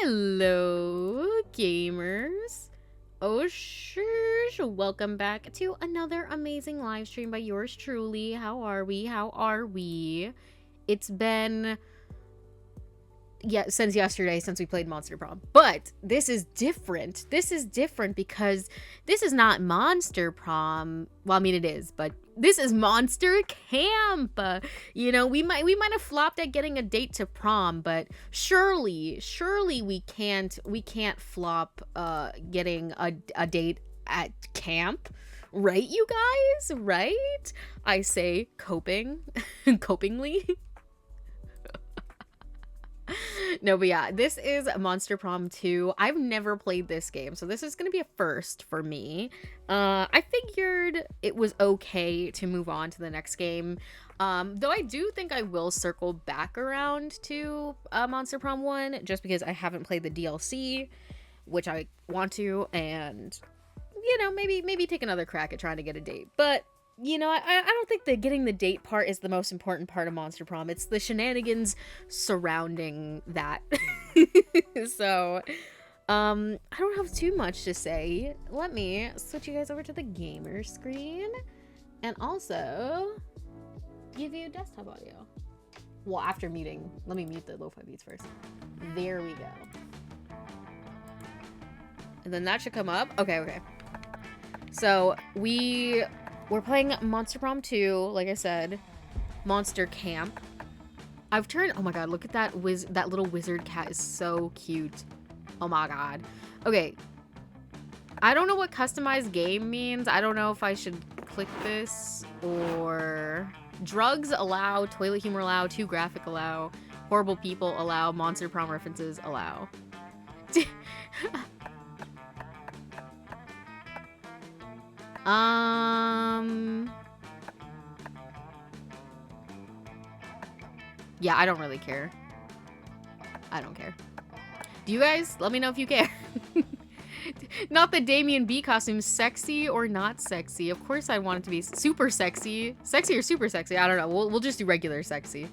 Hello, gamers. Oh, sure. Welcome back to another amazing live stream by yours truly. How are we? How are we? It's been... yeah, since yesterday, since we played Monster Prom. But this is different. This is different because this is not Monster Prom. Well, I mean, it is, but this is Monster Camp. You know, we might have flopped at getting a date to prom, but surely we can't flop getting a date at camp. Right, you guys? Right? I say copingly. No, but yeah, this is Monster Prom 2. I've never played this game, so this is going to be a first for me. I figured it was okay to move on to the next game. Though I do think I will circle back around to Monster Prom 1, just because I haven't played the DLC, which I want to, and, you know, maybe take another crack at trying to get a date. But you know, I don't think that getting the date part is the most important part of Monster Prom. It's the shenanigans surrounding that. So, I don't have too much to say. Let me switch you guys over to the gamer screen. And also, give you desktop audio. Well, after muting. Let me mute the lo-fi beats first. There we go. And then that should come up. Okay. So, we're playing Monster Prom 2, like I said. Monster Camp. I've turned... oh my god, look at that that little wizard cat is so cute. Oh my god. Okay. I don't know what customized game means. I don't know if I should click this or... drugs allow, toilet humor allow, too graphic allow, horrible people allow, Monster Prom references allow. Yeah, I don't really care. I don't care. Do you guys? Let me know if you care. Not the Damien B costume, sexy or not sexy. Of course I want it to be super sexy. Sexy or super sexy? I don't know. We'll just do regular sexy.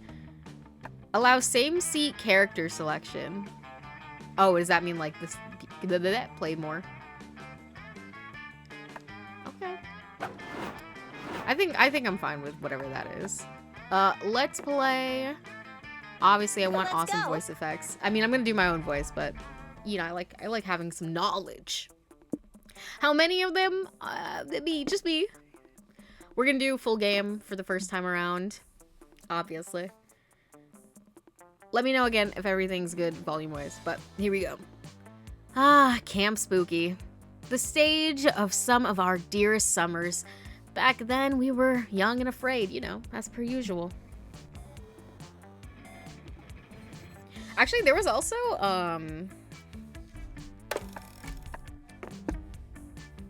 Allow same seat character selection. Oh, does that mean like this? Play more. Okay. I think I'm fine with whatever that is. Let's play. Obviously, I want awesome voice effects. I mean, I'm gonna do my own voice, but you know, I like having some knowledge. How many of them? Just me. We're gonna do full game for the first time around, obviously. Let me know again if everything's good volume-wise, but here we go. Camp Spooky. The stage of some of our dearest summers. Back then, we were young and afraid, you know, as per usual. Actually, there was also, oh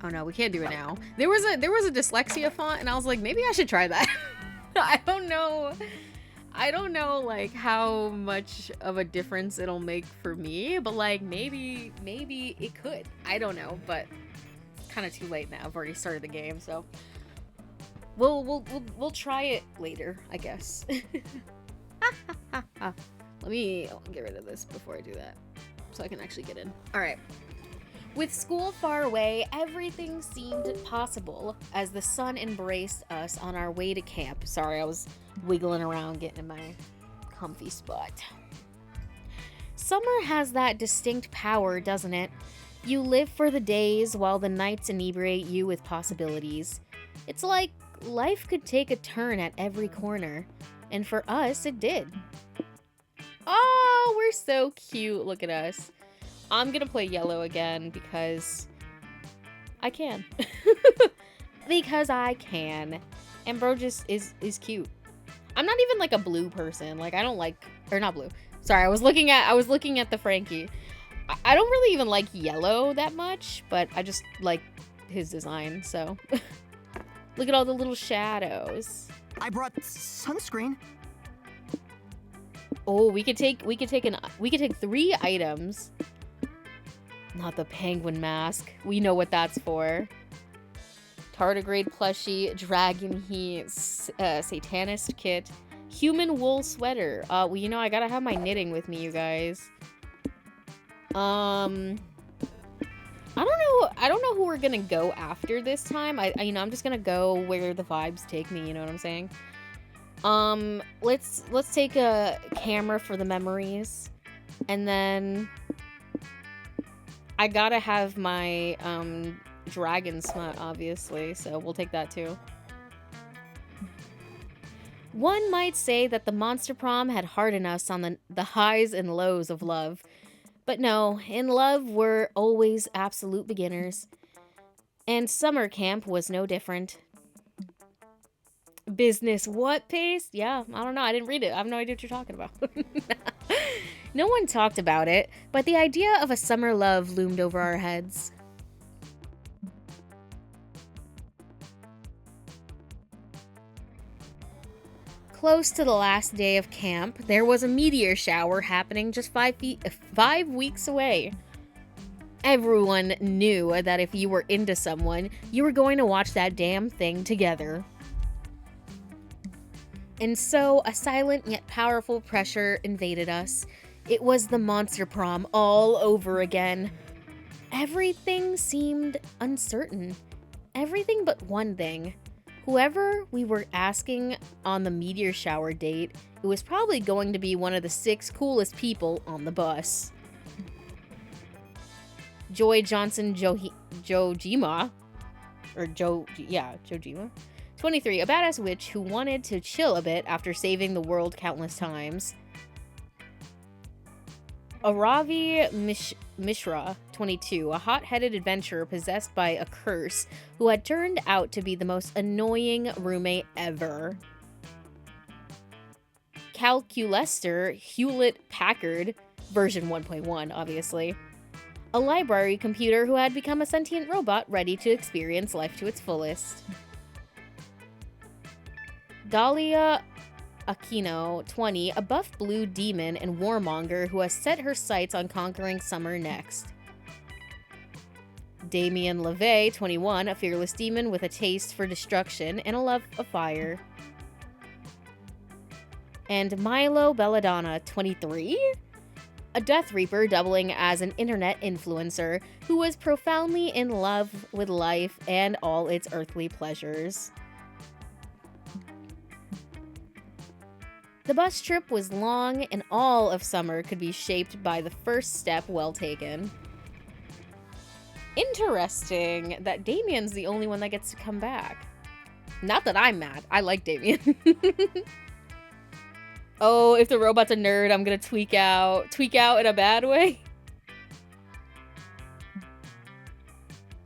no, we can't do it now. There was a dyslexia font, and I was like, maybe I should try that. I don't know, like, how much of a difference it'll make for me, but, like, maybe it could. I don't know, but it's kind of too late now. I've already started the game, so we'll try it later, I guess. Let me get rid of this before I do that, so I can actually get in. All right. With school far away, everything seemed possible as the sun embraced us on our way to camp. Sorry, I was wiggling around getting in my comfy spot. Summer has that distinct power, doesn't it? You live for the days while the nights inebriate you with possibilities. It's like life could take a turn at every corner, and for us, it did. Oh, we're so cute. Look at us. I'm gonna play yellow again because I can. Because I can. And bro just is cute. I'm not even like a blue person. Like I don't like, or not blue. Sorry, I was looking at the Frankie. I don't really even like yellow that much, but I just like his design, so. Look at all the little shadows. I brought sunscreen. Oh, we could take 3 items. Not the penguin mask. We know what that's for. Tardigrade plushie, dragon heat, satanist kit, human wool sweater. Well, you know, I gotta have my knitting with me, you guys. I don't know who we're gonna go after this time. You know, I'm just gonna go where the vibes take me, you know what I'm saying? Let's take a camera for the memories. And then I gotta have my dragon smut, obviously, so we'll take that too. One might say that the Monster Prom had hardened us on the highs and lows of love. But no, in love, we're always absolute beginners. And summer camp was no different. Business what pace? Yeah, I don't know. I didn't read it. I have no idea what you're talking about. No one talked about it, but the idea of a summer love loomed over our heads. Close to the last day of camp, there was a meteor shower happening just 5 weeks away. Everyone knew that if you were into someone, you were going to watch that damn thing together. And so, a silent yet powerful pressure invaded us. It was the Monster Prom all over again. Everything seemed uncertain. Everything but one thing. Whoever we were asking on the meteor shower date, it was probably going to be one of the 6 coolest people on the bus. Joy Johnson Jojima, or Jojima, 23, a badass witch who wanted to chill a bit after saving the world countless times. Aravi Mishra, 22, a hot-headed adventurer possessed by a curse who had turned out to be the most annoying roommate ever. Calculester Hewlett-Packard, version 1.1, obviously. A library computer who had become a sentient robot ready to experience life to its fullest. Dahlia Aquino, 20, a buff blue demon and warmonger who has set her sights on conquering summer next. Damien LeVay, 21, a fearless demon with a taste for destruction and a love of fire. And Milo Belladonna, 23, a Death Reaper doubling as an internet influencer who was profoundly in love with life and all its earthly pleasures. The bus trip was long, and all of summer could be shaped by the first step well taken. Interesting that Damien's the only one that gets to come back. Not that I'm mad. I like Damien. Oh, if the robot's a nerd, I'm gonna tweak out. Tweak out in a bad way?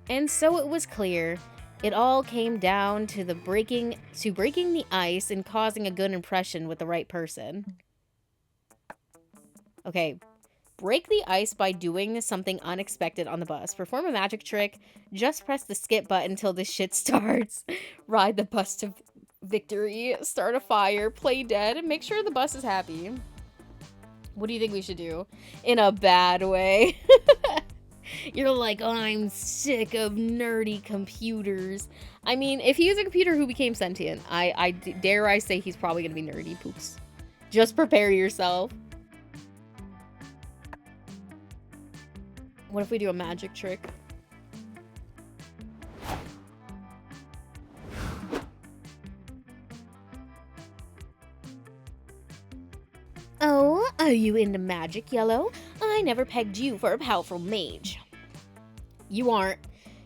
And so it was clear. It all came down to breaking the ice and causing a good impression with the right person. Okay, break the ice by doing something unexpected on the bus. Perform a magic trick. Just press the skip button until this shit starts. Ride the bus to victory. Start a fire. Play dead. And make sure the bus is happy. What do you think we should do? In a bad way. You're like, oh, I'm sick of nerdy computers. I mean, if he was a computer who became sentient, I dare I say he's probably gonna be nerdy poops. Just prepare yourself. What if we do a magic trick? Oh, are you into magic, Yellow? I never pegged you for a powerful mage. You aren't.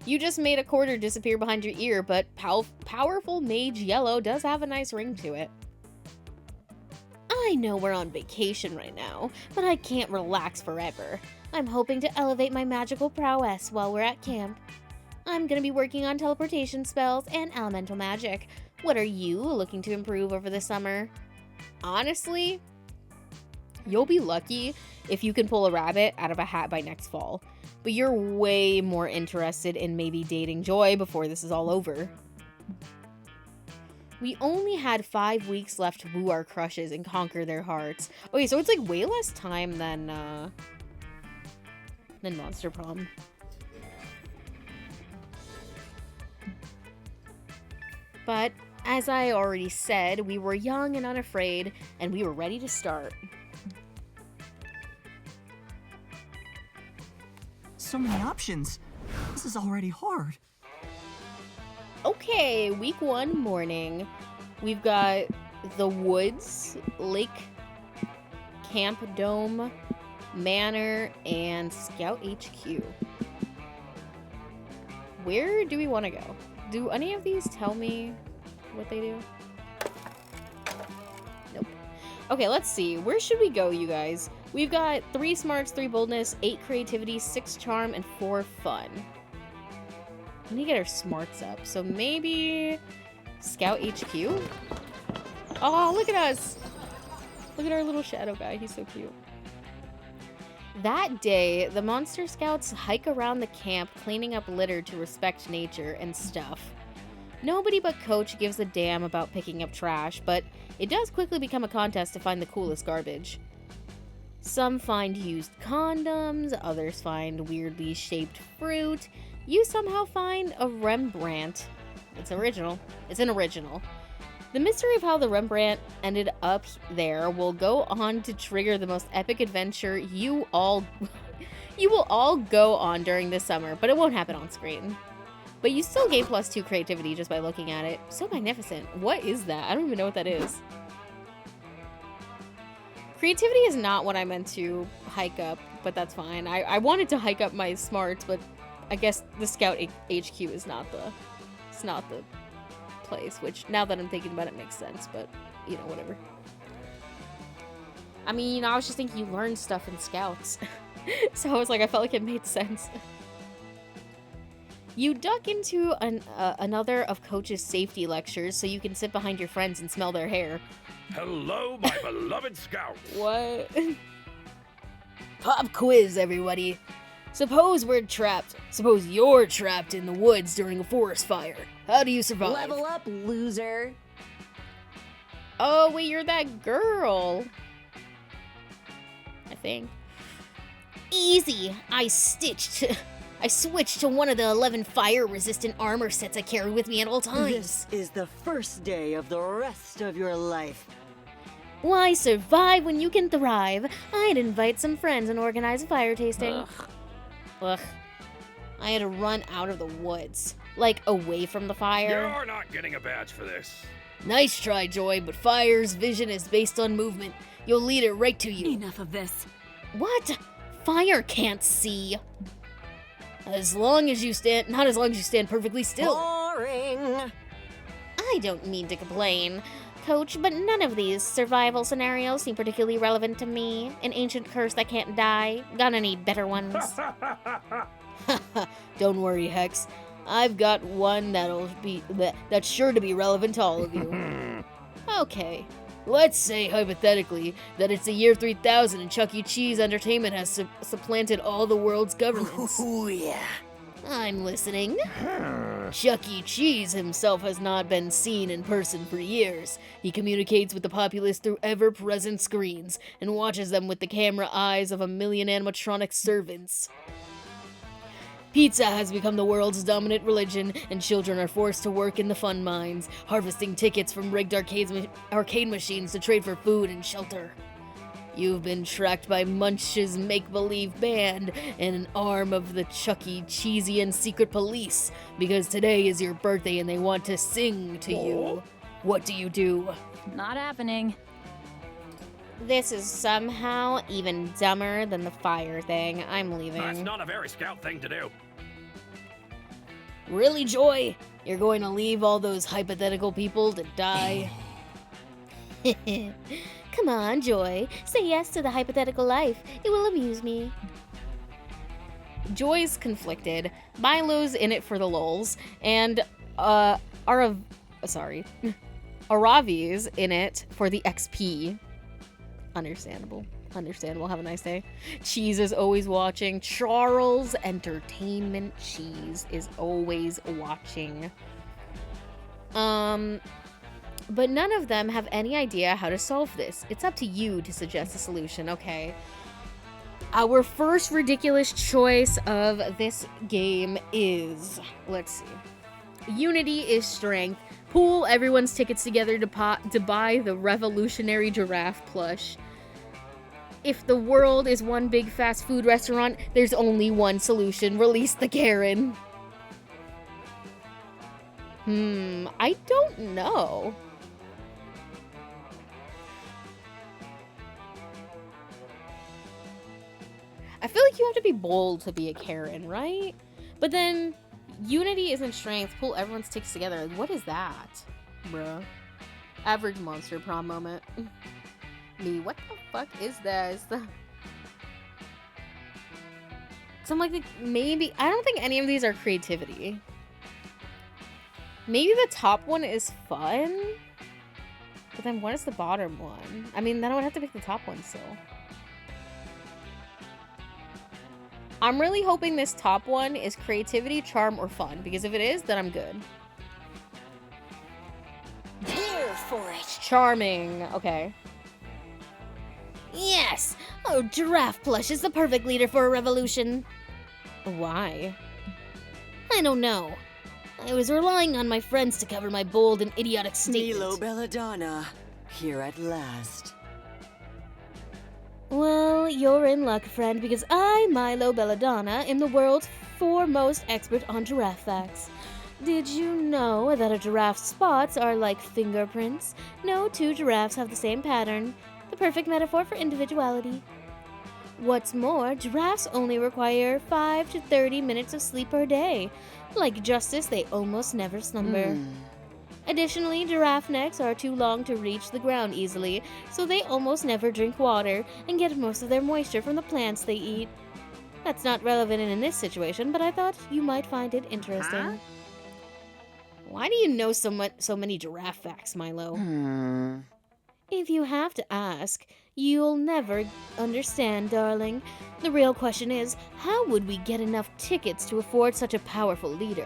You just made a quarter disappear behind your ear, but powerful mage Yellow does have a nice ring to it. I know we're on vacation right now, but I can't relax forever. I'm hoping to elevate my magical prowess while we're at camp. I'm gonna be working on teleportation spells and elemental magic. What are you looking to improve over the summer? Honestly, you'll be lucky if you can pull a rabbit out of a hat by next fall. But you're way more interested in maybe dating Joy before this is all over. We only had 5 weeks left to woo our crushes and conquer their hearts. Okay, so it's like way less time than Monster Prom. But, as I already said, we were young and unafraid, and we were ready to start. so many options. This is already hard. Okay, week 1 morning. We've got the woods, lake, camp dome, manor, and scout HQ. Where do we want to go? Do any of these tell me what they do? Nope. Okay, let's see. Where should we go, you guys? We've got 3 smarts, 3 boldness, 8 creativity, 6 charm, and 4 fun. We need to get our smarts up. So maybe Scout HQ? Oh, look at us! Look at our little shadow guy. He's so cute. That day, the Monster Scouts hike around the camp, cleaning up litter to respect nature and stuff. Nobody but Coach gives a damn about picking up trash, but it does quickly become a contest to find the coolest garbage. Some find used condoms, others find weirdly shaped fruit. You somehow find a Rembrandt. It's original. It's an original. The mystery of how the Rembrandt ended up there will go on to trigger the most epic adventure you will all go on during this summer, but it won't happen on screen. But you still gain +2 creativity just by looking at it. So magnificent. What is that? I don't even know what that is. Creativity is not what I meant to hike up, but that's fine. I wanted to hike up my smarts, but I guess the Scout HQ is not the place, which now that I'm thinking about it makes sense, but you know, whatever. I mean, you know, I was just thinking you learn stuff in Scouts. So I was like, I felt like it made sense. You duck into another of Coach's safety lectures so you can sit behind your friends and smell their hair. Hello, my beloved Scout. What? Pop quiz, everybody. Suppose we're trapped. Suppose you're trapped in the woods during a forest fire. How do you survive? Level up, loser. Oh, wait, you're that girl. I think. Easy. I switched to one of the 11 fire-resistant armor sets I carry with me at all times. This is the first day of the rest of your life. Why survive when you can thrive? I'd invite some friends and organize a fire tasting. Ugh. I had to run out of the woods. Like, away from the fire. You're not getting a badge for this. Nice try, Joy, but fire's vision is based on movement. You'll lead it right to you. Enough of this. What? Fire can't see. Not as long as you stand perfectly still. Boring. I don't mean to complain, Coach, but none of these survival scenarios seem particularly relevant to me. An ancient curse that can't die. Gonna need better ones. Don't worry, Hex. I've got one that's sure to be relevant to all of you. Okay. Let's say, hypothetically, that it's the year 3000 and Chuck E. Cheese Entertainment has supplanted all the world's governments. Ooh, yeah. I'm listening. Chuck E. Cheese himself has not been seen in person for years. He communicates with the populace through ever-present screens and watches them with the camera eyes of a million animatronic servants. Pizza has become the world's dominant religion, and children are forced to work in the fun mines, harvesting tickets from rigged arcade machines to trade for food and shelter. You've been tracked by Munch's make-believe band and an arm of the Chuck E. Cheesian secret police, because today is your birthday and they want to sing to you. What do? Not happening. This is somehow even dumber than the fire thing. I'm leaving. That's not a very Scout thing to do. Really, Joy? You're going to leave all those hypothetical people to die? Come on, Joy. Say yes to the hypothetical life. It will amuse me. Joy's conflicted. Milo's in it for the lulz. And, Aravi's in it for the XP. Understandable. Have a nice day. Cheese is always watching. Charles Entertainment Cheese is always watching. But none of them have any idea how to solve this. It's up to you to suggest a solution, okay? Our first ridiculous choice of this game is, let's see. Unity is strength. Pool everyone's tickets together to buy the revolutionary giraffe plush. If the world is one big fast food restaurant, there's only one solution. Release the Karen. I don't know. I feel like you have to be bold to be a Karen, right? But then, unity isn't strength. Pull everyone's sticks together. What is that? Bruh. Average monster prom moment. Me, what the fuck is this? Cause I'm like, maybe, I don't think any of these are creativity. Maybe the top one is fun? But then what is the bottom one? I mean, then I would have to pick the top one still. I'm really hoping this top one is creativity, charm, or fun. Because if it is, then I'm good. Here for it. Charming. Okay. Yes! Oh, Giraffe Plush is the perfect leader for a revolution. Why? I don't know. I was relying on my friends to cover my bold and idiotic statement. Milo Belladonna, here at last. Well, you're in luck, friend, because I, Milo Belladonna, am the world's foremost expert on giraffe facts. Did you know that a giraffe's spots are like fingerprints? No two giraffes have the same pattern. The perfect metaphor for individuality. What's more, giraffes only require 5 to 30 minutes of sleep per day. Like Justice, they almost never slumber. Additionally, giraffe necks are too long to reach the ground easily, so they almost never drink water and get most of their moisture from the plants they eat. That's not relevant in this situation, but I thought you might find it interesting. Huh? Why do you know so many giraffe facts, Milo? If you have to ask, you'll never understand, darling. The real question is, how would we get enough tickets to afford such a powerful leader?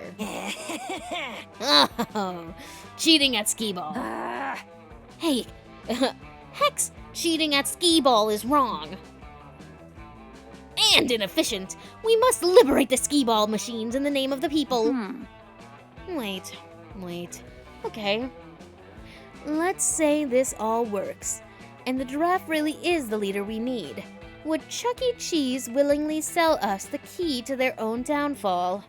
Oh, cheating at skee-ball. Hey, Hex, cheating at skee-ball is wrong. And inefficient. We must liberate the skee-ball machines in the name of the people. Wait. Okay. Let's say this all works, and the giraffe really is the leader we need. Would Chuck E. Cheese willingly sell us the key to their own downfall?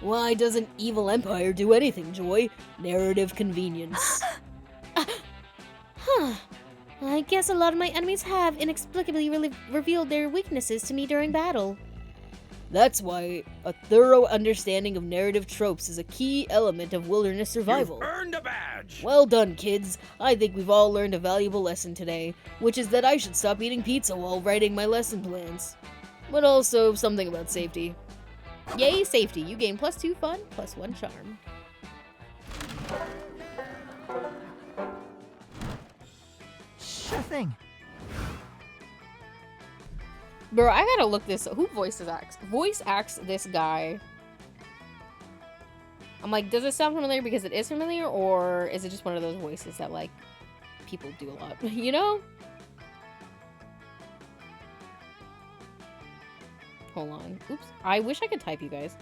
Why doesn't Evil Empire do anything, Joy? Narrative convenience. I guess a lot of my enemies have inexplicably revealed their weaknesses to me during battle. That's why a thorough understanding of narrative tropes is a key element of wilderness survival. You've earned a badge. Well done, kids. I think we've all learned a valuable lesson today, which is that I should stop eating pizza while writing my lesson plans. But also something about safety. Yay, safety. You gain +2 fun, +1 charm. Sure thing. Bro, I gotta look this up. Who voice acts this guy? I'm like, does it sound familiar because it is familiar, or is it just one of those voices that, like, people do a lot? You know? Hold on. Oops. I wish I could type, you guys.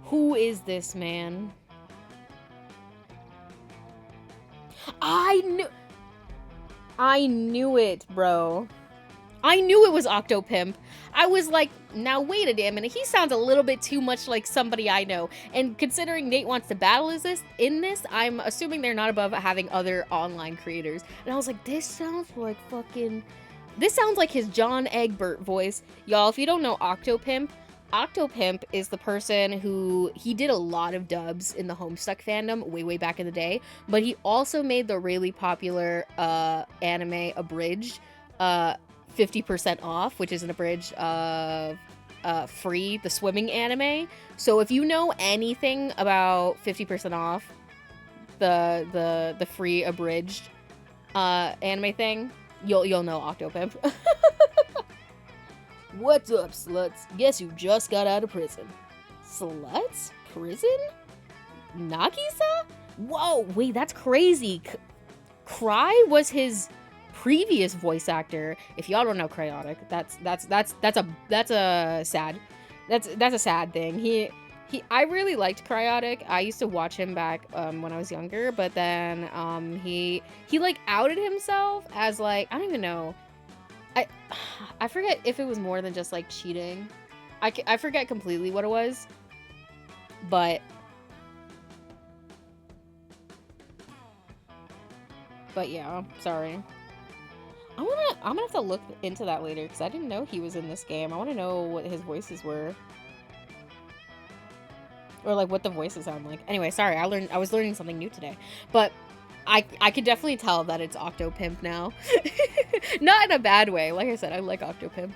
Who is this man? I knew it, bro. I knew it was Octopimp. I was like, now wait a damn minute. He sounds a little bit too much like somebody I know. And considering Nate Wants to Battle is in this, I'm assuming they're not above having other online creators. And I was like, this sounds like fucking... This sounds like his John Egbert voice. Y'all, if you don't know Octopimp, Octopimp is the person who, he did a lot of dubs in the Homestuck fandom way back in the day, but he also made the really popular anime Abridged 50% Off, which is an abridged of Free, the swimming anime. So if you know anything about 50% Off, the Free abridged anime thing, you'll know Octopimp. What's up, sluts? Guess who just got out of prison? Sluts? Prison? Nagisa? Whoa, wait, that's crazy. Cry was his previous voice actor. If y'all don't know Cryotic, that's a sad thing. I really liked Cryotic. I used to watch him back when I was younger, but then he like outed himself as like, I don't even know. I forget if it was more than just like cheating. I forget completely what it was. But yeah, sorry. I'm gonna have to look into that later because I didn't know he was in this game. I want to know what his voices were. Or like what the voices sound like. Anyway, sorry, I was learning something new today. But I could definitely tell that it's Octopimp now. Not in a bad way. Like I said, I like Octopimp.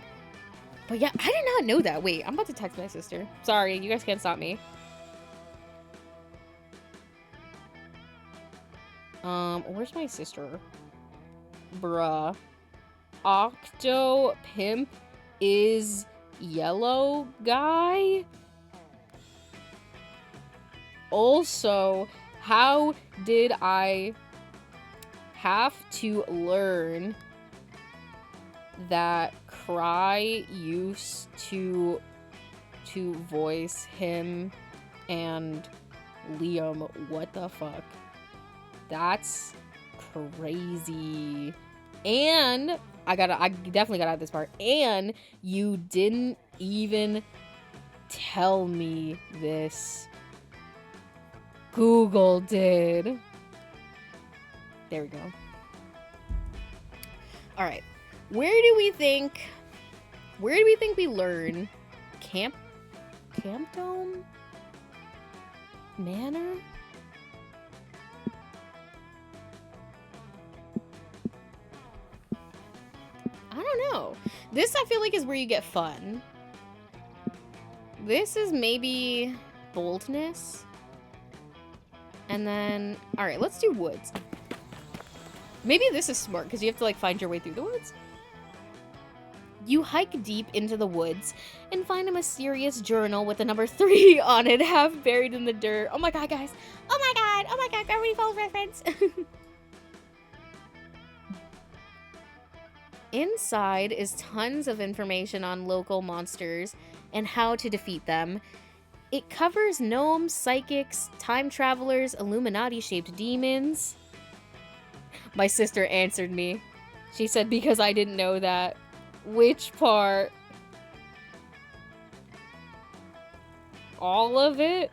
But yeah, I did not know that. Wait, I'm about to text my sister. Sorry, you guys can't stop me. Where's my sister? Bruh. Octopimp is yellow guy? Also, how did I have to learn that Cry used to voice him and Liam? What the fuck? That's crazy. And I definitely gotta add this part. And you didn't even tell me this. Google did. There we go. All right. Where do we think we learn Camp Dome Manor? I don't know. This I feel like is where you get fun. This is maybe boldness. And then, all right, let's do woods. Maybe this is smart because you have to like find your way through the woods. You hike deep into the woods and find a mysterious journal with the number 3 on it, half buried in the dirt. Oh my god, guys. Oh my god, Gravity Falls reference. Inside is tons of information on local monsters and how to defeat them. It covers gnomes, psychics, time travelers, Illuminati-shaped demons. My sister answered me. She said because I didn't know that. Which part? All of it?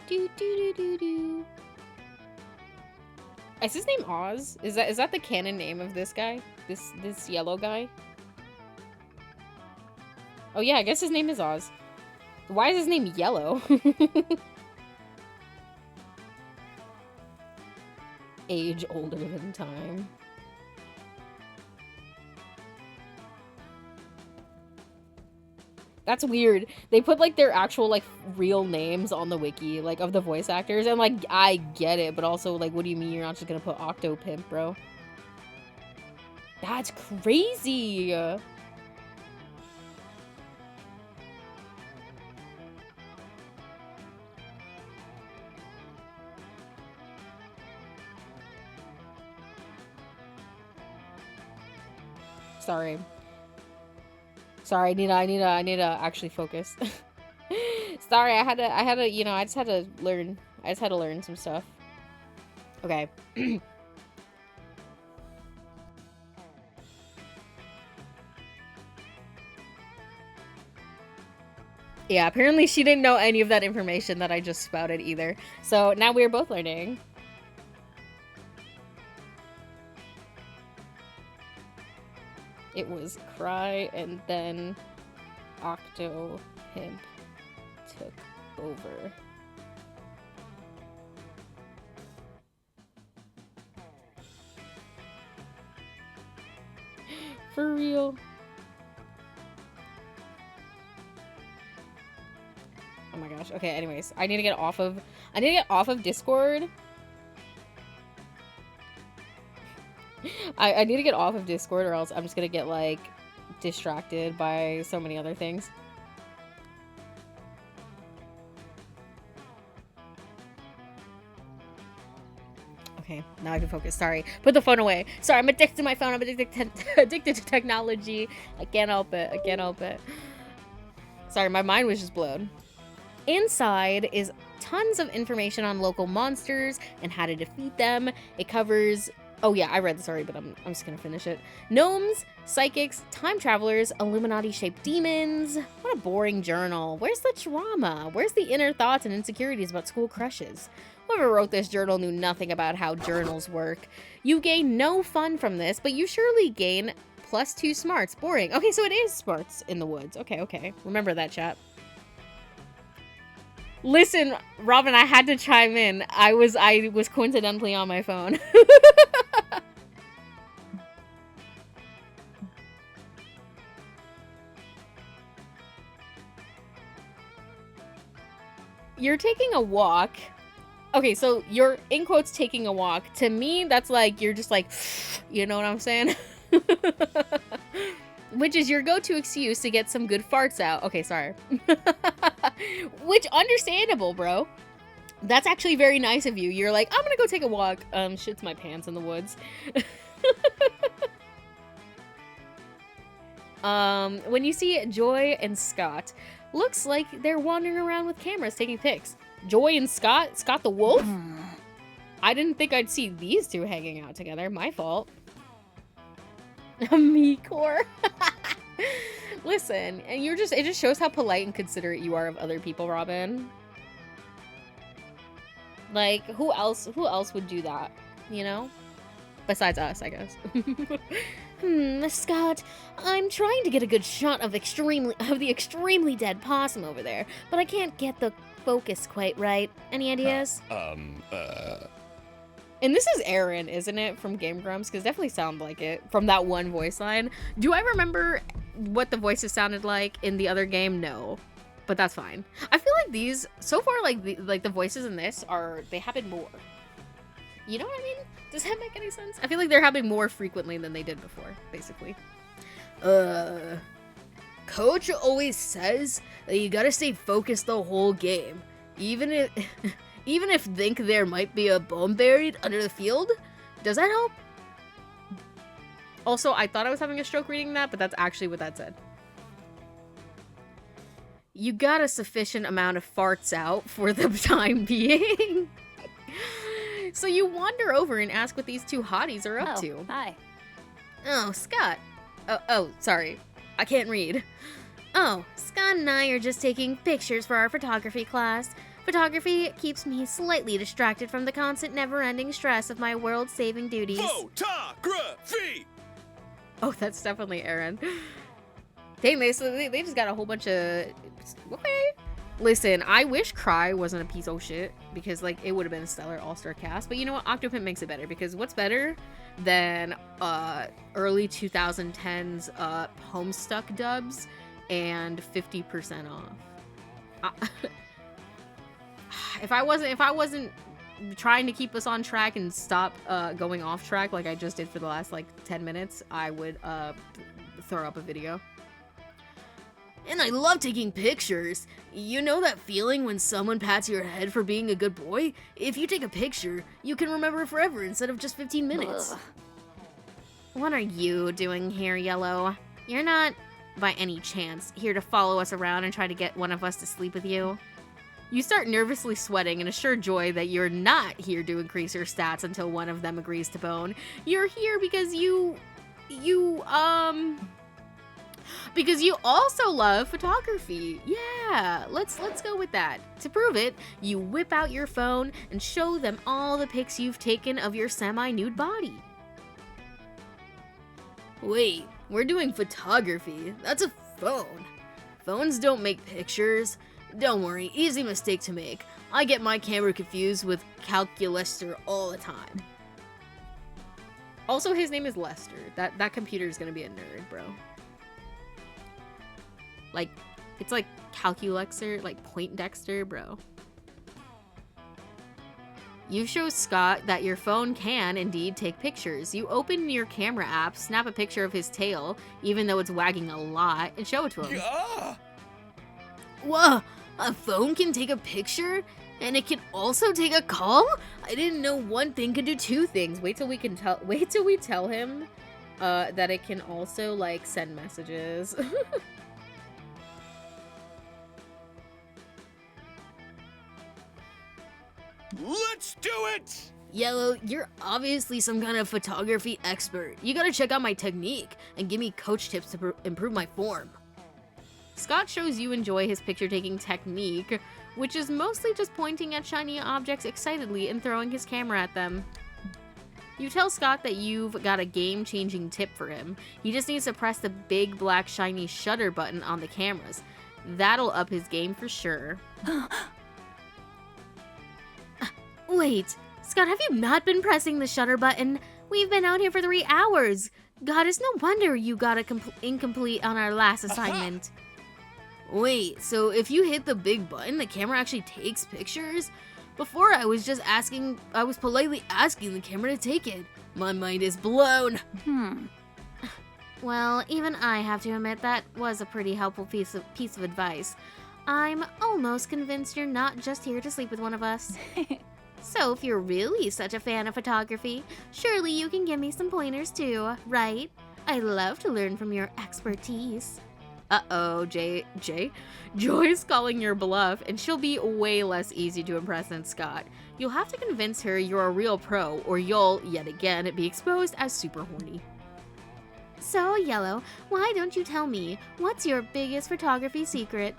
Do. Is his name Oz? Is that the canon name of this guy? This yellow guy? Oh yeah, I guess his name is Oz. Why is his name Yellow? Age older than time. That's weird. They put like their actual like real names on the wiki, like of the voice actors, and like I get it, but also like what do you mean you're not just gonna put Octopimp, bro? That's crazy. Sorry, I need to actually focus. Sorry, I had to, you know, I just had to learn some stuff. Okay. Yeah, apparently she didn't know any of that information that I just spouted either. So now we're both learning. It was Cry and then Octopimp took over. For real. Oh my gosh. Okay, anyways, I need to get off of Discord. I need to get off of Discord or else I'm just gonna get like distracted by so many other things. Okay, now I can focus. Sorry. Put the phone away. Sorry, I'm addicted to my phone. I'm addicted to technology. I can't help it. I can't help it. Sorry, my mind was just blown. Inside is tons of information on local monsters and how to defeat them. It covers... Oh yeah, I read this already, but I'm just gonna finish it. Gnomes, psychics, time travelers, Illuminati-shaped demons. What a boring journal. Where's the drama? Where's the inner thoughts and insecurities about school crushes? Whoever wrote this journal knew nothing about how journals work. You gain no fun from this, but you surely gain +2 smarts. Boring. Okay, so it is smarts in the woods. Okay. Remember that, chat. Listen, Robin, I had to chime in. I was coincidentally on my phone. You're taking a walk. Okay, so you're, in quotes, taking a walk. To me, that's like, you're just like, you know what I'm saying? Which is your go-to excuse to get some good farts out. Okay, sorry. Which, understandable, bro. That's actually very nice of you. You're like, I'm gonna go take a walk. Shit's my pants in the woods. When you see Joy and Scott, looks like they're wandering around with cameras taking pics. Joy and Scott? Scott the wolf? I didn't think I'd see these two hanging out together. My fault. Me-core. Listen, and it just shows how polite and considerate you are of other people, Robin. Like, who else would do that, you know? Besides us, I guess. Scott, I'm trying to get a good shot of the extremely dead possum over there, but I can't get the focus quite right. Any ideas? And this is Aaron, isn't it, from Game Grumps? Because definitely sound like it from that one voice line. Do I remember what the voices sounded like in the other game? No, but that's fine. I feel like these so far, like the voices in this they happen more. You know what I mean? Does that make any sense? I feel like they're happening more frequently than they did before, basically. Coach always says that you gotta stay focused the whole game, even if think there might be a bomb buried under the field. Does that help? Also, I thought I was having a stroke reading that, but that's actually what that said. You got a sufficient amount of farts out for the time being. So you wander over and ask what these two hotties are up to. Hi. Oh, Scott. Oh, sorry. I can't read. Oh, Scott and I are just taking pictures for our photography class. Photography keeps me slightly distracted from the constant never-ending stress of my world-saving duties. Photography! Oh, that's definitely Aaron. Dang, they just got a whole bunch of... Okay. Listen, I wish Cry wasn't a piece of shit, because, like, it would have been a stellar all-star cast. But you know what? Octopimp makes it better, because what's better than early 2010s Homestuck dubs and 50% off? If I wasn't trying to keep us on track and stop going off track like I just did for the last, like, 10 minutes, I would throw up a video. And I love taking pictures. You know that feeling when someone pats your head for being a good boy? If you take a picture, you can remember it forever instead of just 15 minutes. Ugh. What are you doing here, Yellow? You're not, by any chance, here to follow us around and try to get one of us to sleep with you? You start nervously sweating and assure Joy that you're not here to increase your stats until one of them agrees to bone. You're here because because you also love photography. Yeah, let's go with that. To prove it, you whip out your phone and show them all the pics you've taken of your semi-nude body. Wait, we're doing photography. That's a phone. Phones don't make pictures. Don't worry, easy mistake to make. I get my camera confused with Calculester all the time. Also, his name is Lester. That computer is gonna be a nerd, bro. Like, it's like Calculexer, like Poindexter, bro. You show Scott that your phone can indeed take pictures. You open your camera app, snap a picture of his tail, even though it's wagging a lot, and show it to him. Whoa, a phone can take a picture? And it can also take a call? I didn't know one thing could do two things. Wait till we tell him that it can also like send messages. Let's do it! Yellow, you're obviously some kind of photography expert. You gotta check out my technique and give me coach tips to improve my form. Scott shows you enjoy his picture-taking technique, which is mostly just pointing at shiny objects excitedly and throwing his camera at them. You tell Scott that you've got a game-changing tip for him. He just needs to press the big black shiny shutter button on the cameras. That'll up his game for sure. Wait, Scott, have you not been pressing the shutter button? We've been out here for 3 hours. God, it's no wonder you got a incomplete on our last assignment. Wait, so if you hit the big button, the camera actually takes pictures? Before I was politely asking the camera to take it. My mind is blown. Well, even I have to admit that was a pretty helpful piece of advice. I'm almost convinced you're not just here to sleep with one of us. So if you're really such a fan of photography, surely you can give me some pointers too, right? I love to learn from your expertise. Uh-oh, Joy's calling your bluff, and she'll be way less easy to impress than Scott. You'll have to convince her you're a real pro, or you'll, yet again, be exposed as super horny. So, Yellow, why don't you tell me, what's your biggest photography secret?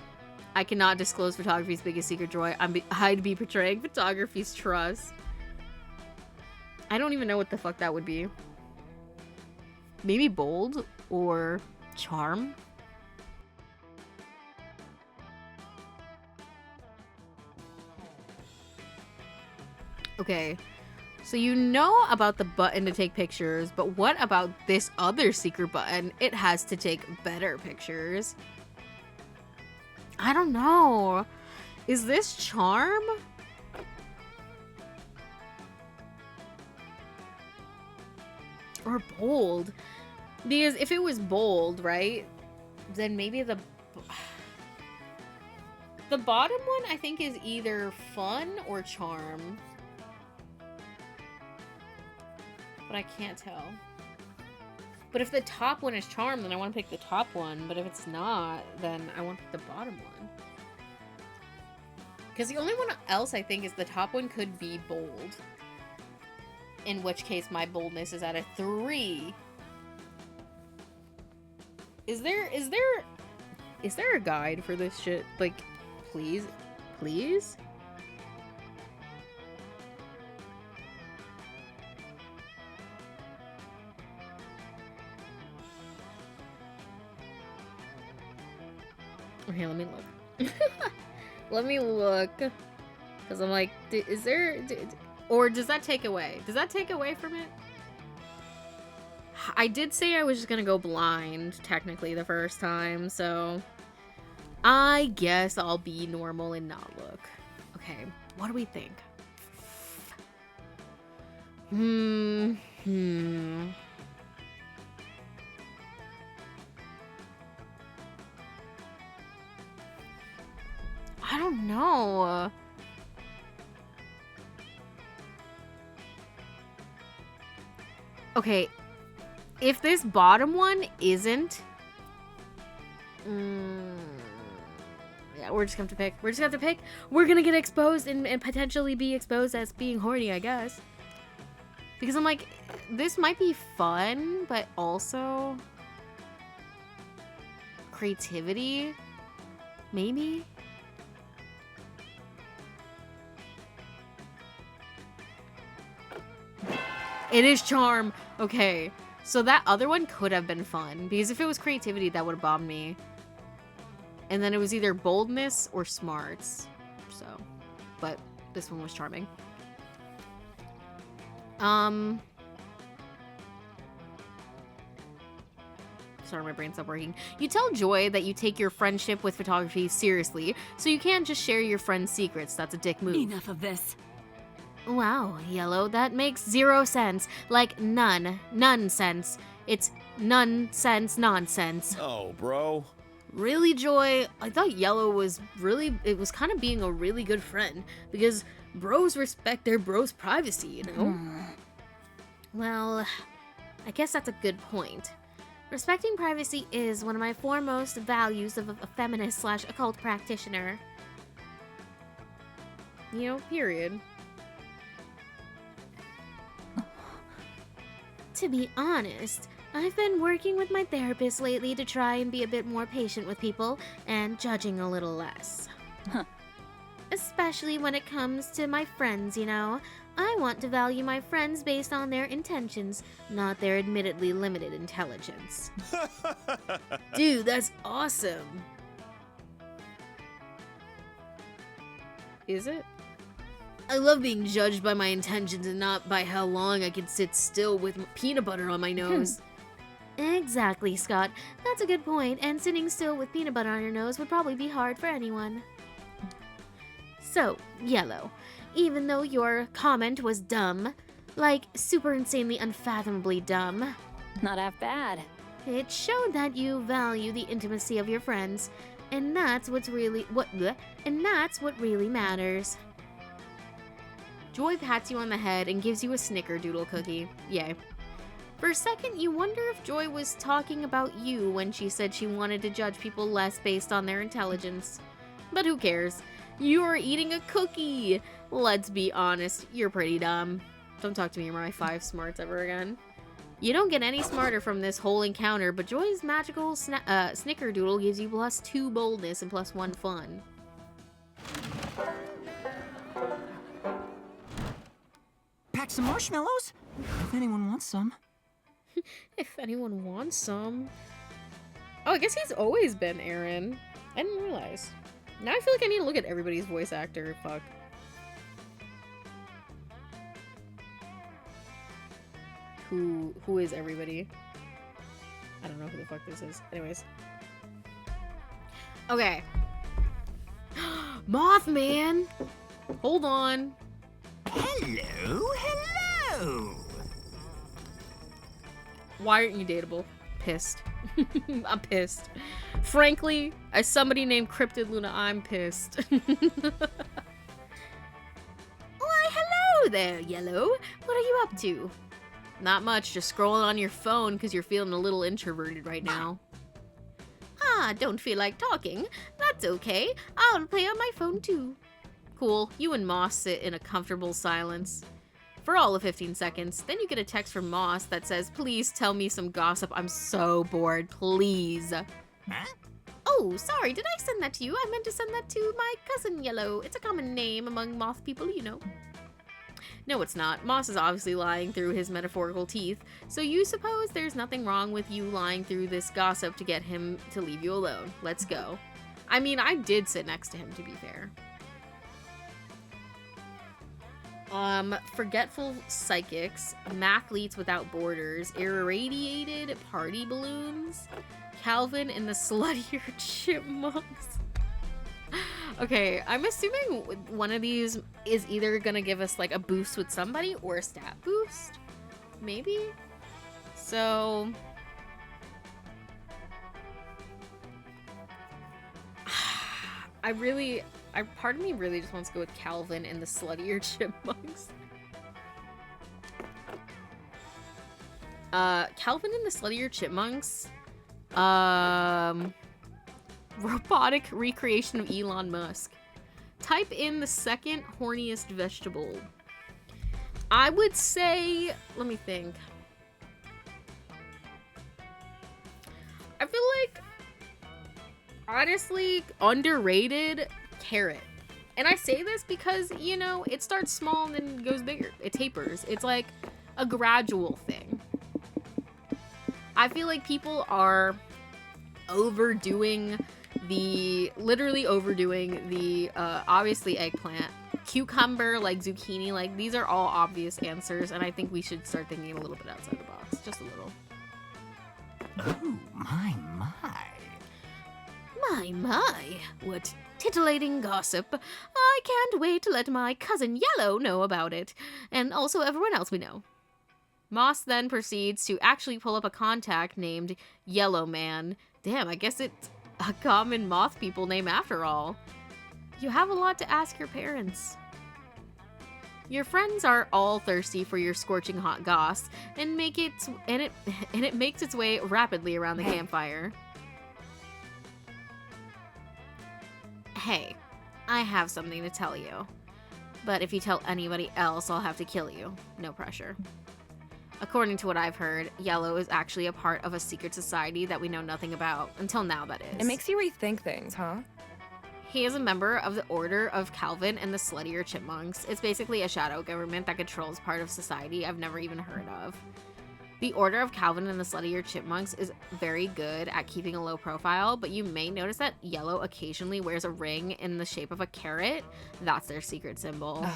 I cannot disclose photography's biggest secret, Joy. I'd be betraying photography's trust. I don't even know what the fuck that would be. Maybe bold or charm? Okay, so you know about the button to take pictures, but what about this other secret button? It has to take better pictures. I don't know. Is this charm? Or bold? Because if it was bold, right, then maybe the bottom one I think is either fun or charm. But I can't tell. But if the top one is charm, then I want to pick the top one. But if it's not, then I want to pick the bottom one. Because the only one else I think is the top one could be bold. In which case my boldness is at a 3. Is there a guide for this shit? Like, please? Please? Okay, let me look. Let me look. Because I'm like, is there... or does that take away? Does that take away from it? I did say I was just gonna go blind, technically, the first time, so... I guess I'll be normal and not look. Okay, what do we think? I don't know. Okay, if this bottom one isn't... yeah, we're just gonna have to pick. We're just gonna have to pick. We're gonna get exposed and potentially be exposed as being horny, I guess. Because I'm like, this might be fun, but also... creativity? Maybe? It is charm. Okay. So that other one could have been fun. Because if it was creativity, that would have bombed me. And then it was either boldness or smarts. So. But this one was charming. Sorry, my brain stopped working. You tell Joy that you take your friendship with photography seriously, so you can't just share your friend's secrets. That's a dick move. Enough of this. Wow, Yellow, that makes 0 sense. Like none sense. It's none sense nonsense. Oh, bro. Really, Joy? I thought Yellow was kind of being a really good friend, because bros respect their bros' privacy, you know? Well, I guess that's a good point. Respecting privacy is one of my foremost values of a feminist/occult practitioner. You know, period. To be honest, I've been working with my therapist lately to try and be a bit more patient with people and judging a little less. Huh. Especially when it comes to my friends, you know. I want to value my friends based on their intentions, not their admittedly limited intelligence. Dude, that's awesome. Is it? I love being judged by my intentions and not by how long I can sit still with peanut butter on my nose. Exactly, Scott. That's a good point, and sitting still with peanut butter on your nose would probably be hard for anyone. So, Yellow, even though your comment was dumb, like super insanely unfathomably dumb, Not half bad. it showed that you value the intimacy of your friends, and that's what really matters. Joy pats you on the head and gives you a snickerdoodle cookie. Yay. For a second, you wonder if Joy was talking about you when she said she wanted to judge people less based on their intelligence. But who cares? You're eating a cookie! Let's be honest, you're pretty dumb. Don't talk to me about my 5 smarts ever again. You don't get any smarter from this whole encounter, but Joy's magical snickerdoodle gives you +2 boldness and +1 fun. Pack some marshmallows? If anyone wants some. If anyone wants some. Oh, I guess he's always been Aaron. I didn't realize. Now I feel like I need to look at everybody's voice actor. Fuck. Who is everybody? I don't know who the fuck this is. Anyways. Okay. Mothman! Hold on. Hello, hello. Why aren't you dateable? Pissed. I'm pissed. Frankly, as somebody named Cryptid Luna, I'm pissed. Why, hello there, Yellow. What are you up to? Not much, just scrolling on your phone because you're feeling a little introverted right now. Ah, don't feel like talking. That's okay. I'll play on my phone too. Cool, you and Moss sit in a comfortable silence. For all of 15 seconds, then you get a text from Moss that says, "Please tell me some gossip, I'm so bored, please." Huh? Oh, sorry, did I send that to you? I meant to send that to my cousin Yellow. It's a common name among moth people, you know. No, it's not. Moss is obviously lying through his metaphorical teeth, so you suppose there's nothing wrong with you lying through this gossip to get him to leave you alone. Let's go. I mean, I did sit next to him, to be fair. Forgetful psychics, mathletes without borders, irradiated party balloons, Calvin and the sluttier chipmunks. Okay, I'm assuming one of these is either gonna give us like a boost with somebody or a stat boost, maybe? So part of me really just wants to go with Calvin and the sluttier chipmunks. Calvin and the sluttier chipmunks. Robotic recreation of Elon Musk. Type in the second horniest vegetable. I would say, let me think. I feel like, honestly, underrated carrot. And I say this because, you know, it starts small and then goes bigger. It tapers. It's like a gradual thing. I feel like people are literally overdoing the, obviously eggplant, cucumber, like zucchini, like these are all obvious answers, and I think we should start thinking a little bit outside the box, just a little. Oh, my. My, what titillating gossip. I can't wait to let my cousin Yellow know about it, and also everyone else we know. Moss then proceeds to actually pull up a contact named Yellow Man. Damn, I guess it's a common moth people name after all. You have a lot to ask your parents. Your friends are all thirsty for your scorching hot goss, and it makes its way rapidly around the campfire. Hey, I have something to tell you. But if you tell anybody else, I'll have to kill you. No pressure. According to what I've heard, Yellow is actually a part of a secret society that we know nothing about. Until now, that is. It makes you rethink things, huh? He is a member of the Order of Calvin and the Sluttier Chipmunks. It's basically a shadow government that controls part of society I've never even heard of. The Order of Calvin and the Sluttier Chipmunks is very good at keeping a low profile, but you may notice that Yellow occasionally wears a ring in the shape of a carrot. That's their secret symbol.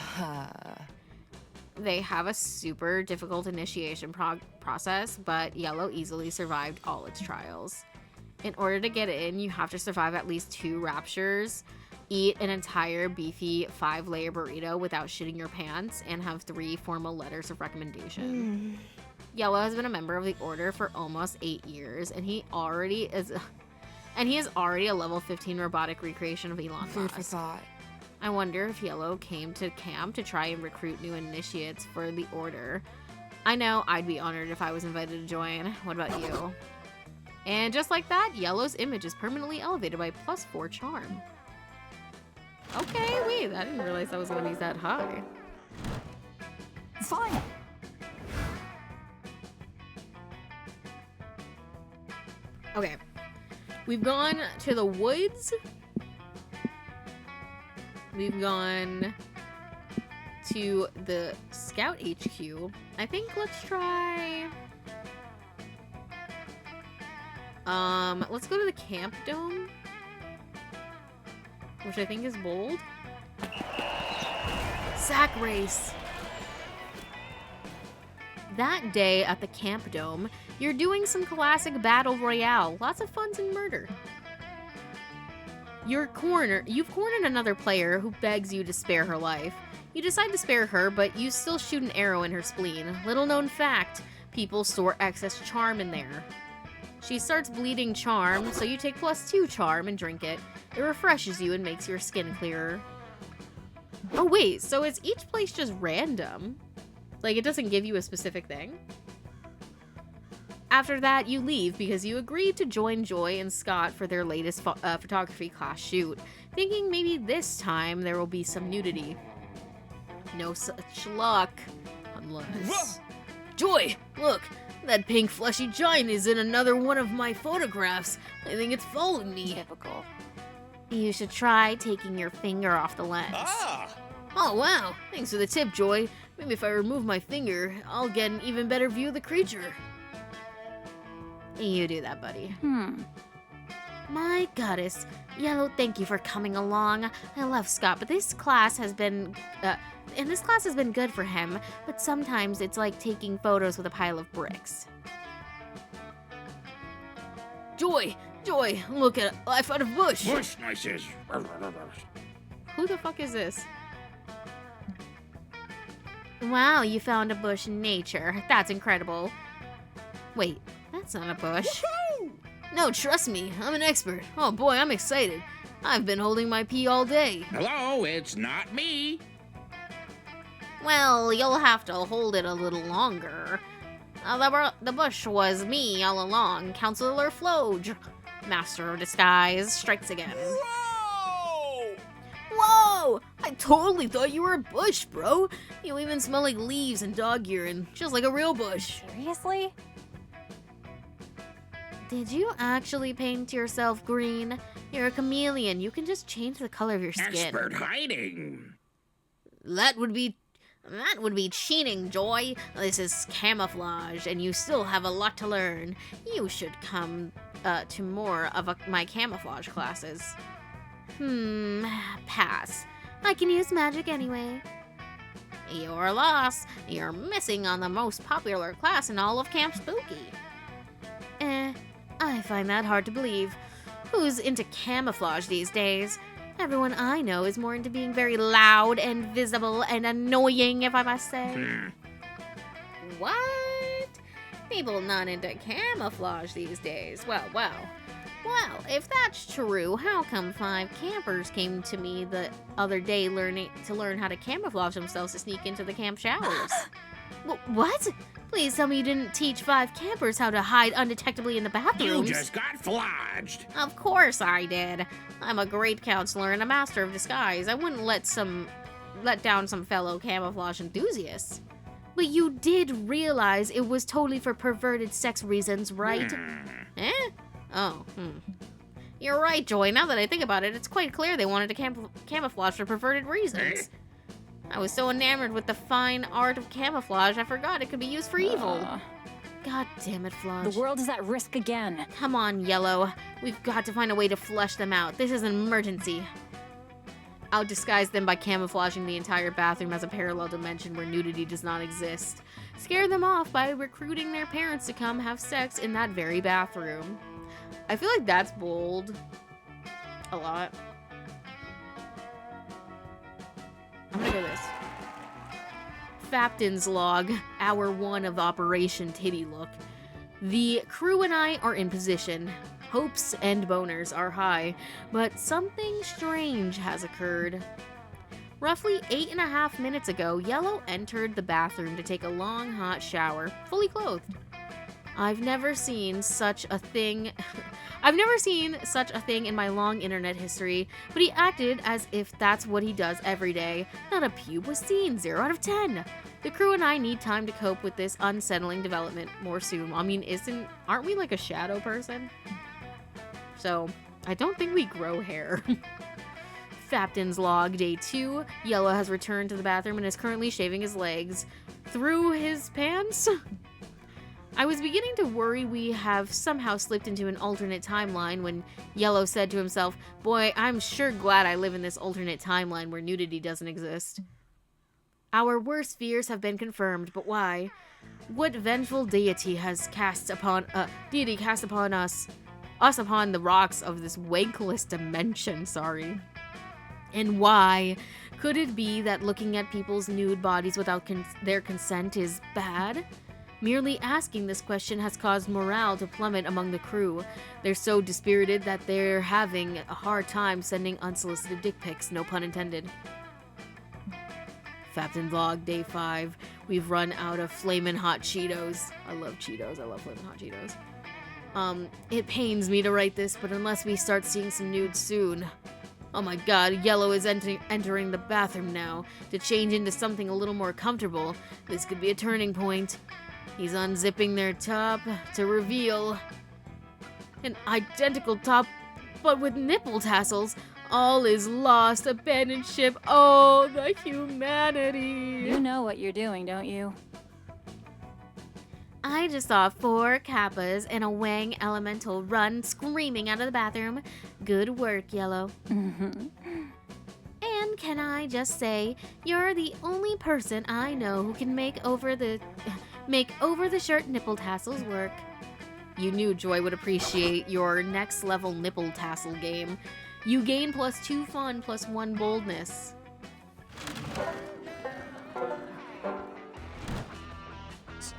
They have a super difficult initiation process, but Yellow easily survived all its trials. In order to get in, you have to survive at least 2 raptures, eat an entire beefy 5-layer burrito without shitting your pants, and have 3 formal letters of recommendation. Yellow has been a member of the Order for almost 8 years, and he is already a level 15 robotic recreation of Elon Food for Musk. thought. I wonder if Yellow came to camp to try and recruit new initiates for the Order. I know I'd be honored if I was invited to join. What about you? And just like that, Yellow's image is permanently elevated by +4 charm. Okay, wait, I didn't realize that was going to be that high. Fine. Okay, we've gone to the woods. We've gone to the Scout HQ. I think let's try... let's go to the Camp Dome, which I think is bold. Sack race. That day at the Camp Dome, you're doing some classic battle royale. Lots of funs and murder. You've cornered another player who begs you to spare her life. You decide to spare her, but you still shoot an arrow in her spleen. Little known fact, people store excess charm in there. She starts bleeding charm, so you take +2 charm and drink it. It refreshes you and makes your skin clearer. Oh wait, so is each place just random? Like, it doesn't give you a specific thing? After that, you leave because you agreed to join Joy and Scott for their latest photography class shoot, thinking maybe this time there will be some nudity. No such luck. Unless... Joy, look! That pink fleshy giant is in another one of my photographs. I think it's following me. Typical. You should try taking your finger off the lens. Ah! Oh, wow. Thanks for the tip, Joy. Maybe if I remove my finger, I'll get an even better view of the creature. You do that, buddy. My goddess. Yellow, thank you for coming along. I love Scott, but this class has been... this class has been good for him, but sometimes it's like taking photos with a pile of bricks. Joy! Joy! Look at it! I found a bush! Bush noises. Who the fuck is this? Wow, you found a bush in nature. That's incredible. Wait, that's not a bush. No, trust me, I'm an expert. Oh boy, I'm excited. I've been holding my pee all day. Hello, it's not me. Well, you'll have to hold it a little longer. The bush was me all along. Counselor Floge, Master of Disguise, strikes again. Whoa! Whoa! I totally thought you were a bush, bro. You even smell like leaves and dog urine, just like a real bush. Seriously? Did you actually paint yourself green? You're a chameleon. You can just change the color of your skin. Expert hiding. That would be cheating, Joy. This is camouflage, and you still have a lot to learn. You should come to more of my camouflage classes. Pass. I can use magic anyway. Your loss. You're missing on the most popular class in all of Camp Spooky. I find that hard to believe. Who's into camouflage these days? Everyone I know is more into being very loud and visible and annoying, if I must say. What? People not into camouflage these days. Well. Well, if that's true, how come 5 campers came to me the other day to learn how to camouflage themselves to sneak into the camp showers? What? Please tell me you didn't teach 5 campers how to hide undetectably in the You bathrooms. just got flodged. Of course I did. I'm a great counselor and a master of disguise. I wouldn't let down some fellow camouflage enthusiasts. But you did realize it was totally for perverted sex reasons, right? Eh? Oh, You're right, Joy. Now that I think about it, it's quite clear they wanted to camouflage for perverted reasons. I was so enamored with the fine art of camouflage, I forgot it could be used for evil. God damn it, Flodge. The world is at risk again. Come on, Yellow. We've got to find a way to flush them out. This is an emergency. I'll disguise them by camouflaging the entire bathroom as a parallel dimension where nudity does not exist. Scare them off by recruiting their parents to come have sex in that very bathroom. I feel like that's bold. A lot. I'm gonna go this. Fapton's log, hour 1 of Operation Titty Look. The crew and I are in position. Hopes and boners are high, but something strange has occurred. Roughly 8.5 minutes ago, Yellow entered the bathroom to take a long, hot shower, fully clothed. I've never seen such a thing in my long internet history, but he acted as if that's what he does every day. Not a pube was seen, 0 out of 10. The crew and I need time to cope with this unsettling development more soon. I mean, aren't we like a shadow person? So, I don't think we grow hair. Fapton's log, day 2. Yellow has returned to the bathroom and is currently shaving his legs. Through his pants? I was beginning to worry we have somehow slipped into an alternate timeline when Yellow said to himself, "Boy, I'm sure glad I live in this alternate timeline where nudity doesn't exist." Our worst fears have been confirmed, but why? What vengeful deity has cast upon us upon the rocks of this wankless dimension, And why? Could it be that looking at people's nude bodies without their consent is bad? Merely asking this question has caused morale to plummet among the crew. They're so dispirited that they're having a hard time sending unsolicited dick pics, no pun intended. Fapton Vlog, day 5. We've run out of flamin' hot Cheetos. I love Cheetos. I love flamin' hot Cheetos. It pains me to write this, but unless we start seeing some nudes soon. Oh my god, Yellow is entering the bathroom now to change into something a little more comfortable. This could be a turning point. He's unzipping their top to reveal an identical top, but with nipple tassels. All is lost, abandoned ship. Oh, the humanity. You know what you're doing, don't you? I just saw 4 Kappas and a Wang elemental run screaming out of the bathroom. Good work, Yellow. And can I just say, you're the only person I know who can make over the shirt nipple tassels work. You knew Joy would appreciate your next level nipple tassel game. You gain +2 fun, +1 boldness.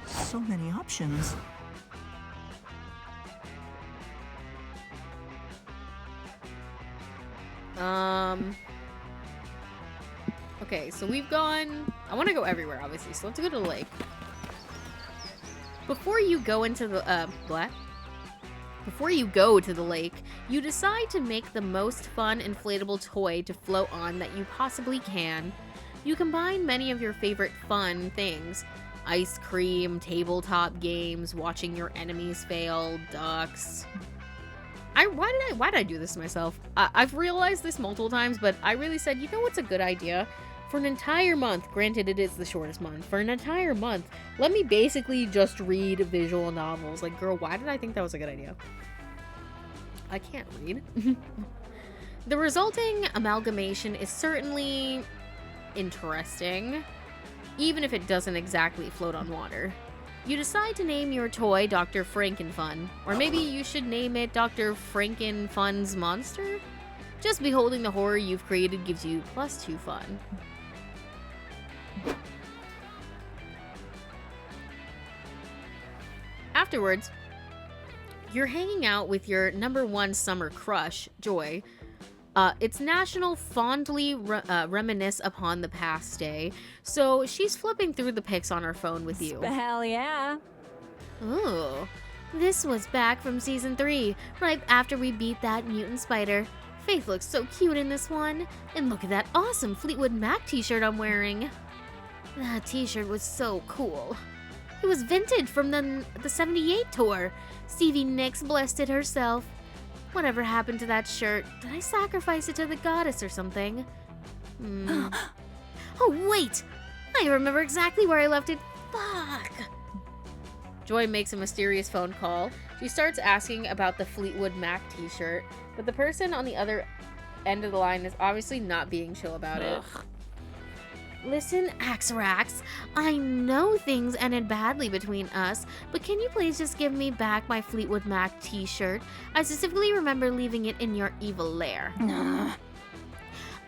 So many options. Okay, so we've gone... I want to go everywhere, obviously, so let's go to the lake. Before you go into the, Before you go to the lake, you decide to make the most fun inflatable toy to float on that you possibly can. You combine many of your favorite fun things. Ice cream, tabletop games, watching your enemies fail, ducks. Why did I do this to myself? I've realized this multiple times, but I really said, you know what's a good idea? For an entire month, granted it is the shortest month, for an entire month, let me basically just read visual novels. Like, girl, why did I think that was a good idea? I can't read. The resulting amalgamation is certainly interesting, even if it doesn't exactly float on water. You decide to name your toy Dr. Frankenfun, or maybe you should name it Dr. Frankenfun's Monster? Just beholding the horror you've created gives you +2 fun. Afterwards, you're hanging out with your #1 summer crush, Joy. It's National Fondly Reminisce Upon the Past Day, so she's flipping through the pics on her phone with you. Hell yeah. Ooh. This was back from season 3, right after we beat that mutant spider. Faith looks so cute in this one. And look at that awesome Fleetwood Mac t-shirt I'm wearing. That t-shirt was so cool. It was vintage from the 78 tour. Stevie Nicks blessed it herself. Whatever happened to that shirt? Did I sacrifice it to the goddess or something? Oh, wait! I remember exactly where I left it. Fuck! Joy makes a mysterious phone call. She starts asking about the Fleetwood Mac t-shirt, but the person on the other end of the line is obviously not being chill about it. Listen, Axarax, I know things ended badly between us, but can you please just give me back my Fleetwood Mac t-shirt? I specifically remember leaving it in your evil lair.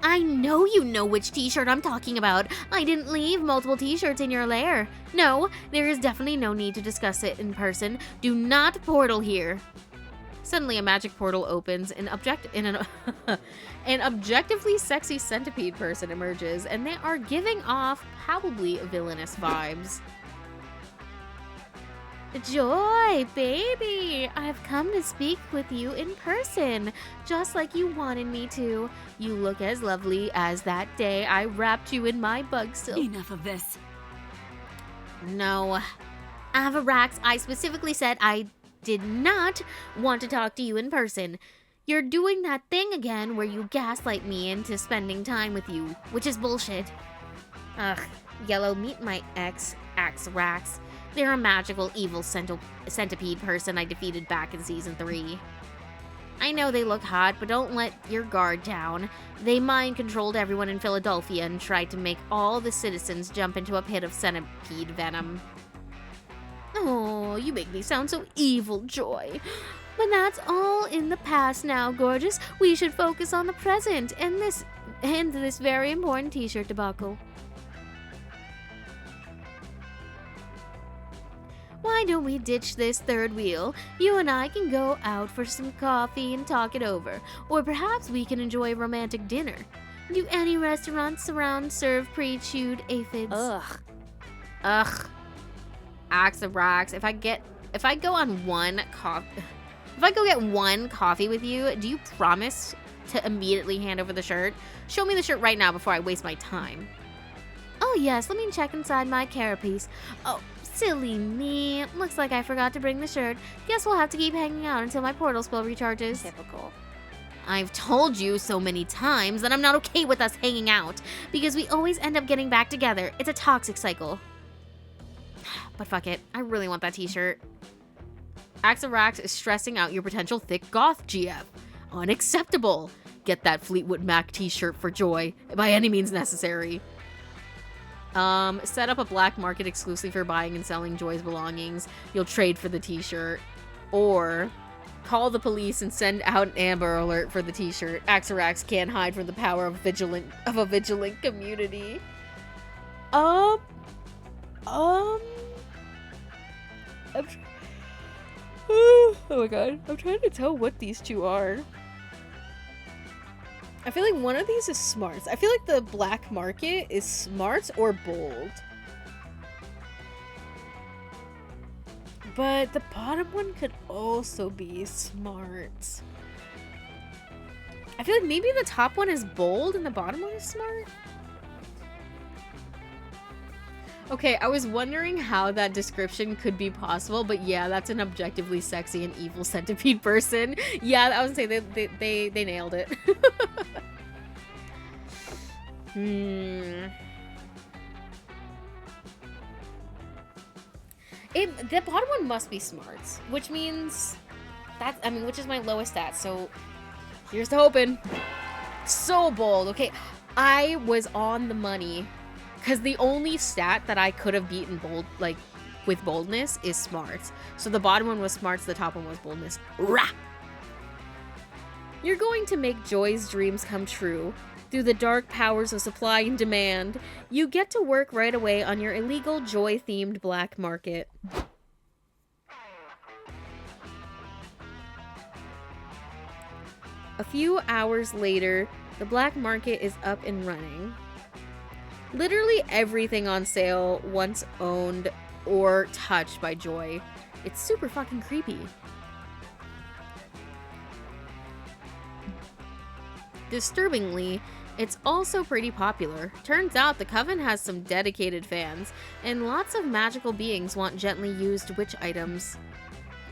I know you know which t-shirt I'm talking about. I didn't leave multiple t-shirts in your lair. No, there is definitely no need to discuss it in person. Do not portal here. Suddenly, a magic portal opens, and an objectively sexy centipede person emerges, and they are giving off probably villainous vibes. Joy, baby! I've come to speak with you in person, just like you wanted me to. You look as lovely as that day I wrapped you in my bug silk. Enough of this. No. Avarax, I specifically said I did not want to talk to you in person. You're doing that thing again where you gaslight me into spending time with you, which is bullshit. Ugh, Yellow, meet my ex, Axarax. They're a magical, evil centipede person I defeated back in season 3. I know they look hot, but don't let your guard down. They mind-controlled everyone in Philadelphia and tried to make all the citizens jump into a pit of centipede venom. Oh, you make me sound so evil, Joy. But that's all in the past now, gorgeous. We should focus on the present and this very important t-shirt debacle. Why don't we ditch this third wheel? You and I can go out for some coffee and talk it over. Or perhaps we can enjoy a romantic dinner. Do any restaurants around serve pre-chewed aphids? Ugh. Axarax, if I get one coffee with you, do you promise to immediately hand over the shirt? Show me the shirt right now before I waste my time. Oh yes, let me check inside my carapace. Oh, silly me. Looks like I forgot to bring the shirt. Guess we'll have to keep hanging out until my portal spell recharges. Typical. I've told you so many times that I'm not okay with us hanging out, because we always end up getting back together. It's a toxic cycle. but fuck it. I really want that t-shirt. Axarax is stressing out your potential thick goth GF. Unacceptable. Get that Fleetwood Mac t-shirt for Joy, by any means necessary. Set up a black market exclusively for buying and selling Joy's belongings. You'll trade for the t-shirt. Or call the police and send out an Amber Alert for the t-shirt. Axarax can't hide from the power of a vigilant community. Oh my god, I'm trying to tell what these two are. I feel like one of these is smarts. I feel like the black market is smarts or bold. But the bottom one could also be smart. I feel like maybe the top one is bold and the bottom one is smart. Okay, I was wondering how that description could be possible, but yeah, that's an objectively sexy and evil centipede person. Yeah, I would say they nailed it. The bottom one must be smarts, which means which is my lowest stat. So here's the hoping. So bold. Okay, I was on the money. Because the only stat that I could have beaten with boldness is smarts. So the bottom one was smarts, the top one was boldness. Rah! You're going to make Joy's dreams come true. Through the dark powers of supply and demand, you get to work right away on your illegal Joy-themed black market. few hours later, the black market is up and running. Literally everything on sale once owned or touched by Joy. It's super fucking creepy. Disturbingly, it's also pretty popular. Turns out the Coven has some dedicated fans, and lots of magical beings want gently used witch items.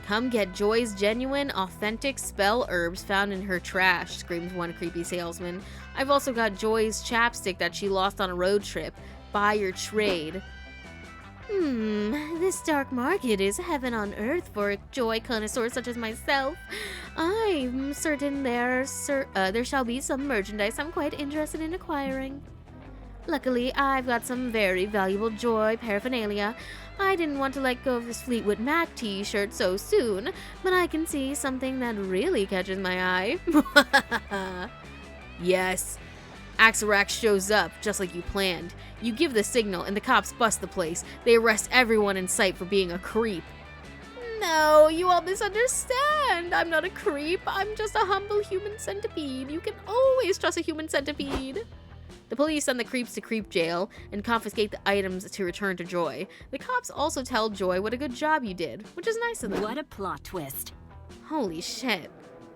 Come get Joy's genuine, authentic spell herbs found in her trash, screams one creepy salesman. I've also got Joy's chapstick that she lost on a road trip. Buy your trade. This dark market is heaven on earth for a joy connoisseur such as myself. I'm certain there shall be some merchandise I'm quite interested in acquiring. Luckily, I've got some very valuable joy paraphernalia. I didn't want to let go of this Fleetwood Mac t-shirt so soon, but I can see something that really catches my eye. Yes. Axelrack shows up, just like you planned. You give the signal, and the cops bust the place. They arrest everyone in sight for being a creep. No, you all misunderstand. I'm not a creep. I'm just a humble human centipede. You can always trust a human centipede. The police send the creeps to creep jail and confiscate the items to return to Joy. The cops also tell Joy what a good job you did, which is nice of them. What a plot twist. Holy shit.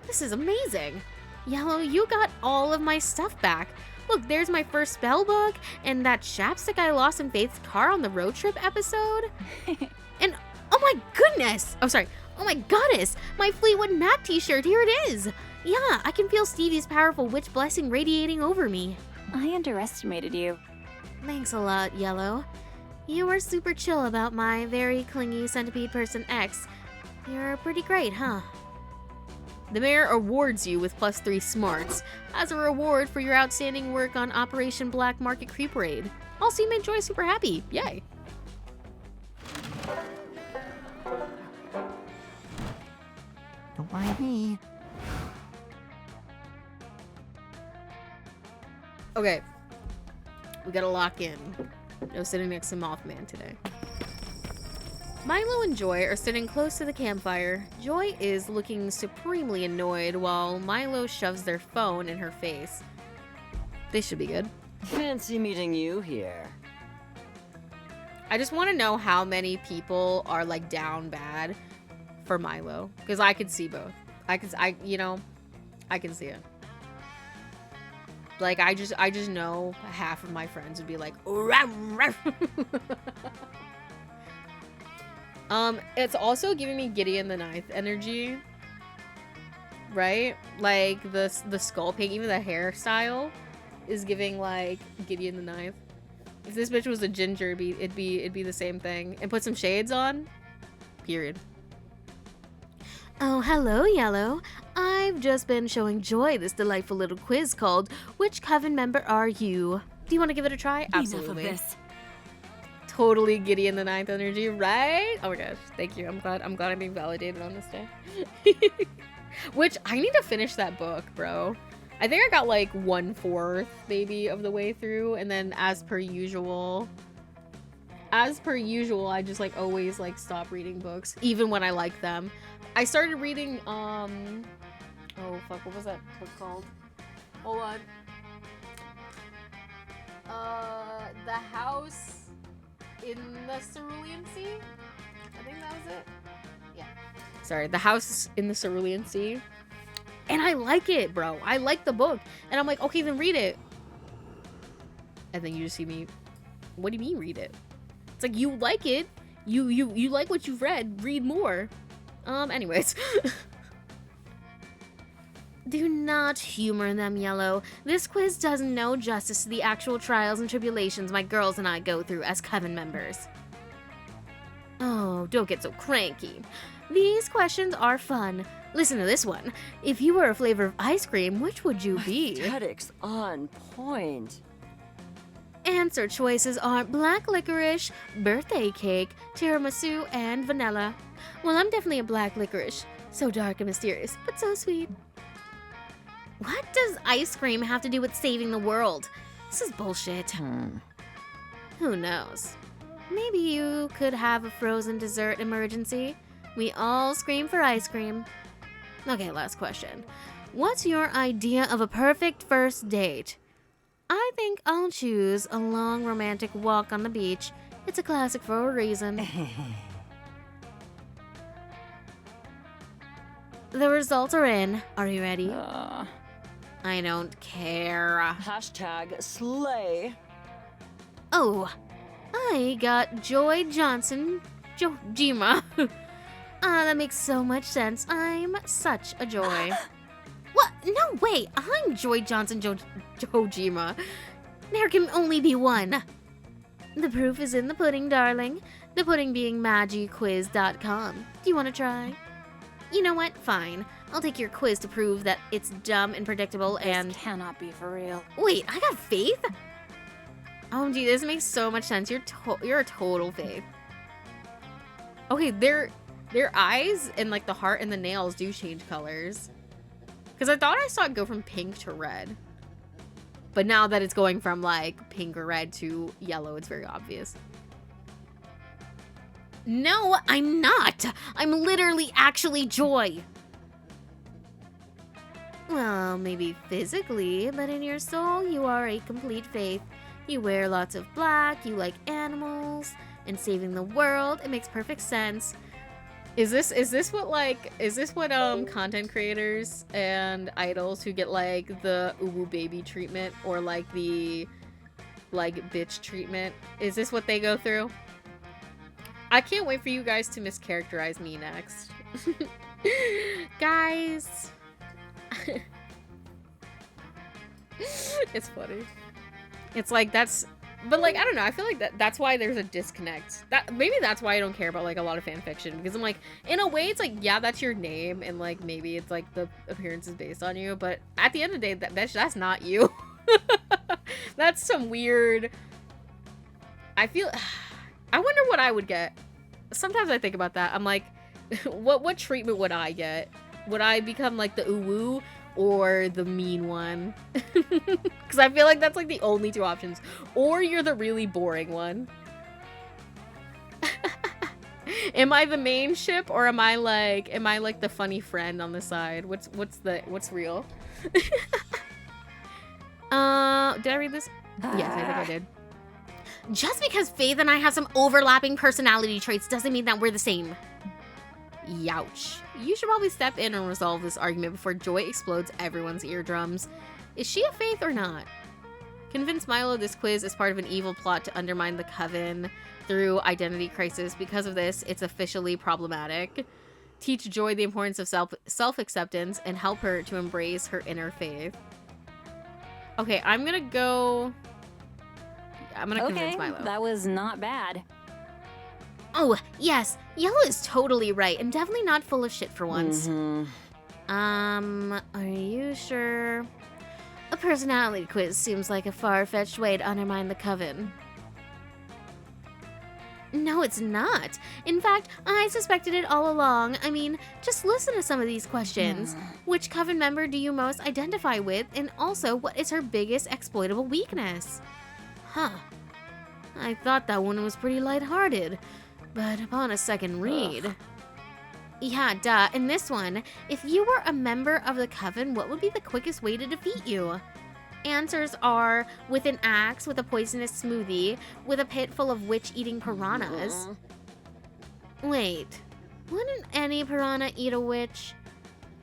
This is amazing. Yellow, you got all of my stuff back. Look, there's my first spell book and that chapstick I lost in Faith's car on the road trip episode. And oh my goodness! Oh my goddess! My Fleetwood Mac t-shirt, here it is! Yeah, I can feel Stevie's powerful witch blessing radiating over me. I underestimated you. Thanks a lot, Yellow. You were super chill about my very clingy centipede person X. You're pretty great, huh? The mayor awards you with +3 smarts as a reward for your outstanding work on Operation Black Market Creep Raid. Also, you made Joy super happy. Yay. Don't mind me. Okay. We gotta lock in. No sitting next to Mothman today. Milo and Joy are sitting close to the campfire. Joy is looking supremely annoyed while Milo shoves their phone in her face. This should be good. Fancy meeting you here. I just want to know how many people are like down bad for Milo, because I could see both. I can see it. Like I just know half of my friends would be like, "Rah, rah." It's also giving me Gideon the Ninth energy, right? Like the skull paint, even the hairstyle is giving like Gideon the Ninth. If this bitch was a ginger, it'd be the same thing. And put some shades on. Period. Oh, hello, Yellow. I've just been showing Joy this delightful little quiz called "Which Coven member are you?" Do you want to give it a try? Absolutely. Enough of this. Totally Gideon the Ninth energy, right? Oh my gosh, thank you. I'm glad I'm being validated on this day. Which I need to finish that book, bro. I think I got like 1/4 maybe of the way through, and then as per usual, I just like always like stop reading books, even when I like them. I started reading oh fuck, what was that book called? Hold on. The House in the Cerulean Sea? I think that was it. Yeah. Sorry, The House in the Cerulean Sea. And I like it, bro. I like the book. And I'm like, okay, then read it. And then you just see me, what do you mean read it? It's like, you like it. You like what you've read. Read more. Anyways. Do not humor them, Yellow. This quiz does no justice to the actual trials and tribulations my girls and I go through as Coven members. Oh, don't get so cranky. These questions are fun. Listen to this one. If you were a flavor of ice cream, which would you be? Aesthetics on point. Answer choices are black licorice, birthday cake, tiramisu, and vanilla. Well, I'm definitely a black licorice. So dark and mysterious, but so sweet. What does ice cream have to do with saving the world? This is bullshit. Who knows? Maybe you could have a frozen dessert emergency. We all scream for ice cream. Okay, last question. What's your idea of a perfect first date? I think I'll choose a long romantic walk on the beach. It's a classic for a reason. The results are in. Are you ready? I don't care. Hashtag slay. Oh, I got Joy Johnson Jojima. That makes so much sense. I'm such a joy. What? No way. I'm Joy Johnson Jojima. There can only be one. The proof is in the pudding, darling. The pudding being magiquiz.com. Do you want to try? You know what? Fine. I'll take your quiz to prove that it's dumb and predictable and... This cannot be for real. Wait, I got Faith? Oh, gee, this makes so much sense. You're a total Faith. Okay, their eyes and like the heart and the nails do change colors. Because I thought I saw it go from pink to red. But now that it's going from like pink or red to yellow, it's very obvious. No, I'm not. I'm literally actually Joy. Well, maybe physically, but in your soul, you are a complete Faith. You wear lots of black, you like animals, and saving the world. It makes perfect sense. Is this what content creators and idols who get like the uwu baby treatment or like the like bitch treatment, is this what they go through? I can't wait for you guys to mischaracterize me next. Guys. It's funny. It's like that's, but like I don't know, I feel like that's why there's a disconnect. Maybe that's why I don't care about like a lot of fan fiction, because I'm like, in a way it's like, yeah, that's your name and like maybe it's like the appearance is based on you, but at the end of the day that's not you. That's some weird, I wonder what I would get. Sometimes I think about that. I'm like, what treatment would I get? Would I become like the uwu or the mean one? Because I feel like that's like the only two options. Or you're the really boring one. Am I the main ship or am I like the funny friend on the side? What's real? Did I read this? Yes, I think I did. Just because Faith and I have some overlapping personality traits doesn't mean that we're the same. Youch. You should probably step in and resolve this argument before Joy explodes everyone's eardrums. Is she a Faith or not? Convince Milo this quiz is part of an evil plot to undermine the Coven through identity crisis. Because of this, it's officially problematic. Teach Joy the importance of self-acceptance and help her to embrace her inner Faith. Okay, I'm gonna convince Milo. That was not bad. Oh, yes. Yellow is totally right and definitely not full of shit for once. Are you sure? A personality quiz seems like a far-fetched way to undermine the Coven. No, it's not. In fact, I suspected it all along. I mean, just listen to some of these questions. Which Coven member do you most identify with? And also, what is her biggest exploitable weakness? Huh. I thought that one was pretty lighthearted. But upon a second read... Yeah, duh. In this one, if you were a member of the Coven, what would be the quickest way to defeat you? Answers are with an axe, with a poisonous smoothie, with a pit full of witch-eating piranhas. Wait, wouldn't any piranha eat a witch?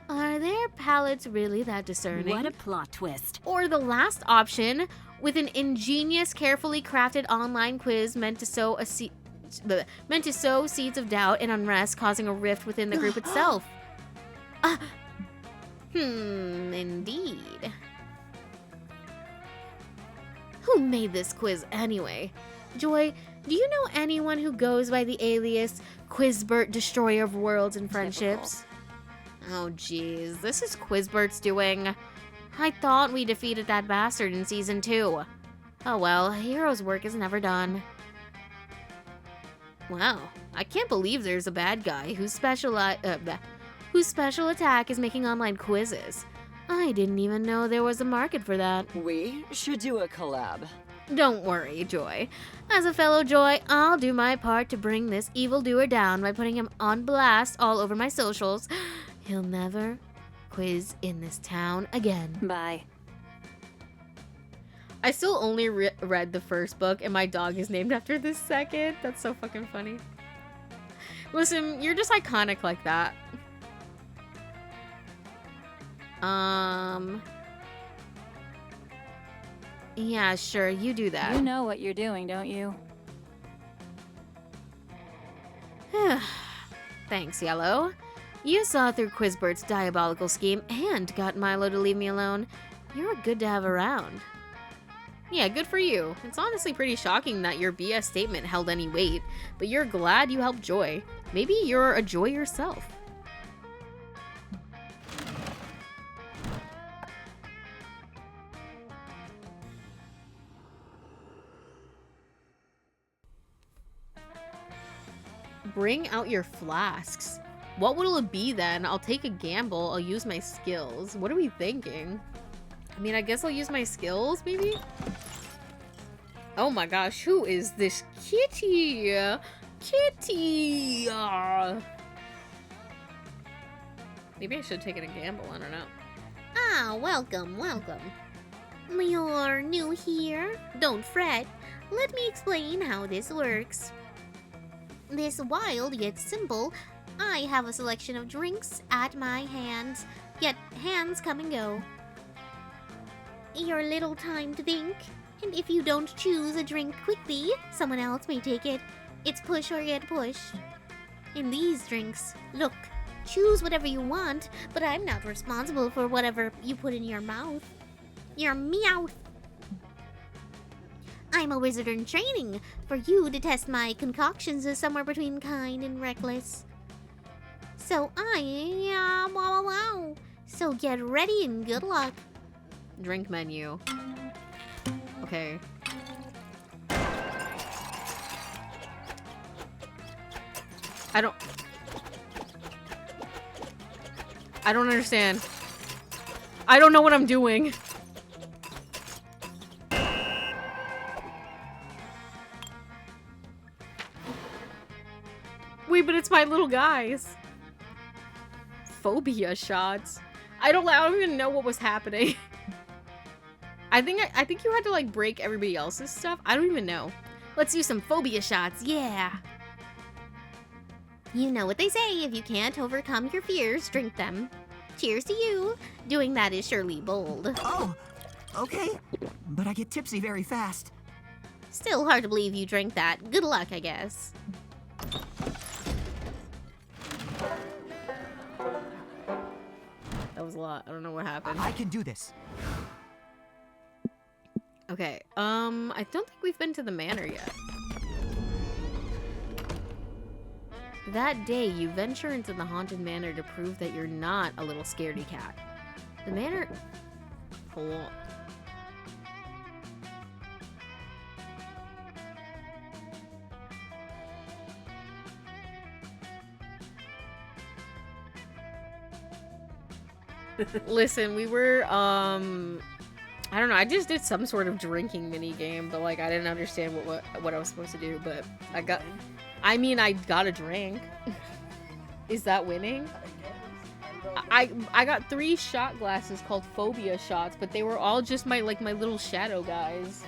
Are their palates really that discerning? What a plot twist. Or the last option, with an ingenious, carefully crafted online quiz meant to sow seeds of doubt and unrest, causing a rift within the group itself. Indeed. Who made this quiz anyway? Joy, do you know anyone who goes by the alias Quizbert, Destroyer of Worlds and Friendships? Oh jeez, this is Quizbert's doing. I thought we defeated that bastard in Season 2. Oh well, a hero's work is never done. Wow, I can't believe there's a bad guy whose special attack is making online quizzes. I didn't even know there was a market for that. We should do a collab. Don't worry, Joy. As a fellow Joy, I'll do my part to bring this evildoer down by putting him on blast all over my socials. He'll never quiz in this town again. Bye. I still only read the first book, and my dog is named after the second. That's so fucking funny. Listen, you're just iconic like that. Yeah, sure, you do that. You know what you're doing, don't you? Thanks, Yellow. You saw through Quizbert's diabolical scheme and got Milo to leave me alone. You're good to have around. Yeah, good for you. It's honestly pretty shocking that your BS statement held any weight, but you're glad you helped Joy. Maybe you're a Joy yourself. Bring out your flasks. What will it be then? I'll take a gamble. I'll use my skills. What are we thinking? I mean, I guess I'll use my skills, maybe? Oh my gosh, who is this kitty? Kitty! Maybe I should have taken a gamble, I don't know. Ah, welcome, welcome. You're new here? Don't fret. Let me explain how this works. This wild yet simple, I have a selection of drinks at my hands, yet hands come and go. Your little time to think, and if you don't choose a drink quickly, someone else may take it. It's push or get pushed. In these drinks, look, choose whatever you want, but I'm not responsible for whatever you put in your mouth. Your meowth. I'm a wizard in training. For you to test my concoctions is somewhere between kind and reckless. So I am wow. So get ready and good luck. Drink menu. Okay. I don't understand. I don't know what I'm doing. Wait, but it's my little guys. Phobia shots. I don't even know what was happening. I think you had to like break everybody else's stuff. I don't even know. Let's do some phobia shots. Yeah. You know what they say, if you can't overcome your fears, drink them. Cheers to you. Doing that is surely bold. Oh, okay. But I get tipsy very fast. Still hard to believe you drank that. Good luck, I guess. That was a lot. I don't know what happened. I can do this. Okay, I don't think we've been to the manor yet. That day, you venture into the haunted manor to prove that you're not a little scaredy cat. The manor... Hold on. Listen, we were, I don't know, I just did some sort of drinking mini game, but like I didn't understand what I was supposed to do, but I got a drink. Is that winning? I got 3 shot glasses called phobia shots, but they were all just my little shadow guys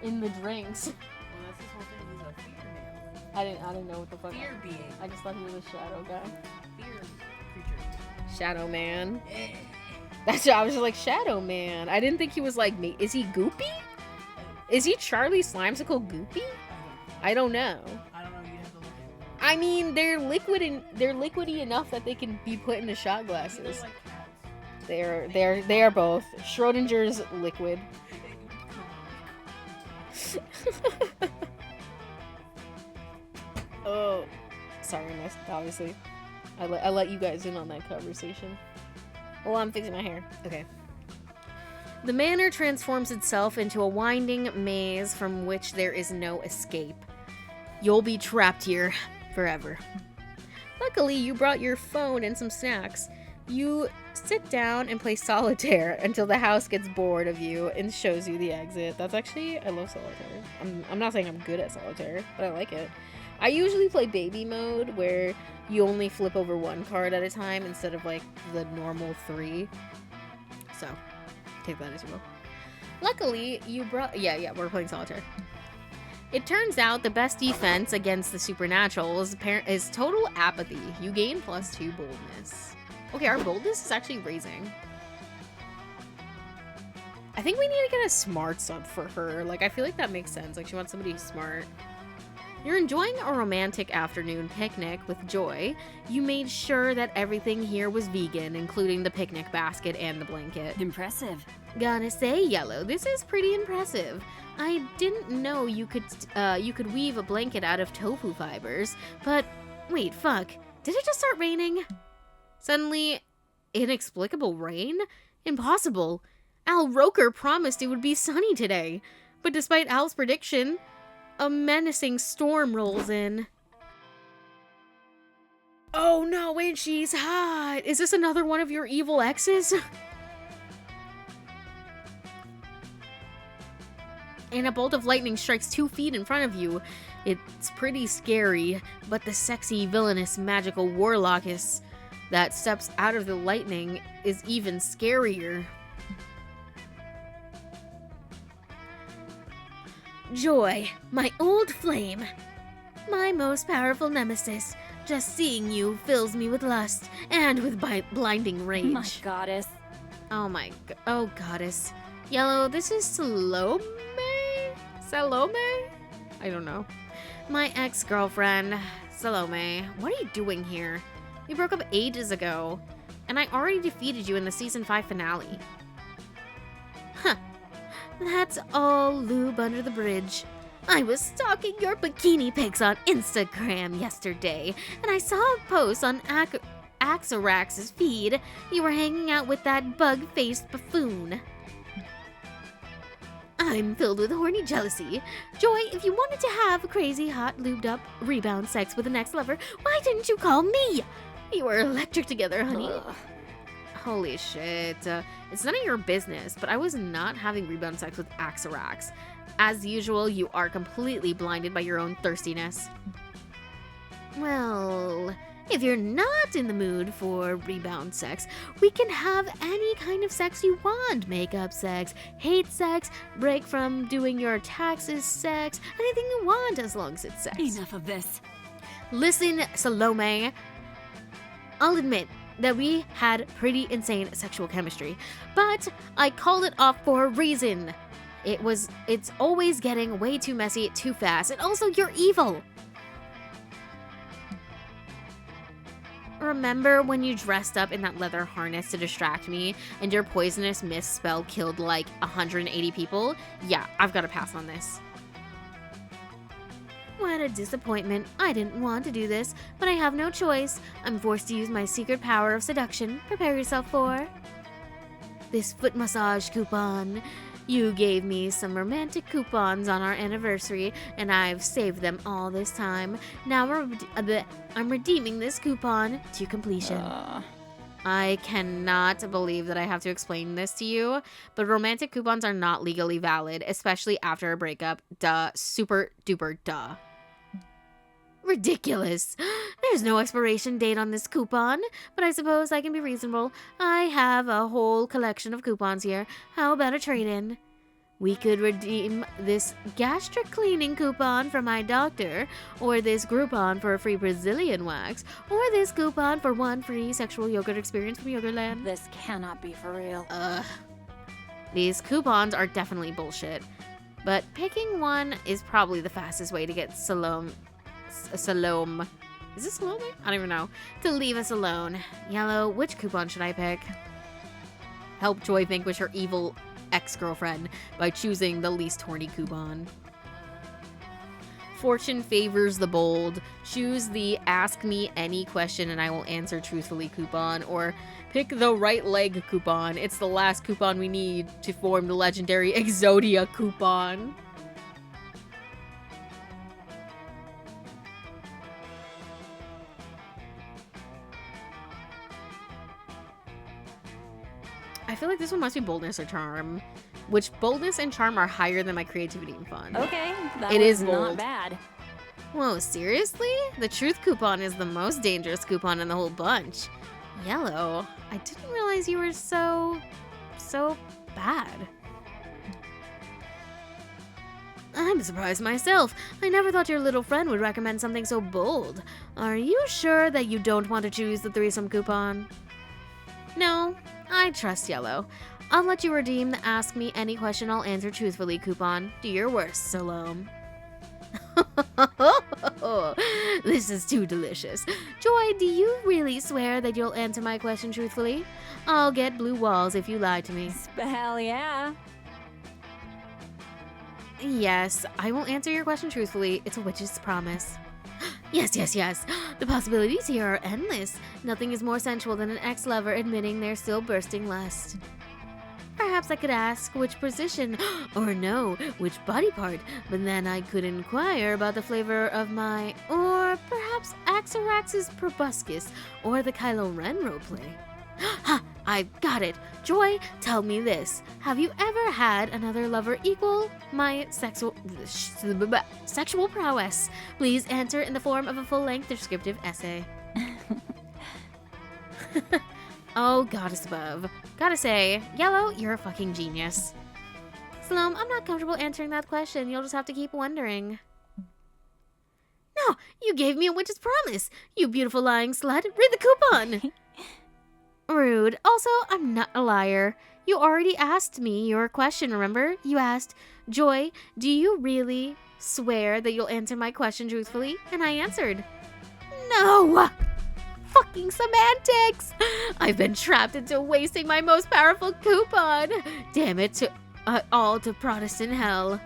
in the drinks. Well, that's his whole thing. He's a fear man. I didn't know what the fuck. Fear being. I just thought he was a shadow guy. Fear creature. Shadow man. Eh. That's I was just like Shadow Man. I didn't think he was like me. Is he Goopy? Is he Charlie Slimesicle Goopy? I don't know. I don't know. You have to look at it. I mean, they're liquidy enough that they can be put into shot glasses. They're like cats. They are both. Schrodinger's liquid. Oh, sorry, I missed, obviously. I let you guys in on that conversation. Well, I'm fixing my hair. Okay. The manor transforms itself into a winding maze from which there is no escape. You'll be trapped here forever. Luckily, you brought your phone and some snacks. You sit down and play solitaire until the house gets bored of you and shows you the exit. That's actually, I love solitaire. I'm not saying I'm good at solitaire, but I like it. I usually play baby mode where you only flip over one card at a time instead of like the normal 3. So, take that as you will. Luckily, you brought... Yeah, we're playing solitaire. It turns out the best defense against the supernatural is total apathy. You gain +2 boldness. Okay, our boldness is actually raising. I think we need to get a smarts up for her. Like, I feel like that makes sense. Like, she wants somebody who's smart. You're enjoying a romantic afternoon picnic with Joy. You made sure that everything here was vegan, including the picnic basket and the blanket. Impressive. Gotta say, Yellow, this is pretty impressive. I didn't know you could weave a blanket out of tofu fibers, but wait, fuck. Did it just start raining? Suddenly, inexplicable rain? Impossible. Al Roker promised it would be sunny today, but despite Al's prediction, a menacing storm rolls in. Oh no, and she's hot! Is this another one of your evil exes? And a bolt of lightning strikes 2 feet in front of you. It's pretty scary, but the sexy, villainous, magical warlockess that steps out of the lightning is even scarier. Joy, my old flame, my most powerful nemesis. Just seeing you fills me with lust and with blinding rage. My goddess. Oh goddess. Yellow, this is Salome? I don't know. My ex-girlfriend, Salome. What are you doing here? We broke up ages ago, and I already defeated you in the season 5 finale. Huh. That's all lube under the bridge. I was stalking your bikini pics on Instagram yesterday, and I saw a post on Axorax's feed. You were hanging out with that bug-faced buffoon. I'm filled with horny jealousy. Joy, if you wanted to have crazy, hot, lubed-up rebound sex with an ex-lover, why didn't you call me? You were electric together, honey. Ugh. Holy shit. It's none of your business, but I was not having rebound sex with Axorax. As usual, you are completely blinded by your own thirstiness. Well, if you're not in the mood for rebound sex, we can have any kind of sex you want. Makeup sex, hate sex, break from doing your taxes sex, anything you want as long as it's sex. Enough of this. Listen, Salome, I'll admit that we had pretty insane sexual chemistry, but I called it off for a reason. It's always getting way too messy too fast, and also you're evil. Remember when you dressed up in that leather harness to distract me, and your poisonous mist spell killed like 180 people? Yeah, I've got to pass on this. What a disappointment. I didn't want to do this, but I have no choice. I'm forced to use my secret power of seduction. Prepare yourself for this foot massage coupon. You gave me some romantic coupons on our anniversary, and I've saved them all this time. Now I'm redeeming this coupon to completion. I cannot believe that I have to explain this to you, but romantic coupons are not legally valid, especially after a breakup. Duh. Super duper duh. Ridiculous. There's no expiration date on this coupon, but I suppose I can be reasonable. I have a whole collection of coupons here. How about a trade-in? We could redeem this gastric cleaning coupon from my doctor, or this Groupon for a free Brazilian wax, or this coupon for 1 free sexual yogurt experience from Yogurtland. This cannot be for real. These coupons are definitely bullshit, but picking one is probably the fastest way to get Salome. Is this Salome? I don't even know. To leave us alone. Yellow, which coupon should I pick? Help Joy vanquish her evil ex-girlfriend by choosing the least horny coupon. Fortune favors the bold. Choose the ask me any question and I will answer truthfully coupon, or pick the right leg coupon. It's the last coupon we need to form the legendary Exodia coupon. I feel like this one must be boldness or charm, which boldness and charm are higher than my creativity and fun. Okay, that It was is not bold. bad. Whoa, seriously? The truth coupon is the most dangerous coupon in the whole bunch. Yellow, I didn't realize you were so bad. I'm surprised myself. I never thought your little friend would recommend something so bold. Are you sure that you don't want to choose the threesome coupon? No, I trust Yellow. I'll let you redeem the Ask Me Any Question I'll Answer Truthfully coupon. Do your worst, Salome. This is too delicious. Joy, do you really swear that you'll answer my question truthfully? I'll get blue walls if you lie to me. Hell yeah. Yes, I will answer your question truthfully. It's a witch's promise. Yes, yes, yes. The possibilities here are endless. Nothing is more sensual than an ex-lover admitting they're still bursting lust. Perhaps I could ask which position, or no, which body part, but then I could inquire about the flavor of my, or perhaps Axorax's proboscis, or the Kylo Ren roleplay. Ha! I've got it. Joy, tell me this. Have you ever had another lover equal my sexual prowess? Please answer in the form of a full-length descriptive essay. Oh, goddess above. Gotta say, Yellow, you're a fucking genius. Salome, I'm not comfortable answering that question. You'll just have to keep wondering. No, you gave me a witch's promise. You beautiful lying slut. Read the coupon. Rude. Also, I'm not a liar. You already asked me your question, remember? You asked, Joy, do you really swear that you'll answer my question truthfully? And I answered, no! Fucking semantics! I've been trapped into wasting my most powerful coupon. Damn it, all to Protestant hell.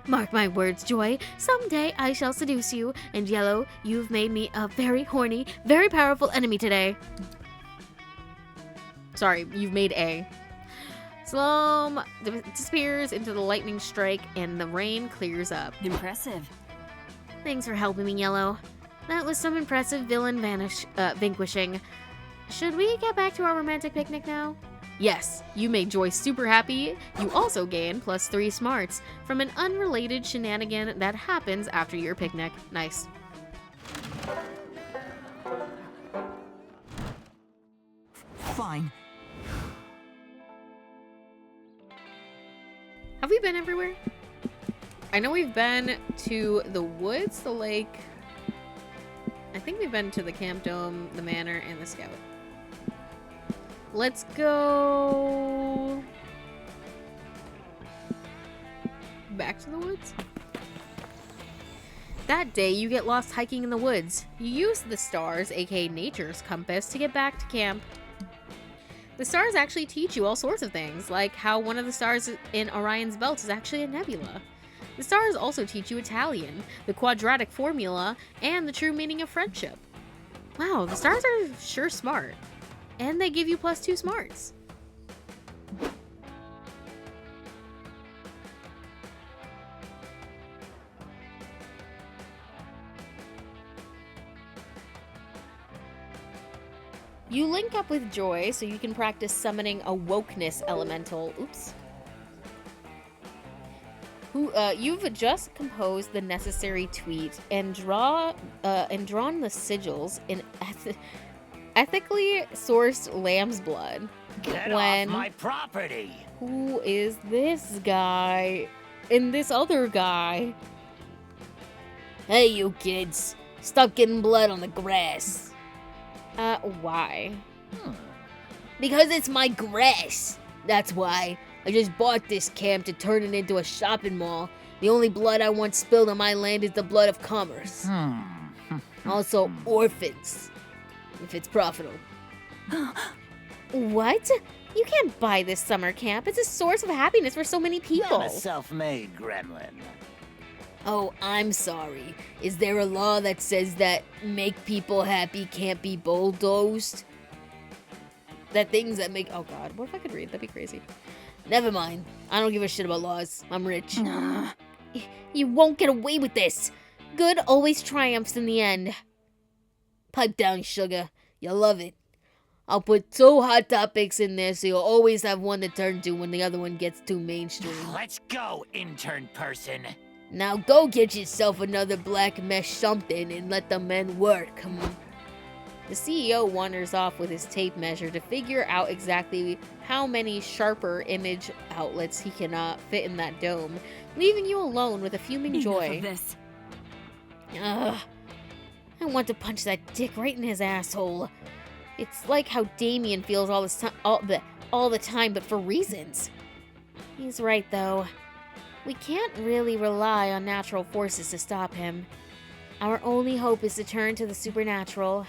Mark my words, Joy. Someday I shall seduce you, and Yellow, you've made me a very horny, very powerful enemy today. Sorry, you've made A. Salome disappears into the lightning strike, and the rain clears up. Impressive. Thanks for helping me, Yellow. That was some impressive villain vanquishing. Should we get back to our romantic picnic now? Yes, you made Joy super happy. You also gain +3 smarts from an unrelated shenanigan that happens after your picnic. Nice. Fine. Have we been everywhere? I know we've been to the woods, the lake. I think we've been to the camp dome, the manor, and the scout. Let's go back to the woods. That day, you get lost hiking in the woods. You use the stars, aka nature's compass, to get back to camp. The stars actually teach you all sorts of things, like how one of the stars in Orion's belt is actually a nebula. The stars also teach you Italian, the quadratic formula, and the true meaning of friendship. Wow, the stars are sure smart. And they give you +2 smarts. You link up with Joy so you can practice summoning a wokeness elemental. Oops. You've just composed the necessary tweet and drawn the sigils in ethically sourced lamb's blood. Get off my property! Who is this guy? And this other guy? Hey, you kids. Stop getting blood on the grass. Why? Because it's my grass. That's why. I just bought this camp to turn it into a shopping mall. The only blood I want spilled on my land is the blood of commerce. Also, orphans. If it's profitable. What? You can't buy this summer camp. It's a source of happiness for so many people. I'm a self-made gremlin. Oh, I'm sorry. Is there a law that says that make people happy can't be bulldozed? That things that make... Oh god, what if I could read? That'd be crazy. Never mind. I don't give a shit about laws. I'm rich. You won't get away with this. Good always triumphs in the end. Pipe down, sugar. You'll love it. I'll put 2 hot topics in there so you'll always have one to turn to when the other one gets too mainstream. Let's go, intern person. Now go get yourself another black mesh something and let the men work. The CEO wanders off with his tape measure to figure out exactly how many sharper image outlets he can fit in that dome, leaving you alone with a fuming joy. Enough of this. Ugh. I want to punch that dick right in his asshole. It's like how Damien feels all the time, but for reasons. He's right, though. We can't really rely on natural forces to stop him. Our only hope is to turn to the supernatural.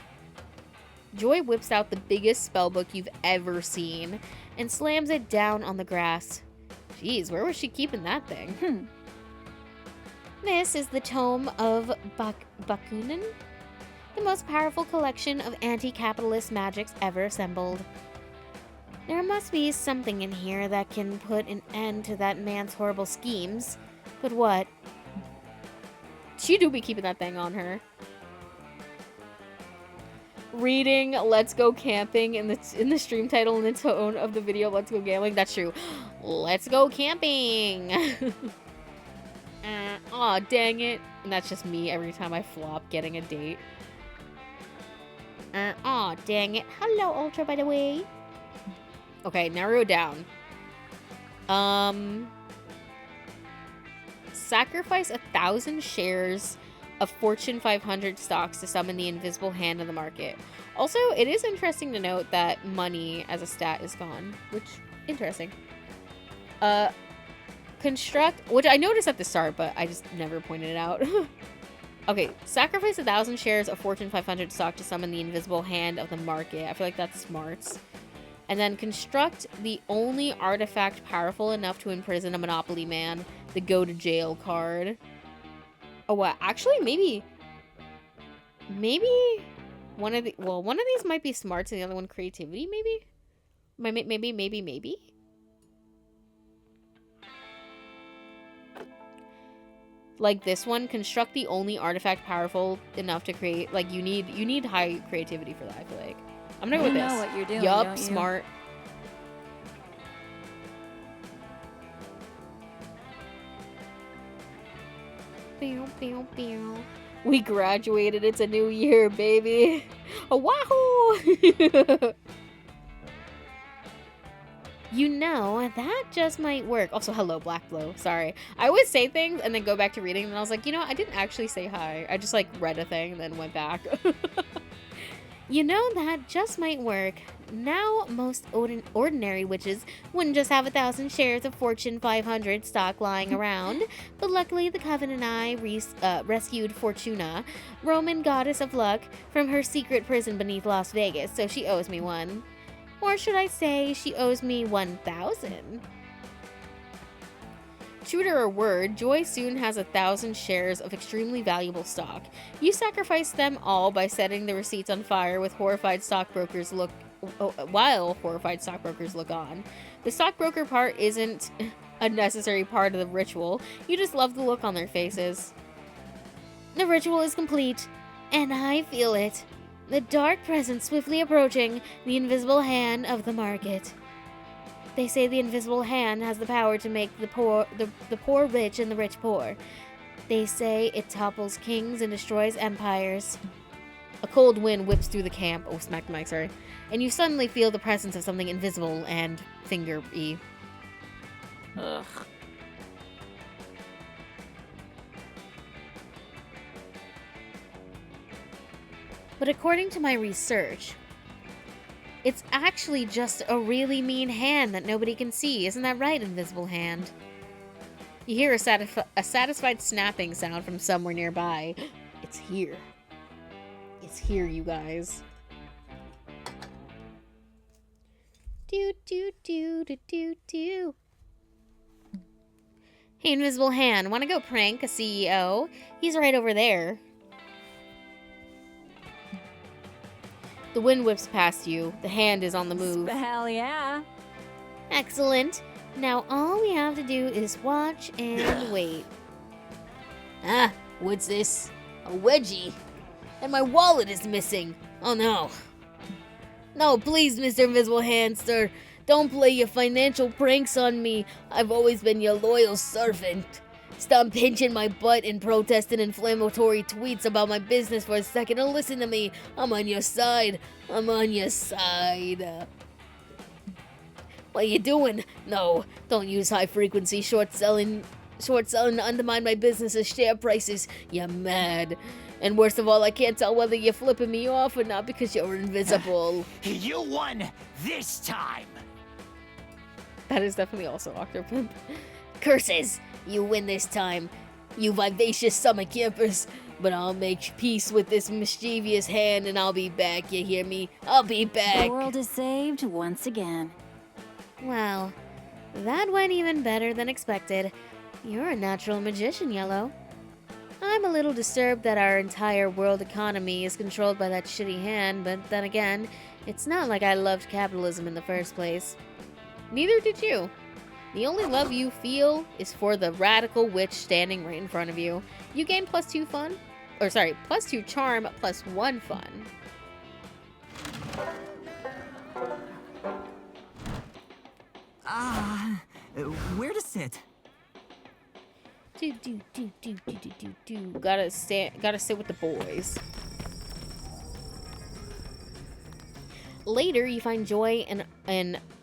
Joy whips out the biggest spellbook you've ever seen and slams it down on the grass. Jeez, where was she keeping that thing? This is the Tome of Bakunin, the most powerful collection of anti-capitalist magics ever assembled. There must be something in here that can put an end to that man's horrible schemes. But what? She do be keeping that thing on her. Reading "Let's Go Camping" in the stream title and the tone of the video "Let's Go Gambling." That's true. Let's go camping. Aw, dang it. And that's just me every time I flop getting a date. Aw, dang it. Hello, Ultra, by the way. Okay, narrow it down. Sacrifice 1,000 shares of Fortune 500 stocks to summon the invisible hand of the market. Also, it is interesting to note that money as a stat is gone, which, interesting. Construct, which I noticed at the start, but I just never pointed it out. Okay, sacrifice 1,000 shares of Fortune 500 stock to summon the invisible hand of the market. I feel like that's smart. And then construct the only artifact powerful enough to imprison a Monopoly man, the go to jail card. Oh, what? Actually, maybe one of these might be smarts and the other one creativity, maybe. Like this one, construct the only artifact powerful enough to create, like you need high creativity for that, I feel like. I'm gonna go with this. You know what you're doing, yup, don't you? smart. We graduated. It's a new year, baby. Oh, wahoo! You know, that just might work. Also, hello, Black Blow. Sorry. I always say things and then go back to reading, and I was like, you know, I didn't actually say hi. I just, like, read a thing and then went back. You know, that just might work. Now, most ordinary witches wouldn't just have 1,000 shares of Fortune 500 stock lying around, but luckily the Coven and I rescued Fortuna, Roman goddess of luck, from her secret prison beneath Las Vegas, so she owes me one. Or should I say, she owes me 1,000. True to her word, Joy soon has 1,000 shares of extremely valuable stock. You sacrifice them all by setting the receipts on fire while horrified stockbrokers look on. The stockbroker part isn't a necessary part of the ritual. You just love the look on their faces. The ritual is complete, and I feel it. The dark presence swiftly approaching, the invisible hand of the market. They say the invisible hand has the power to make the poor rich and the rich poor. They say it topples kings and destroys empires. A cold wind whips through the camp. Oh, smack the mic, sorry. And you suddenly feel the presence of something invisible and finger-y. Ugh. But according to my research, it's actually just a really mean hand that nobody can see. Isn't that right, invisible hand? You hear a satisfied snapping sound from somewhere nearby. It's here. It's here, you guys. Do, do, do, do, do, do. Hey, invisible hand, wanna go prank a CEO? He's right over there. The wind whips past you. The hand is on the move. Hell yeah. Excellent. Now all we have to do is watch and wait. Ah, what's this? A wedgie. And my wallet is missing. Oh no. No, please, Mr. Invisible Hand, sir. Don't play your financial pranks on me. I've always been your loyal servant. Stop pinching my butt and protesting inflammatory tweets about my business for a second and listen to me. I'm on your side. I'm on your side. What are you doing? No, don't use high-frequency short selling to undermine my business's share prices. You're mad. And worst of all, I can't tell whether you're flipping me off or not because you're invisible. You won this time. That is definitely also Octopimp. Curses! You win this time, you vivacious summer campers. But I'll make peace with this mischievous hand and I'll be back, you hear me? I'll be back! The world is saved once again. Well, that went even better than expected. You're a natural magician, Yellow. I'm a little disturbed that our entire world economy is controlled by that shitty hand, but then again, it's not like I loved capitalism in the first place. Neither did you. The only love you feel is for the radical witch standing right in front of you. You gain +2 fun. Or sorry, +2 charm, +1 fun. Where to sit? Gotta sit with the boys. Later, you find Joy and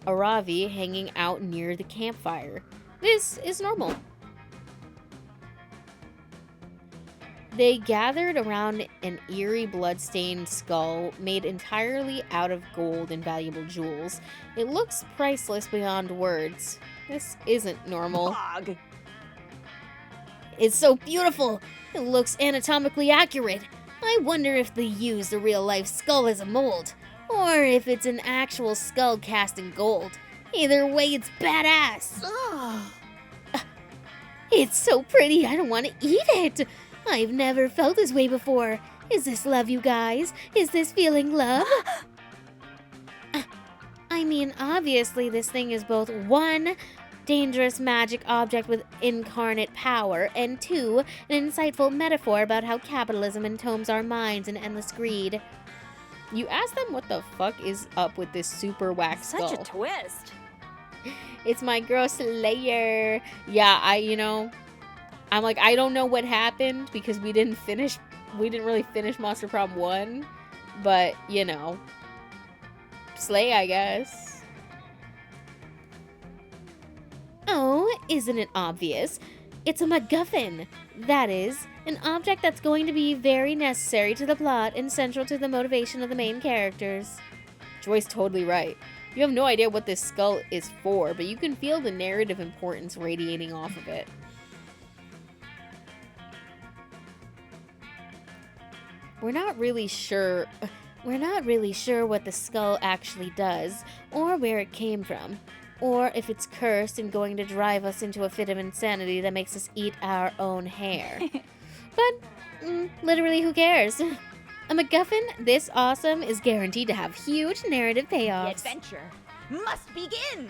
Aravi hanging out near the campfire. This is normal. They gathered around an eerie blood-stained skull made entirely out of gold and valuable jewels. It looks priceless beyond words. This isn't normal. Pog. It's so beautiful! It looks anatomically accurate. I wonder if they used a real-life skull as a mold, or if it's an actual skull cast in gold. Either way, it's badass! It's so pretty, I don't want to eat it! I've never felt this way before. Is this love, you guys? Is this feeling love? I mean, obviously this thing is both 1, dangerous magic object with incarnate power, and 2, an insightful metaphor about how capitalism entombs our minds in endless greed. You ask them what the fuck is up with this super wax skull. Such a twist. It's my girl Slayer. Yeah, I'm like, I don't know what happened because we didn't really finish Monster Prom 1, but, slay, I guess. Oh, isn't it obvious? It's a MacGuffin. That is, an object that's going to be very necessary to the plot and central to the motivation of the main characters. Joy's totally right. You have no idea what this skull is for, but you can feel the narrative importance radiating off of it. We're not really sure what the skull actually does, or where it came from, or if it's cursed and going to drive us into a fit of insanity that makes us eat our own hair. But, literally, who cares? A MacGuffin this awesome is guaranteed to have huge narrative The payoffs. adventure must begin.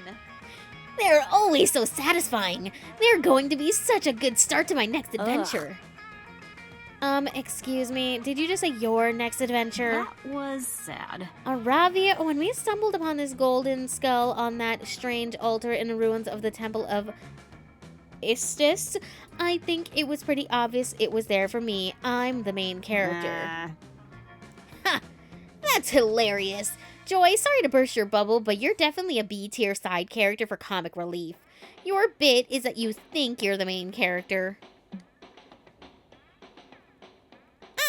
They're always so satisfying. They're going to be such a good start to my next adventure. Excuse me, did you just say your next adventure? That was sad. Aravi, when we stumbled upon this golden skull on that strange altar in the ruins of the Temple of Istis, I think it was pretty obvious it was there for me. I'm the main character. Ha! That's hilarious. Joy, sorry to burst your bubble, but you're definitely a B-tier side character for comic relief. Your bit is that you think you're the main character.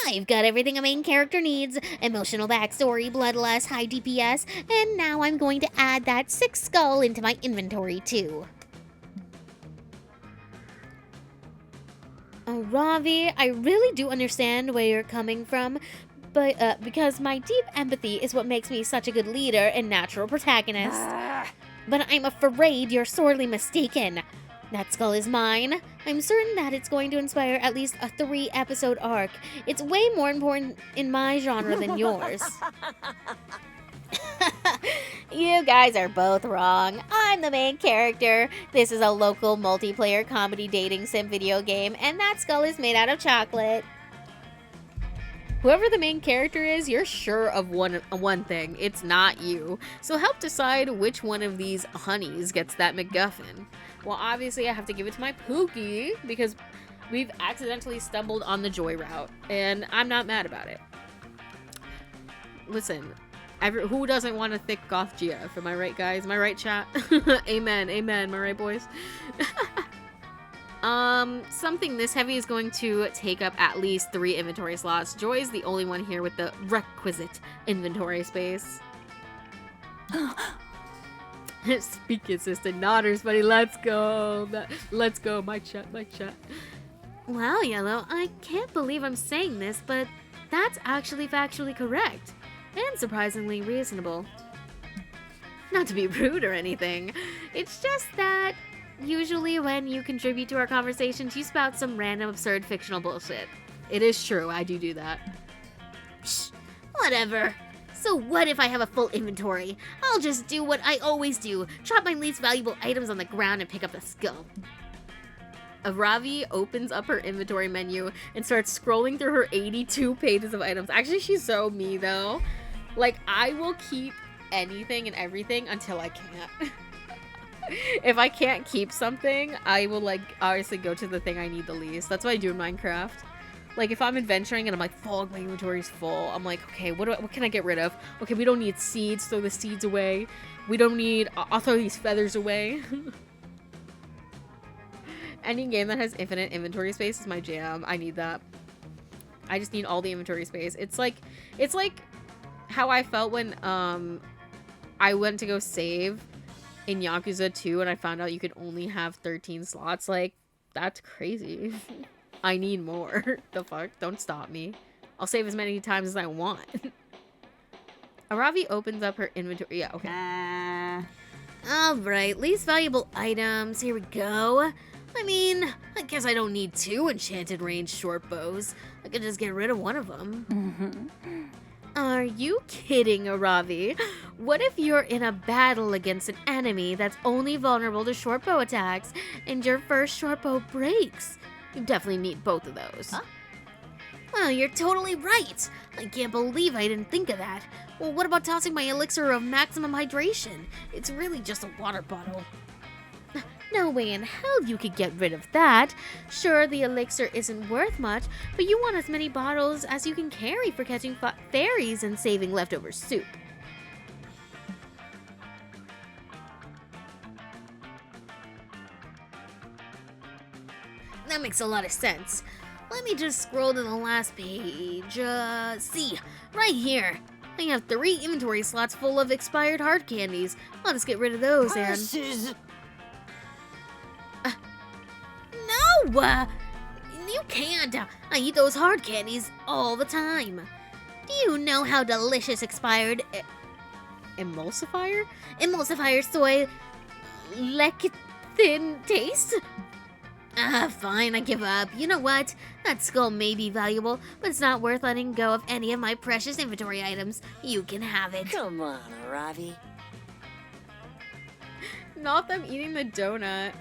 I've got everything a main character needs. Emotional backstory, bloodlust, high DPS, and now I'm going to add that 6 skull into my inventory too. Ravi, I really do understand where you're coming from, but because my deep empathy is what makes me such a good leader and natural protagonist. But I'm afraid you're sorely mistaken. That skull is mine. I'm certain that it's going to inspire at least a 3-episode arc. It's way more important in my genre than yours. You guys are both wrong. I'm the main character. This is a local multiplayer comedy dating sim video game, and that skull is made out of chocolate. Whoever the main character is, you're sure of one thing. It's not you. So help decide which one of these honeys gets that MacGuffin. Well, obviously I have to give it to my Pookie because we've accidentally stumbled on the joy route, and I'm not mad about it. Listen, who doesn't want a thick goth GF? Am I right, guys? Am I right, chat? Amen, amen. Am I right, boys? Something this heavy is going to take up at least 3 inventory slots. Joy is the only one here with the requisite inventory space. Speak assistant nodders, buddy. Let's go. Let's go. Mic chat, mic chat. Wow, Yellow, I can't believe I'm saying this, but that's actually factually correct. And surprisingly reasonable. Not to be rude or anything. It's just that usually when you contribute to our conversations, you spout some random absurd fictional bullshit. It is true, I do that. Psh, whatever. So what if I have a full inventory? I'll just do what I always do. Drop my least valuable items on the ground and pick up the skull. Ravi opens up her inventory menu and starts scrolling through her 82 pages of items. Actually, she's so me though. Like, I will keep anything and everything until I can't. If I can't keep something, I will, like, obviously go to the thing I need the least. That's what I do in Minecraft. Like, if I'm adventuring and I'm like, fuck, my inventory's full, I'm like, okay, what can I get rid of? Okay, we don't need seeds, throw the seeds away. We don't need, I'll throw these feathers away. Any game that has infinite inventory space is my jam. I need that. I just need all the inventory space. It's like how I felt when I went to go save in Yakuza 2 and I found out you could only have 13 slots. Like, that's crazy. I need more. The fuck? Don't stop me. I'll save as many times as I want. Aravi opens up her inventory. Yeah, okay. Alright, least valuable items. Here we go. I mean, I guess I don't need 2 enchanted range short bows. I could just get rid of one of them. Are you kidding, Aravi? What if you're in a battle against an enemy that's only vulnerable to short bow attacks and your first short bow breaks? You definitely need both of those. Huh? Well, you're totally right. I can't believe I didn't think of that. Well, what about tossing my elixir of maximum hydration? It's really just a water bottle. No way in hell you could get rid of that. Sure, the elixir isn't worth much, but you want as many bottles as you can carry for catching fairies and saving leftover soup. That makes a lot of sense. Let me just scroll to the last page. See, right here. I have 3 inventory slots full of expired hard candies. I'll just get rid of those Purses. No! You can't. I eat those hard candies all the time. Do you know how delicious expired Emulsifier? emulsifier soy lecithin taste? Fine, I give up. You know what? That skull may be valuable, but it's not worth letting go of any of my precious inventory items. You can have it. Come on, Ravi. Not them eating the donut.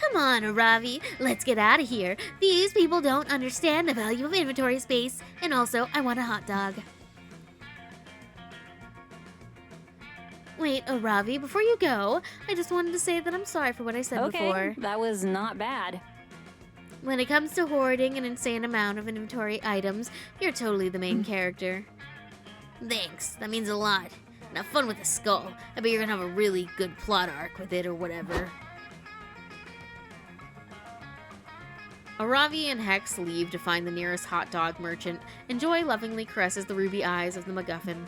Come on, Ravi. Let's get out of here. These people don't understand the value of inventory space. And also, I want a hot dog. Wait, Ravi, before you go, I just wanted to say that I'm sorry for what I said before. That was not bad. When it comes to hoarding an insane amount of inventory items, you're totally the main character. Thanks. That means a lot. Now, fun with the skull. I bet you're gonna have a really good plot arc with it or whatever. Aravi and Hex leave to find the nearest hot dog merchant, and Joy lovingly caresses the ruby eyes of the MacGuffin.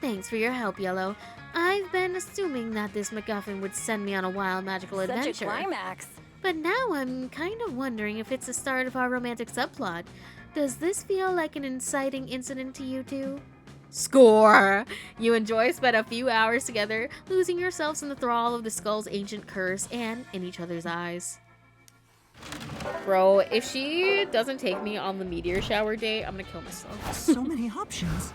Thanks for your help, Yellow. I've been assuming that this MacGuffin would send me on a wild magical adventure. Such a climax. But now I'm kind of wondering if it's the start of our romantic subplot. Does this feel like an inciting incident to you two? Score! You and Joy spent a few hours together, losing yourselves in the thrall of the skull's ancient curse and in each other's eyes. Bro, if she doesn't take me on the meteor shower date, I'm gonna kill myself. So many options.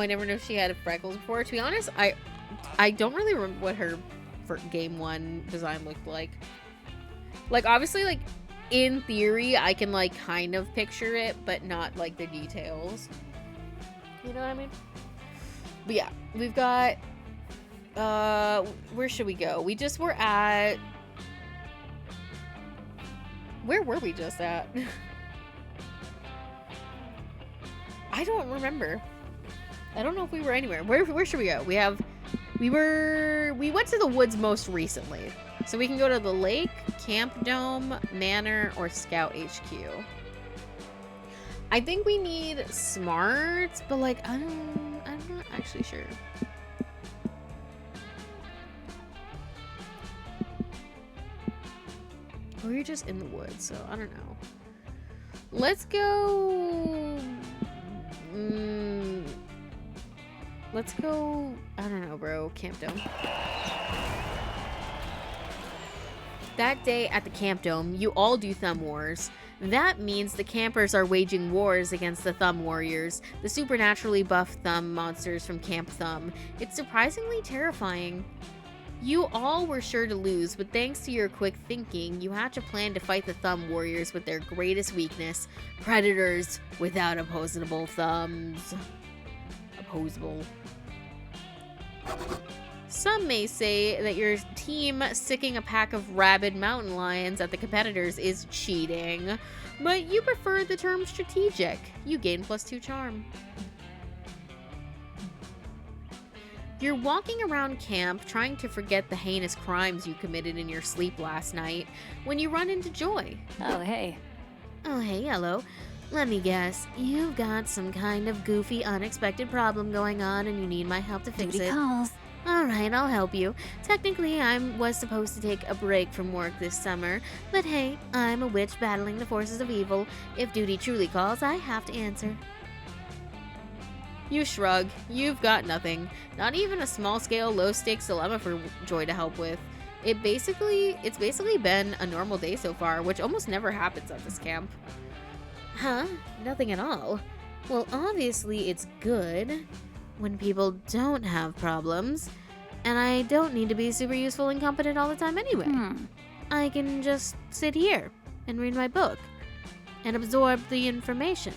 I never knew she had freckles before. To be honest, I don't really remember what her game 1 design looked like. Like, obviously, like, in theory, I can, like, kind of picture it, but not, like, the details. You know what I mean? But yeah, we've got, where should we go? We just were at, where were we just at? I don't remember. I don't know if we were anywhere. Where should we go? We went to the woods most recently. So we can go to the lake, camp dome, manor, or scout HQ. I think we need smarts, but like I'm not actually sure. We're just in the woods, so I don't know. Let's go. Let's go. I don't know, bro. Camp dome. That day at the camp dome, you all do thumb wars. That means the campers are waging wars against the Thumb Warriors, the supernaturally buff thumb monsters from Camp Thumb. It's surprisingly terrifying. You all were sure to lose, but thanks to your quick thinking, you hatch a plan to fight the Thumb Warriors with their greatest weakness, predators without opposable thumbs. Opposable. Some may say that your team sicking a pack of rabid mountain lions at the competitors is cheating, but you prefer the term strategic. You gain +2 charm. You're walking around camp trying to forget the heinous crimes you committed in your sleep last night when you run into Joy. Oh, hey. Oh, hey, Yellow. Let me guess. You've got some kind of goofy, unexpected problem going on and you need my help to fix Duty it. calls. Alright, I'll help you. Technically, I was supposed to take a break from work this summer, but hey, I'm a witch battling the forces of evil. If duty truly calls, I have to answer. You shrug. You've got nothing. Not even a small-scale, low-stakes dilemma for Joy to help with. It's basically been a normal day so far, which almost never happens at this camp. Huh? Nothing at all. Well, obviously it's good when people don't have problems, and I don't need to be super useful and competent all the time anyway. I can just sit here and read my book and absorb the information.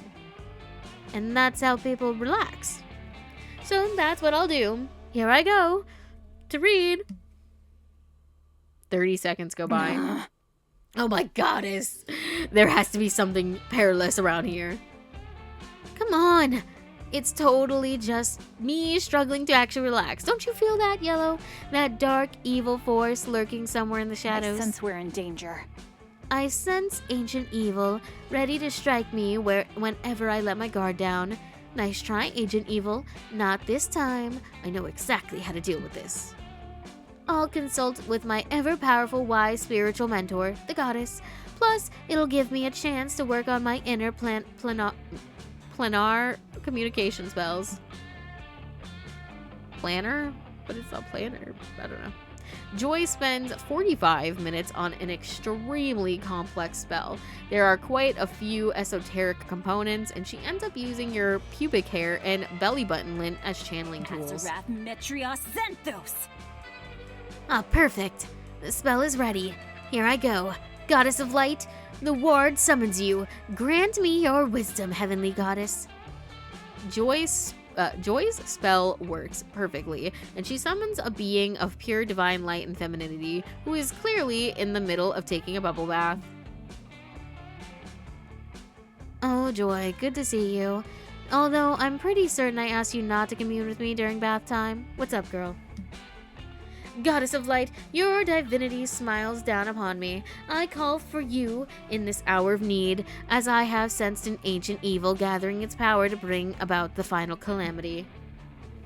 And that's how people relax. So that's what I'll do. Here I go to read. 30 seconds go by. Oh my goddess. There has to be something perilous around here. Come on. It's totally just me struggling to actually relax. Don't you feel that, Yellow? That dark, evil force lurking somewhere in the shadows? I sense we're in danger. I sense ancient evil, ready to strike me whenever I let my guard down. Nice try, Agent Evil. Not this time. I know exactly how to deal with this. I'll consult with my ever-powerful, wise spiritual mentor, the goddess. Plus, it'll give me a chance to work on my inner Planar communication spells. Planner? But it's not planner. I don't know. Joy spends 45 minutes on an extremely complex spell. There are quite a few esoteric components, and she ends up using your pubic hair and belly button lint as channeling tools. Azarath Metrios Xanthos! Ah, perfect. The spell is ready. Here I go. Goddess of Light, the ward summons you. Grant me your wisdom, heavenly goddess. Joy's spell works perfectly, and she summons a being of pure divine light and femininity who is clearly in the middle of taking a bubble bath. Oh, Joy, good to see you. Although I'm pretty certain I asked you not to commune with me during bath time. What's up, girl? Goddess of Light, your divinity smiles down upon me. I call for you in this hour of need, as I have sensed an ancient evil gathering its power to bring about the final calamity.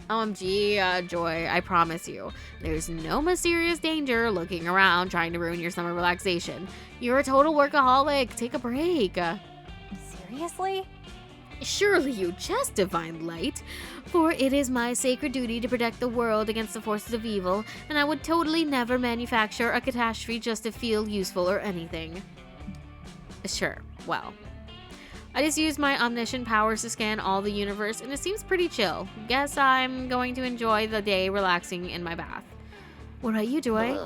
OMG, Joy, I promise you, there's no mysterious danger lurking around trying to ruin your summer relaxation. You're a total workaholic. Take a break. Seriously? Surely you jest, divine light, for it is my sacred duty to protect the world against the forces of evil, and I would totally never manufacture a catastrophe just to feel useful or anything. Sure, well, I just used my omniscient powers to scan all the universe, and it seems pretty chill. Guess I'm going to enjoy the day relaxing in my bath. What about you, Joy?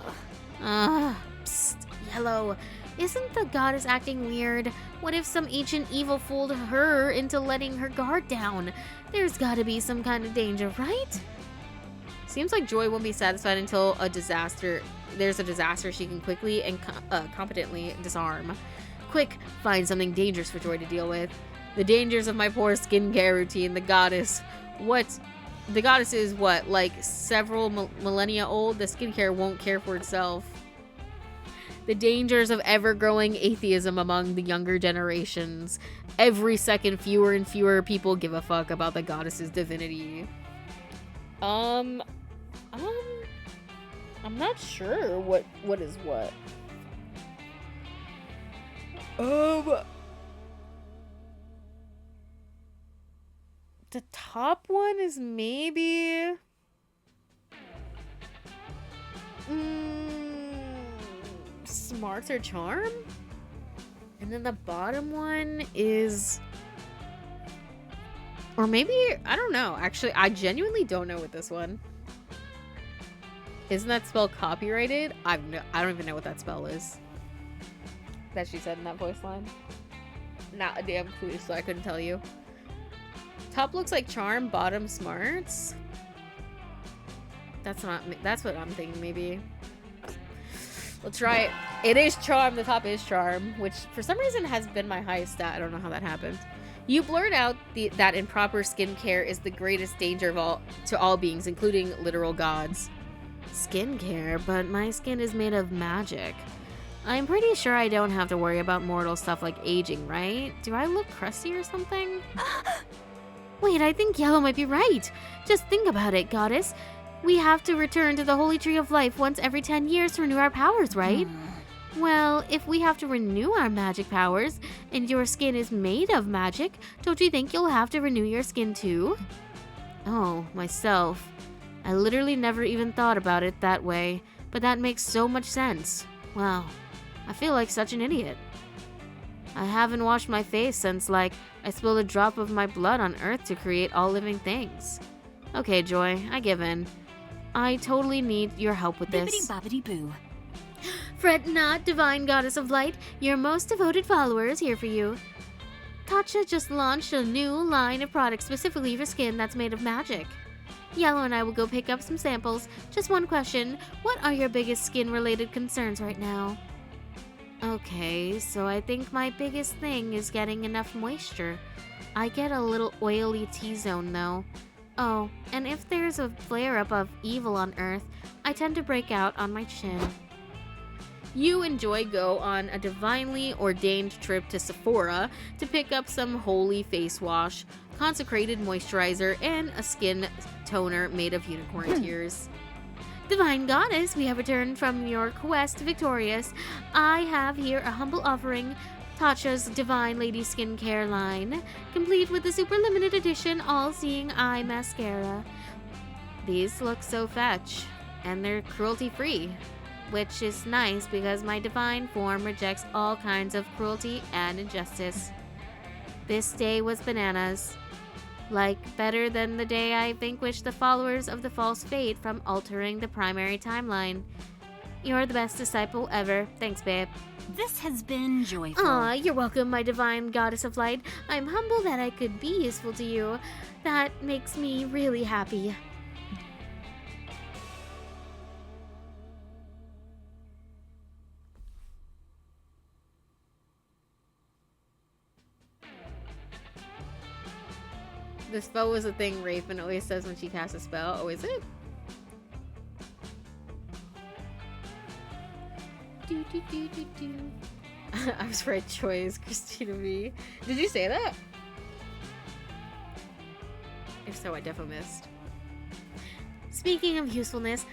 Psst, Yellow. Isn't the goddess acting weird? What if some ancient evil fooled her into letting her guard down? There's gotta be some kind of danger, right? Seems like Joy won't be satisfied until there's a disaster she can quickly and competently disarm. Quick, find something dangerous for Joy to deal with. The dangers of my poor skincare routine, the goddess. The goddess is what, like several millennia old? The skincare won't care for itself. The dangers of ever-growing atheism among the younger generations. Every second, fewer and fewer people give a fuck about the goddess's divinity. I'm not sure what is what. The top one is maybe smarts or charm, and then the bottom one is, or maybe, I don't know. Actually, I genuinely don't know what this one. Isn't that spell copyrighted? I don't even know what that spell is that she said in that voice line. Not a damn clue, so I couldn't tell you. Top looks like charm, bottom smarts. That's what I'm thinking, maybe. Let's try it. It is charm. The top is charm, which for some reason has been my highest stat. I don't know how that happened. You blurt out that improper skincare is the greatest danger to all beings, including literal gods. Skincare? But my skin is made of magic. I'm pretty sure I don't have to worry about mortal stuff like aging, right? Do I look crusty or something? Wait, I think Yellow might be right. Just think about it, goddess. We have to return to the Holy Tree of Life once every 10 years to renew our powers, right? Well, if we have to renew our magic powers, and your skin is made of magic, don't you think you'll have to renew your skin too? Oh, myself. I literally never even thought about it that way, but that makes so much sense. Wow, I feel like such an idiot. I haven't washed my face since, like, I spilled a drop of my blood on Earth to create all living things. Okay, Joy, I give in. I totally need your help with this. Bibbidi-bobbidi-boo. Fret not, divine goddess of light. Your most devoted follower is here for you. Tatcha just launched a new line of products specifically for skin that's made of magic. Yellow and I will go pick up some samples. Just one question. What are your biggest skin-related concerns right now? Okay, so I think my biggest thing is getting enough moisture. I get a little oily T-zone though. Oh, and if there's a flare-up of evil on Earth, I tend to break out on my chin. You and Joy go on a divinely ordained trip to Sephora to pick up some holy face wash, consecrated moisturizer, and a skin toner made of unicorn tears. Divine Goddess, we have returned from your quest victorious. I have here a humble offering, Tatcha's Divine Lady Skincare line, complete with the super limited edition All-Seeing Eye Mascara. These look so fetch, and they're cruelty-free, which is nice because my divine form rejects all kinds of cruelty and injustice. This day was bananas. Like, better than the day I vanquished the followers of the false fate from altering the primary timeline. You're the best disciple ever. Thanks, babe. This has been joyful. Aw, you're welcome, my divine goddess of light. I'm humble that I could be useful to you. That makes me really happy. The spell was a thing Raven always says when she casts a spell. Oh, is it? Do, do, do, do, do. I was right choice, Christina V. Did you say that? If so, I definitely missed. Speaking of usefulness,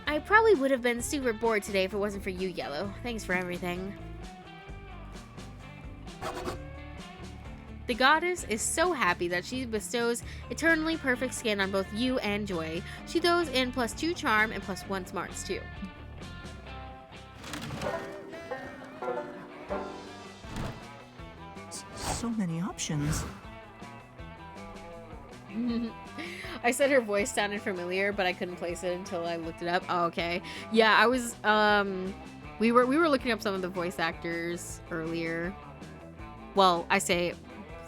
I probably would have been super bored today if it wasn't for you, Yellow. Thanks for everything. The goddess is so happy that she bestows eternally perfect skin on both you and Joy. She throws in +2 charm and +1 smarts too. so many options. I said her voice sounded familiar, but I couldn't place it until I looked it up. Oh, okay. Yeah, I was we were looking up some of the voice actors earlier. Well, I say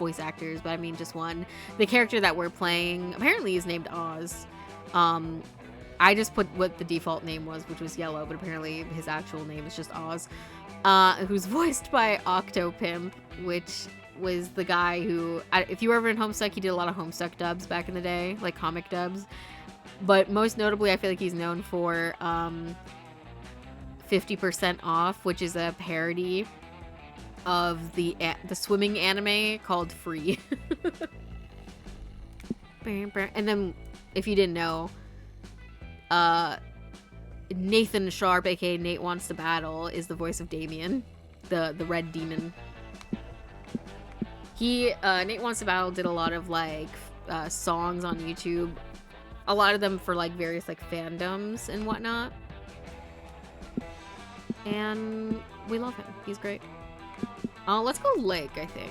voice actors, but I mean just one. The character that we're playing apparently is named Oz. I just put what the default name was, which was Yellow, but apparently his actual name is just Oz. Who's voiced by Octopimp, which was the guy who, if you were ever in Homestuck, he did a lot of Homestuck dubs back in the day, like comic dubs. But most notably, I feel like he's known for 50% Off, which is a parody of the swimming anime called Free. And then, if you didn't know, Nathan Sharp, aka Nate Wants to Battle, is the voice of Damien, the red demon. Nate Wants to Battle did a lot of like songs on YouTube, a lot of them for like various like fandoms and whatnot. And we love him. He's great. Let's go Lake, I think.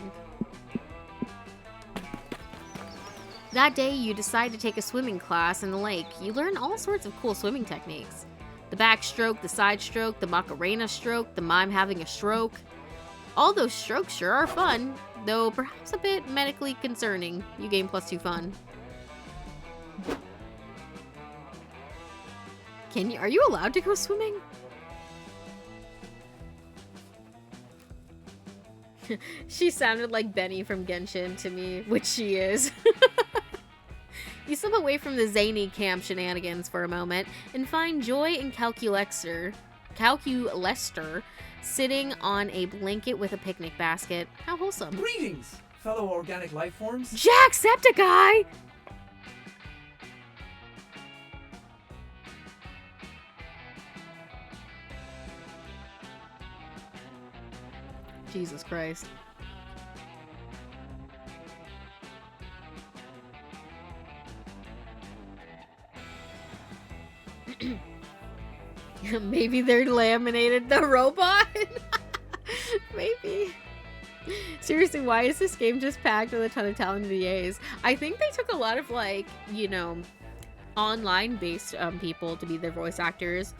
That day, you decide to take a swimming class in the lake. You learn all sorts of cool swimming techniques. The backstroke, the side stroke, the Macarena stroke, the mime having a stroke. All those strokes sure are fun, though perhaps a bit medically concerning. You gain +2 fun. Are you allowed to go swimming? She sounded like Benny from Genshin to me, which she is. You slip away from the zany camp shenanigans for a moment and find joy in Calculester sitting on a blanket with a picnic basket. How wholesome. Greetings, fellow organic life forms. Jacksepticeye! Jesus Christ. Maybe they're laminated the robot? Maybe. Seriously, why is this game just packed with a ton of talented VAs? I think they took a lot of, like, you know, online-based people to be their voice actors.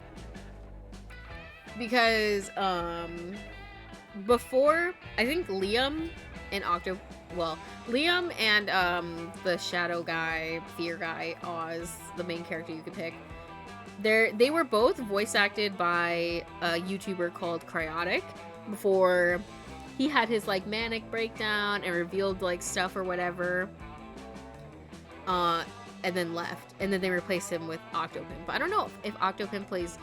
Because, before, I think Liam and Liam and, the shadow guy, fear guy, Oz, the main character you could pick, they were both voice acted by a YouTuber called Cryotic before he had his like manic breakdown and revealed like stuff or whatever, and then left, and then they replaced him with Octopimp. But I don't know if Octopimp plays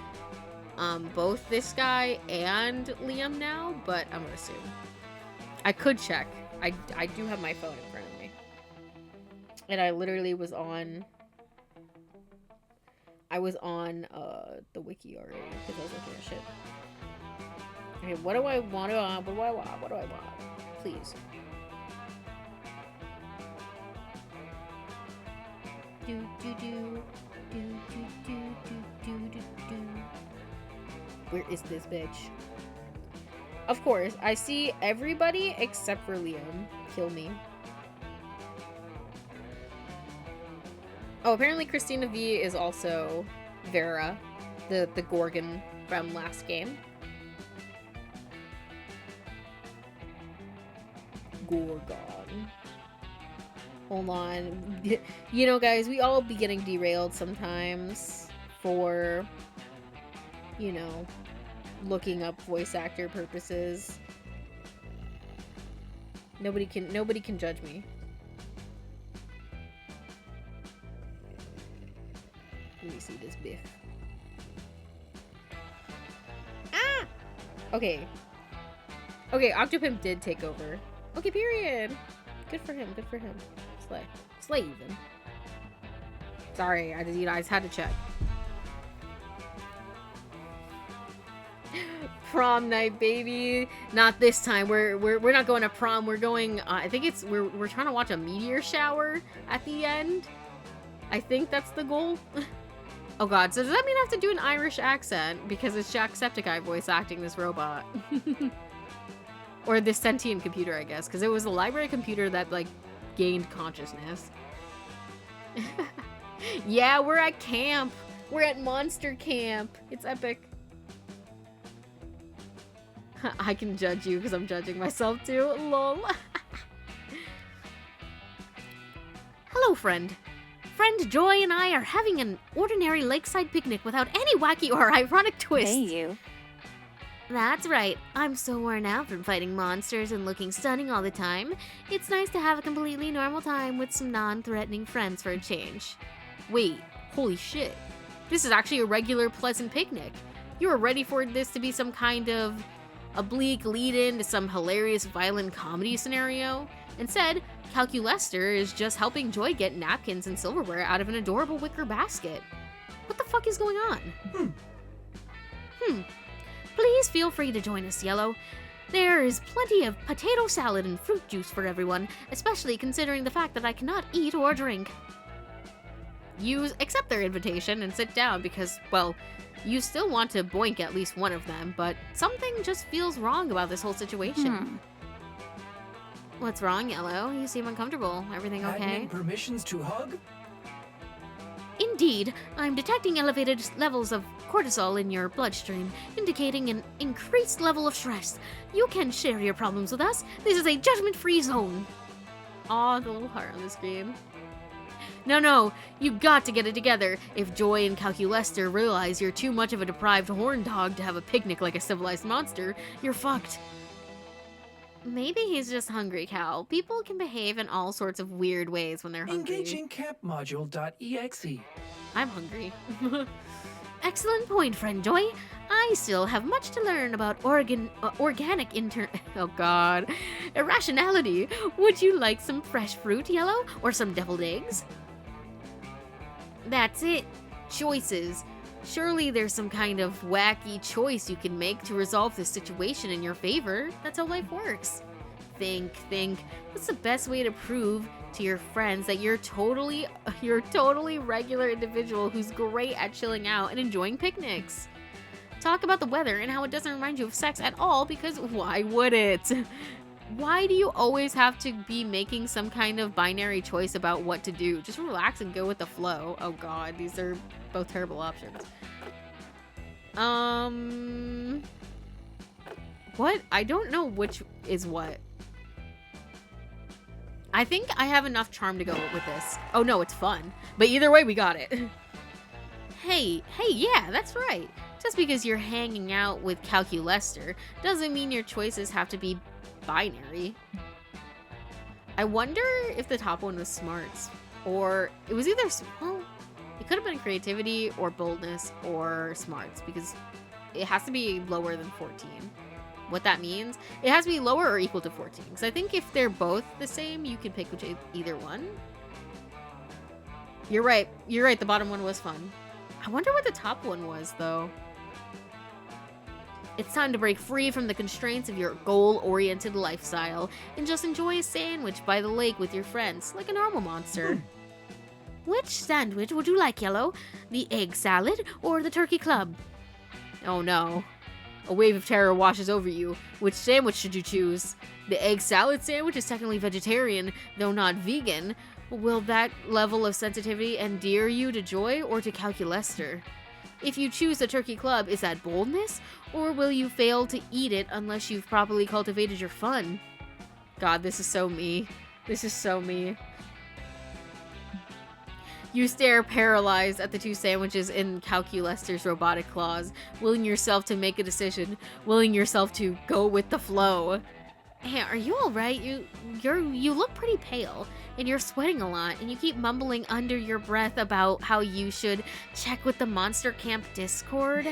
both this guy and Liam now, but I'm gonna assume. I could check. I do have my phone in front of me, and I literally was on the wiki already because I was looking at shit. Okay, what do I want? Please. Where is this bitch? Of course, I see everybody except for Liam. Kill me. Oh, apparently Christina V is also Vera, the Gorgon from last game. Gorgon. Hold on. You know, guys, we all be getting derailed sometimes for, you know, looking up voice actor purposes. Nobody can judge me. Let me see this biff. Ah! Okay. Okay, Octopimp did take over. Okay, period. Good for him, good for him. Slay. Slay even. Sorry, I just had to check. Prom night, baby. Not this time. We're not going to prom. We're going, I think it's, we're trying to watch a meteor shower at the end. I think that's the goal. Oh god, so does that mean I have to do an Irish accent? Because it's Jacksepticeye voice acting this robot. Or this sentient computer, I guess, because it was a library computer that, like, gained consciousness. Yeah, we're at camp. We're at monster camp. It's epic. I can judge you because I'm judging myself too. Lol. Hello, friend. Friend Joy and I are having an ordinary lakeside picnic without any wacky or ironic twists. Hey, you. That's right. I'm so worn out from fighting monsters and looking stunning all the time. It's nice to have a completely normal time with some non-threatening friends for a change. Wait, holy shit. This is actually a regular pleasant picnic. You were ready for this to be some kind of oblique lead-in to some hilarious violent comedy scenario. Instead, Calculester is just helping Joy get napkins and silverware out of an adorable wicker basket. What the fuck is going on? Please feel free to join us, Yellow. There is plenty of potato salad and fruit juice for everyone, especially considering the fact that I cannot eat or drink. You accept their invitation and sit down because, well, you still want to boink at least one of them, but something just feels wrong about this whole situation. What's wrong, Yellow? You seem uncomfortable. Everything okay? Admin permissions to hug? Indeed, I'm detecting elevated levels of cortisol in your bloodstream, indicating an increased level of stress. You can share your problems with us. This is a judgment-free zone. Aw, the little heart on the screen. No, you got to get it together. If Joy and Calculester realize you're too much of a deprived horn dog to have a picnic like a civilized monster, you're fucked. Maybe he's just hungry, Cal. People can behave in all sorts of weird ways when they're hungry. Engaging campmodule.exe. I'm hungry. Excellent point, friend Joy. I still have much to learn about organic irrationality. Would you like some fresh fruit, Yellow, or some deviled eggs? That's it. Choices. Surely there's some kind of wacky choice you can make to resolve this situation in your favor. That's how life works. Think. What's the best way to prove to your friends that you're totally regular individual who's great at chilling out and enjoying picnics? Talk about the weather and how it doesn't remind you of sex at all, because why would it? Why do you always have to be making some kind of binary choice about what to do? Just relax and go with the flow. Oh god, these are both terrible options. What? I don't know which is what. I think I have enough charm to go with this. Oh no, it's fun. But either way, we got it. Hey, yeah, that's right. Just because you're hanging out with Calculester doesn't mean your choices have to be binary. I wonder if the top one was smarts, or it was either, well, it could have been creativity or boldness or smarts, because it has to be lower than 14. What that means, it has to be lower or equal to 14. Because I think if they're both the same, you can pick either one. You're right. The bottom one was fun. I wonder what the top one was, though. It's time to break free from the constraints of your goal-oriented lifestyle and just enjoy a sandwich by the lake with your friends, like a normal monster. Which sandwich would you like, Yellow? The egg salad or the turkey club? Oh no. A wave of terror washes over you. Which sandwich should you choose? The egg salad sandwich is technically vegetarian, though not vegan. Will that level of sensitivity endear you to Joy or to Calculester? If you choose the turkey club, is that boldness? Or will you fail to eat it unless you've properly cultivated your fun? God, this is so me. This is so me. You stare paralyzed at the two sandwiches in Calculester's robotic claws, willing yourself to make a decision, willing yourself to go with the flow. Hey, are you alright? You look pretty pale, and you're sweating a lot, and you keep mumbling under your breath about how you should check with the Monster Camp Discord.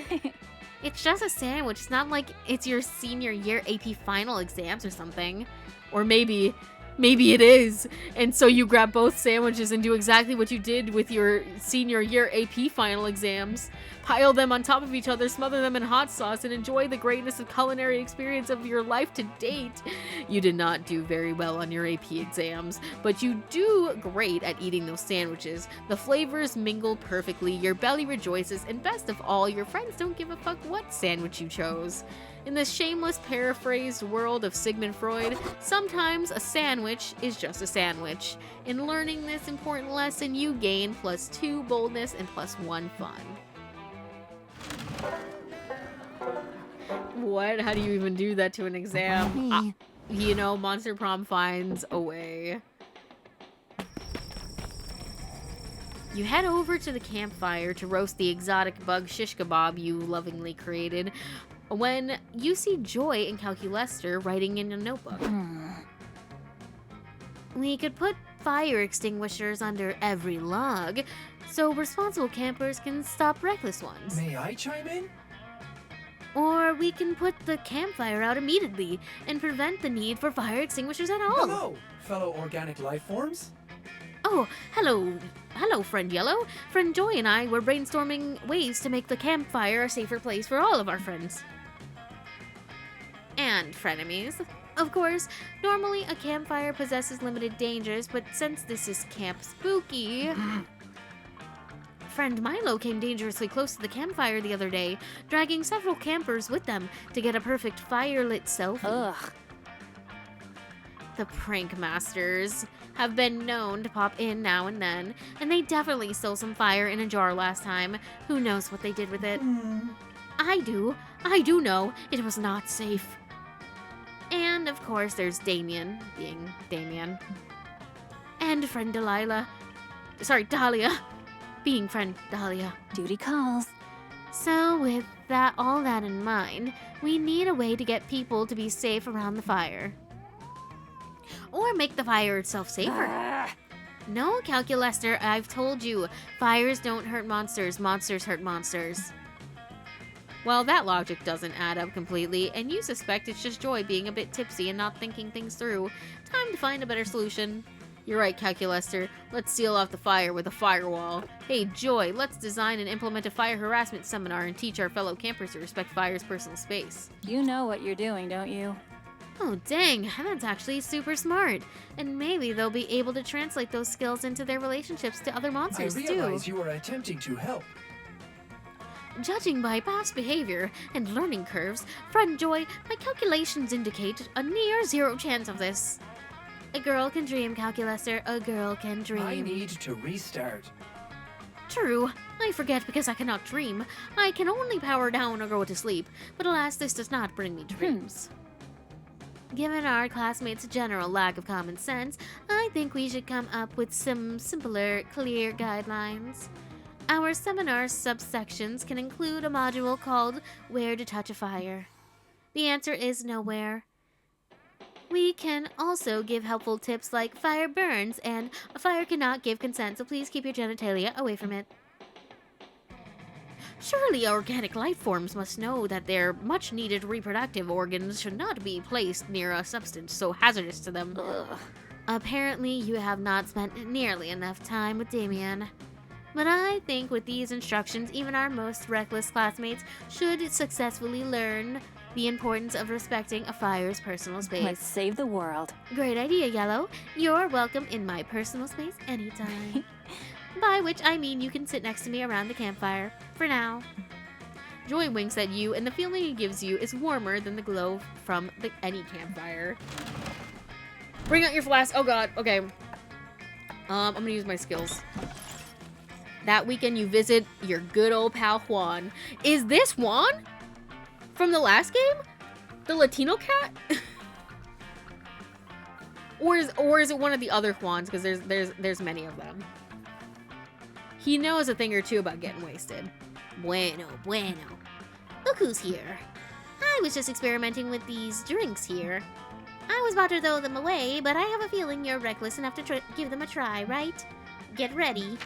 It's just a sandwich. It's not like it's your senior year AP final exams or something. Or maybe Maybe it is. And so you grab both sandwiches and do exactly what you did with your senior year AP final exams. Pile them on top of each other, smother them in hot sauce, and enjoy the greatness of culinary experience of your life to date. You did not do very well on your AP exams, but you do great at eating those sandwiches. The flavors mingle perfectly, your belly rejoices, and best of all, your friends don't give a fuck what sandwich you chose. In this shameless paraphrased world of Sigmund Freud, sometimes a sandwich is just a sandwich. In learning this important lesson, you gain +2 boldness and +1 fun. What? How do you even do that to an exam? You know, Monster Prom finds a way. You head over to the campfire to roast the exotic bug shish kebab you lovingly created when you see Joy and Calculester writing in a notebook. We could put fire extinguishers under every log so responsible campers can stop reckless ones. May I chime in? Or we can put the campfire out immediately and prevent the need for fire extinguishers at all. Hello, fellow organic life forms. Oh, hello, friend Yellow. Friend Joy and I were brainstorming ways to make the campfire a safer place for all of our friends. And frenemies. Of course, normally a campfire possesses limited dangers, but since this is Camp Spooky... Friend Milo came dangerously close to the campfire the other day, dragging several campers with them to get a perfect fire-lit selfie. Ugh. The prank masters have been known to pop in now and then, and they definitely stole some fire in a jar last time. Who knows what they did with it? I do know it was not safe. And of course there's Damien, being Damien. And friend Dahlia, being friend Dahlia. Duty calls. So with all that in mind, we need a way to get people to be safe around the fire. Or make the fire itself safer. No, Calculester, I've told you, fires don't hurt monsters, monsters hurt monsters. Well, that logic doesn't add up completely, and you suspect it's just Joy being a bit tipsy and not thinking things through. Time to find a better solution. You're right, Calculester. Let's seal off the fire with a firewall. Hey, Joy, let's design and implement a fire harassment seminar and teach our fellow campers to respect fire's personal space. You know what you're doing, don't you? Oh, dang, that's actually super smart. And maybe they'll be able to translate those skills into their relationships to other monsters, I realize you are attempting to help. Judging by past behavior and learning curves, friend Joy, my calculations indicate a near zero chance of this. A girl can dream, Calculester. A girl can dream. I need to restart. True. I forget because I cannot dream. I can only power down or go to sleep. But alas, this does not bring me dreams. Given our classmates' general lack of common sense, I think we should come up with some simpler, clear guidelines. Our seminar subsections can include a module called Where to Touch a Fire. The answer is nowhere. We can also give helpful tips like fire burns and a fire cannot give consent, so please keep your genitalia away from it. Surely organic life forms must know that their much-needed reproductive organs should not be placed near a substance so hazardous to them. Ugh. Apparently, you have not spent nearly enough time with Damien. But I think with these instructions, even our most reckless classmates should successfully learn the importance of respecting a fire's personal space. Let's save the world. Great idea, Yellow. You're welcome in my personal space anytime. By which I mean you can sit next to me around the campfire. For now. Joy winks at you, and the feeling it gives you is warmer than the glow from any campfire. Bring out your flask. Oh god, okay. I'm gonna use my skills. That weekend you visit your good old pal Juan. Is this Juan? From the last game? The Latino cat? or is it one of the other Juans? Because there's many of them. He knows a thing or two about getting wasted. Bueno. Look who's here. I was just experimenting with these drinks here. I was about to throw them away, but I have a feeling you're reckless enough to give them a try, right? Get ready.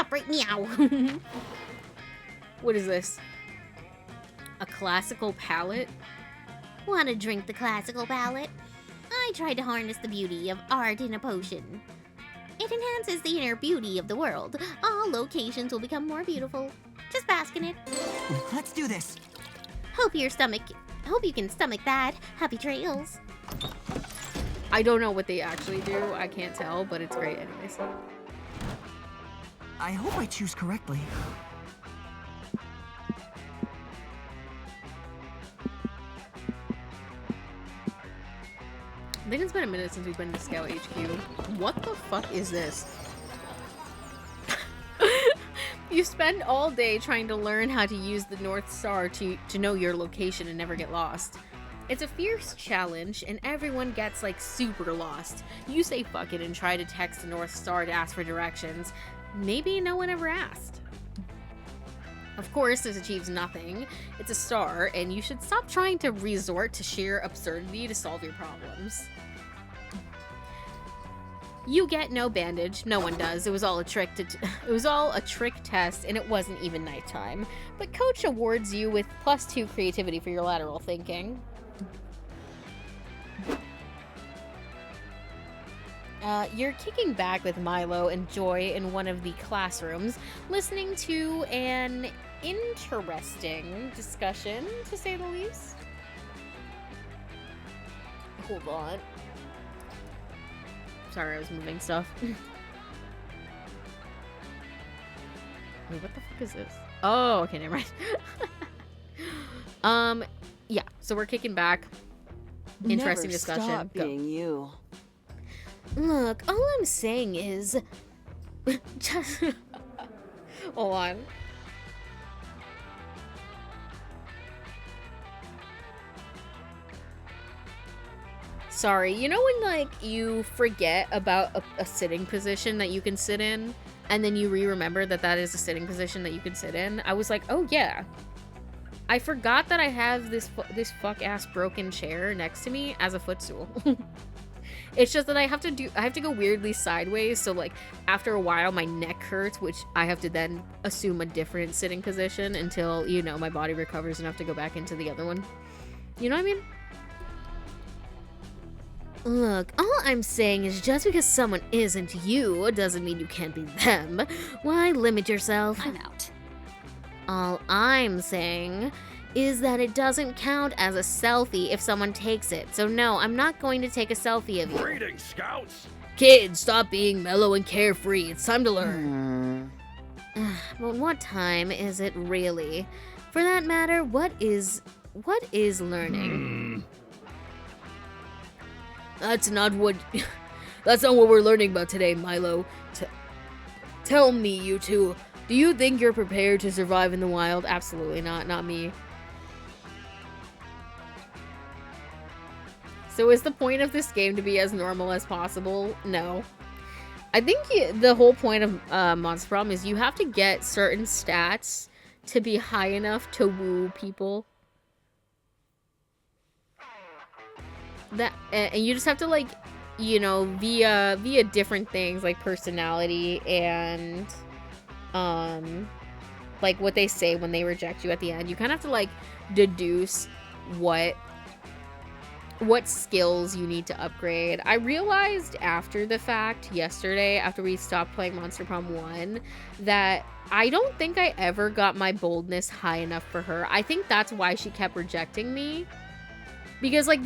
stop right meow. What is this? A classical palette? Want to drink the classical palette? I tried to harness the beauty of art in a potion. It enhances the inner beauty of the world. All locations will become more beautiful. Just bask in it. Let's do this. Hope you can stomach that. Happy trails. I don't know what they actually do. I can't tell, but it's great anyways. I hope I choose correctly. I think it's been a minute since we've been to Scout HQ. What the fuck is this? You spend all day trying to learn how to use the North Star to know your location and never get lost. It's a fierce challenge, and everyone gets, like, super lost. You say fuck it and try to text the North Star to ask for directions. Maybe no one ever asked. Of course, this achieves nothing. It's a star, and you should stop trying to resort to sheer absurdity to solve your problems. You get no bandage. No one does. It was all a trick test, and it wasn't even nighttime. But Coach awards you with +2 creativity for your lateral thinking. You're kicking back with Milo and Joy in one of the classrooms, listening to an interesting discussion, to say the least. Hold on. Sorry, I was moving stuff. Wait, what the fuck is this? Oh, okay, never mind. Yeah, so we're kicking back. Interesting Never discussion. Stop Go. being you. Look, all I'm saying is... Just... Hold on. Sorry, you know when, like, you forget about a sitting position that you can sit in, and then you remember that that is a sitting position that you can sit in? I was like, oh yeah. I forgot that I have this fuck-ass broken chair next to me as a footstool. It's just that I have to go weirdly sideways, so, like, after a while my neck hurts, which I have to then assume a different sitting position until, you know, my body recovers enough to go back into the other one. You know what I mean? Look, all I'm saying is just because someone isn't you doesn't mean you can't be them. Why limit yourself? I'm out. All I'm saying is that it doesn't count as a selfie if someone takes it. So no, I'm not going to take a selfie of you. Greetings, Scouts! Kids, stop being mellow and carefree. It's time to learn. But what time is it really? For that matter, what is learning? That's not what we're learning about today, Milo. Tell me, you two, do you think you're prepared to survive in the wild? Absolutely not. Not me. So is the point of this game to be as normal as possible? No. I think the whole point of Monster Prom is you have to get certain stats to be high enough to woo people. And you just have to, like, you know, via different things like personality and like what they say when they reject you at the end. You kind of have to, like, deduce what skills you need to upgrade. I realized after the fact yesterday, after we stopped playing Monster Prom 1, that I don't think I ever got my boldness high enough for her. I think that's why she kept rejecting me. Because, like,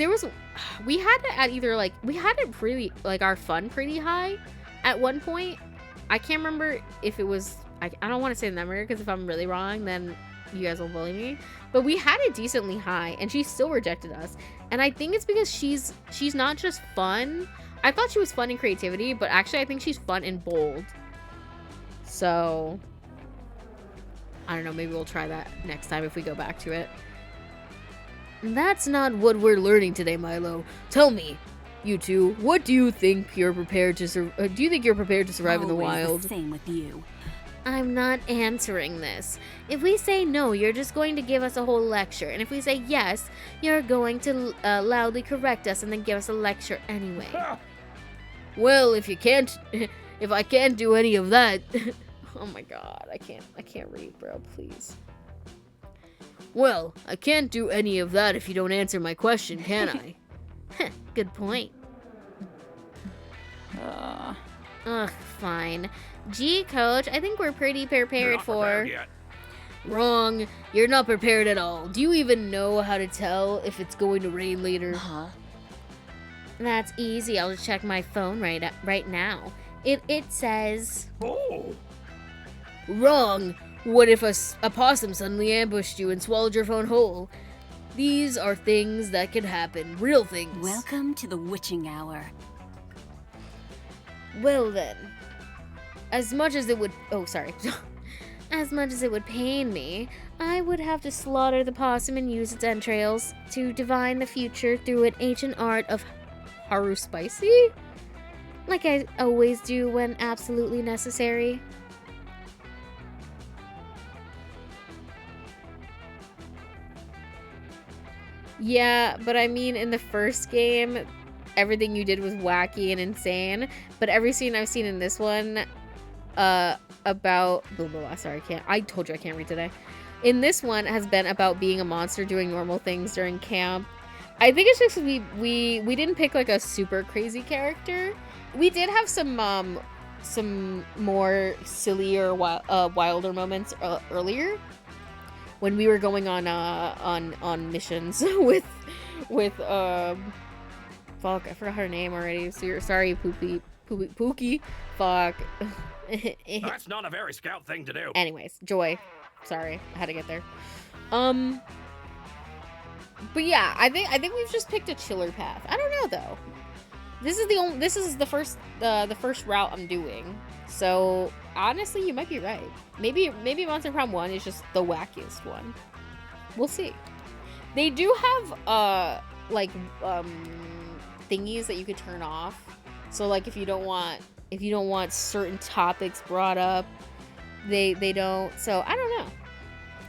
we had it pretty, like, our fun pretty high at one point. I can't remember if it was, I don't want to say the number, because if I'm really wrong, then you guys will bully me. But we had it decently high, and she still rejected us. And I think it's because she's not just fun. I thought she was fun in creativity, but actually I think she's fun and bold. So, I don't know, maybe we'll try that next time if we go back to it. That's not what we're learning today, Milo. Tell me, you two, what do you think you're prepared to survive in the wild? The same with you. I'm not answering this. If we say no, you're just going to give us a whole lecture. And if we say yes, you're going to loudly correct us and then give us a lecture anyway. Well, if I can't do any of that, Oh my god, I can't read, bro, please. Well, I can't do any of that if you don't answer my question, can I? Good point. Ugh, fine. Gee, Coach, I think we're pretty prepared for... Wrong. You're not prepared at all. Do you even know how to tell if it's going to rain later? Huh? That's easy. I'll just check my phone right now. It says... Oh! Wrong. What if a possum suddenly ambushed you and swallowed your phone whole? These are things that can happen. Real things. Welcome to the witching hour. Well then, as much as it would... Oh, sorry. As much as it would pain me, I would have to slaughter the possum and use its entrails to divine the future through an ancient art of Haru Spicy? like I always do when absolutely necessary. Yeah, but I mean, in the first game, everything you did was wacky and insane. But every scene I've seen in this one, about blah blah blah. Sorry, I told you I can't read today. In this one, has been about being a monster doing normal things during camp. I think it's just we didn't pick like a super crazy character. We did have some more sillier, wilder moments earlier, when we were going on missions with fuck, I forgot her name already. Sorry, Pookie. Fuck. That's not a very scout thing to do. Anyways, Joy. Sorry, I had to get there. But yeah, I think we've just picked a chiller path. I don't know though. This is the first route I'm doing. So honestly, you might be right. Maybe Monster Prom 1 is just the wackiest one. We'll see. They do have thingies that you could turn off. So like if you don't want certain topics brought up, they don't. So I don't know.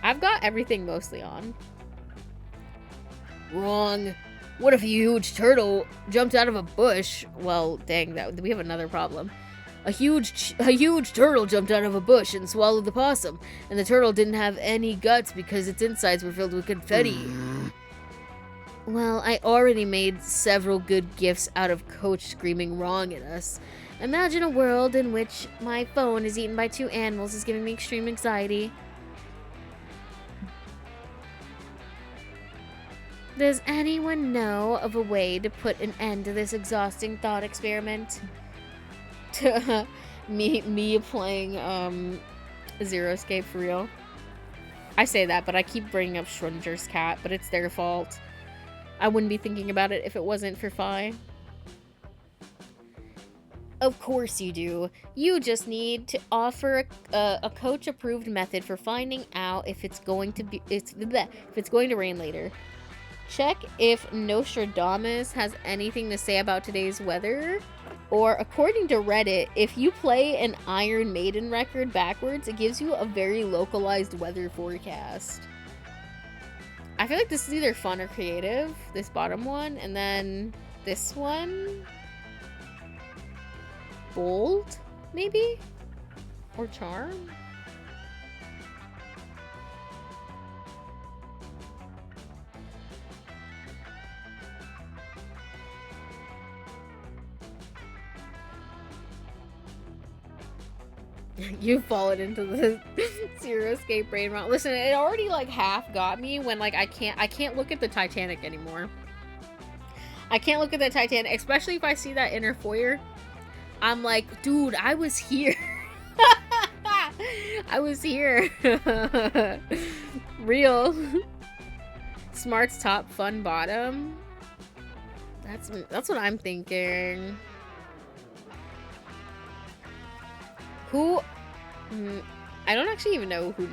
I've got everything mostly on. Wrong. What if a huge turtle jumped out of a bush? Well, dang, we have another problem. A huge turtle jumped out of a bush and swallowed the possum, and the turtle didn't have any guts because its insides were filled with confetti. Well, I already made several good gifts out of Coach screaming wrong at us. Imagine a world in which my phone is eaten by 2 animals is giving me extreme anxiety. Does anyone know of a way to put an end to this exhausting thought experiment? me playing Zero Escape for real. I say that, but I keep bringing up Schrodinger's cat, but it's their fault. I wouldn't be thinking about it if it wasn't for Fi. Of course you do. You just need to offer a coach-approved method for finding out if it's going to rain later. Check if Nostradamus has anything to say about today's weather. Or according to Reddit, if you play an Iron Maiden record backwards, it gives you a very localized weather forecast. I feel like this is either fun or creative, this bottom one, and then this one, bold, maybe? Or charm? You've fallen into the Zero Escape brain rot. Listen, it already like half got me when like I can't look at the Titanic anymore. I can't look at the Titanic, especially if I see that inner foyer. I'm like, dude, I was here. I was here. Real. Smart's top, fun bottom. That's what I'm thinking. Who? I don't actually even know who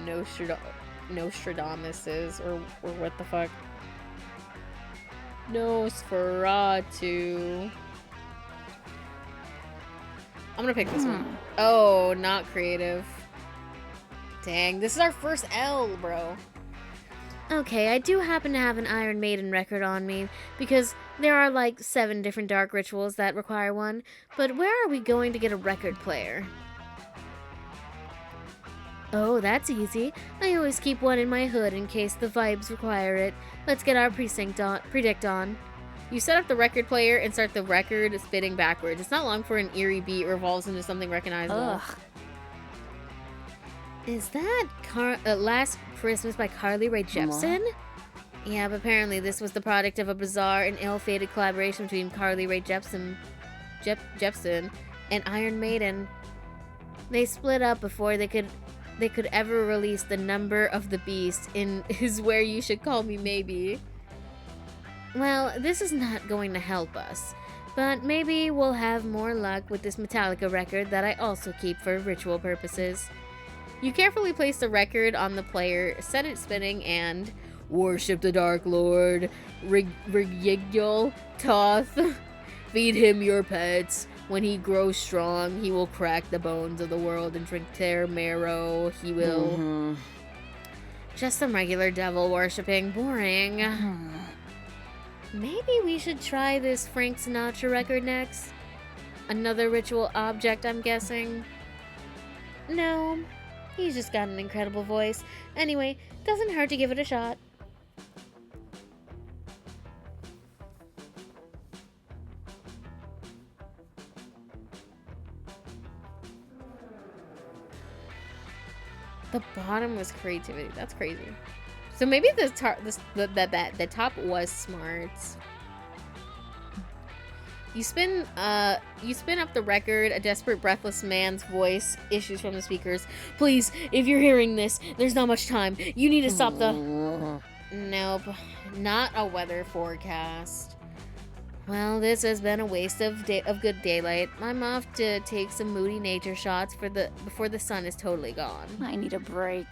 Nostradamus is, or what the fuck. Nosferatu. I'm gonna pick this one. Oh, not creative. Dang, this is our first L, bro. Okay, I do happen to have an Iron Maiden record on me, because there are like 7 different dark rituals that require one, but where are we going to get a record player? Oh, that's easy. I always keep one in my hood in case the vibes require it. Let's get our predict on. You set up the record player and start the record spinning backwards. It's not long for an eerie beat revolves into something recognizable. Ugh. Is that Last Christmas by Carly Rae Jepsen? Yeah, but apparently this was the product of a bizarre and ill-fated collaboration between Carly Rae Jepsen and Iron Maiden. They split up before they could ever release The Number of the Beast in Is Where You Should Call Me Maybe. Well, this is not going to help us, but maybe we'll have more luck with this Metallica record that I also keep for ritual purposes. You carefully place the record on the player, set it spinning, and worship the Dark Lord, Rigigul Toth, feed him your pets. When he grows strong, he will crack the bones of the world and drink their marrow. He will... Just some regular devil worshipping. Boring. Maybe we should try this Frank Sinatra record next? Another ritual object, I'm guessing? No, he's just got an incredible voice. Anyway, doesn't hurt to give it a shot. The bottom was creativity. That's crazy. So maybe the top was smart. You spin up the record. A desperate, breathless man's voice issues from the speakers. Please, if you're hearing this, there's not much time. You need to stop the... Nope, not a weather forecast. Well, this has been a waste of good daylight. I'm off to take some moody nature shots before the sun is totally gone. I need a break.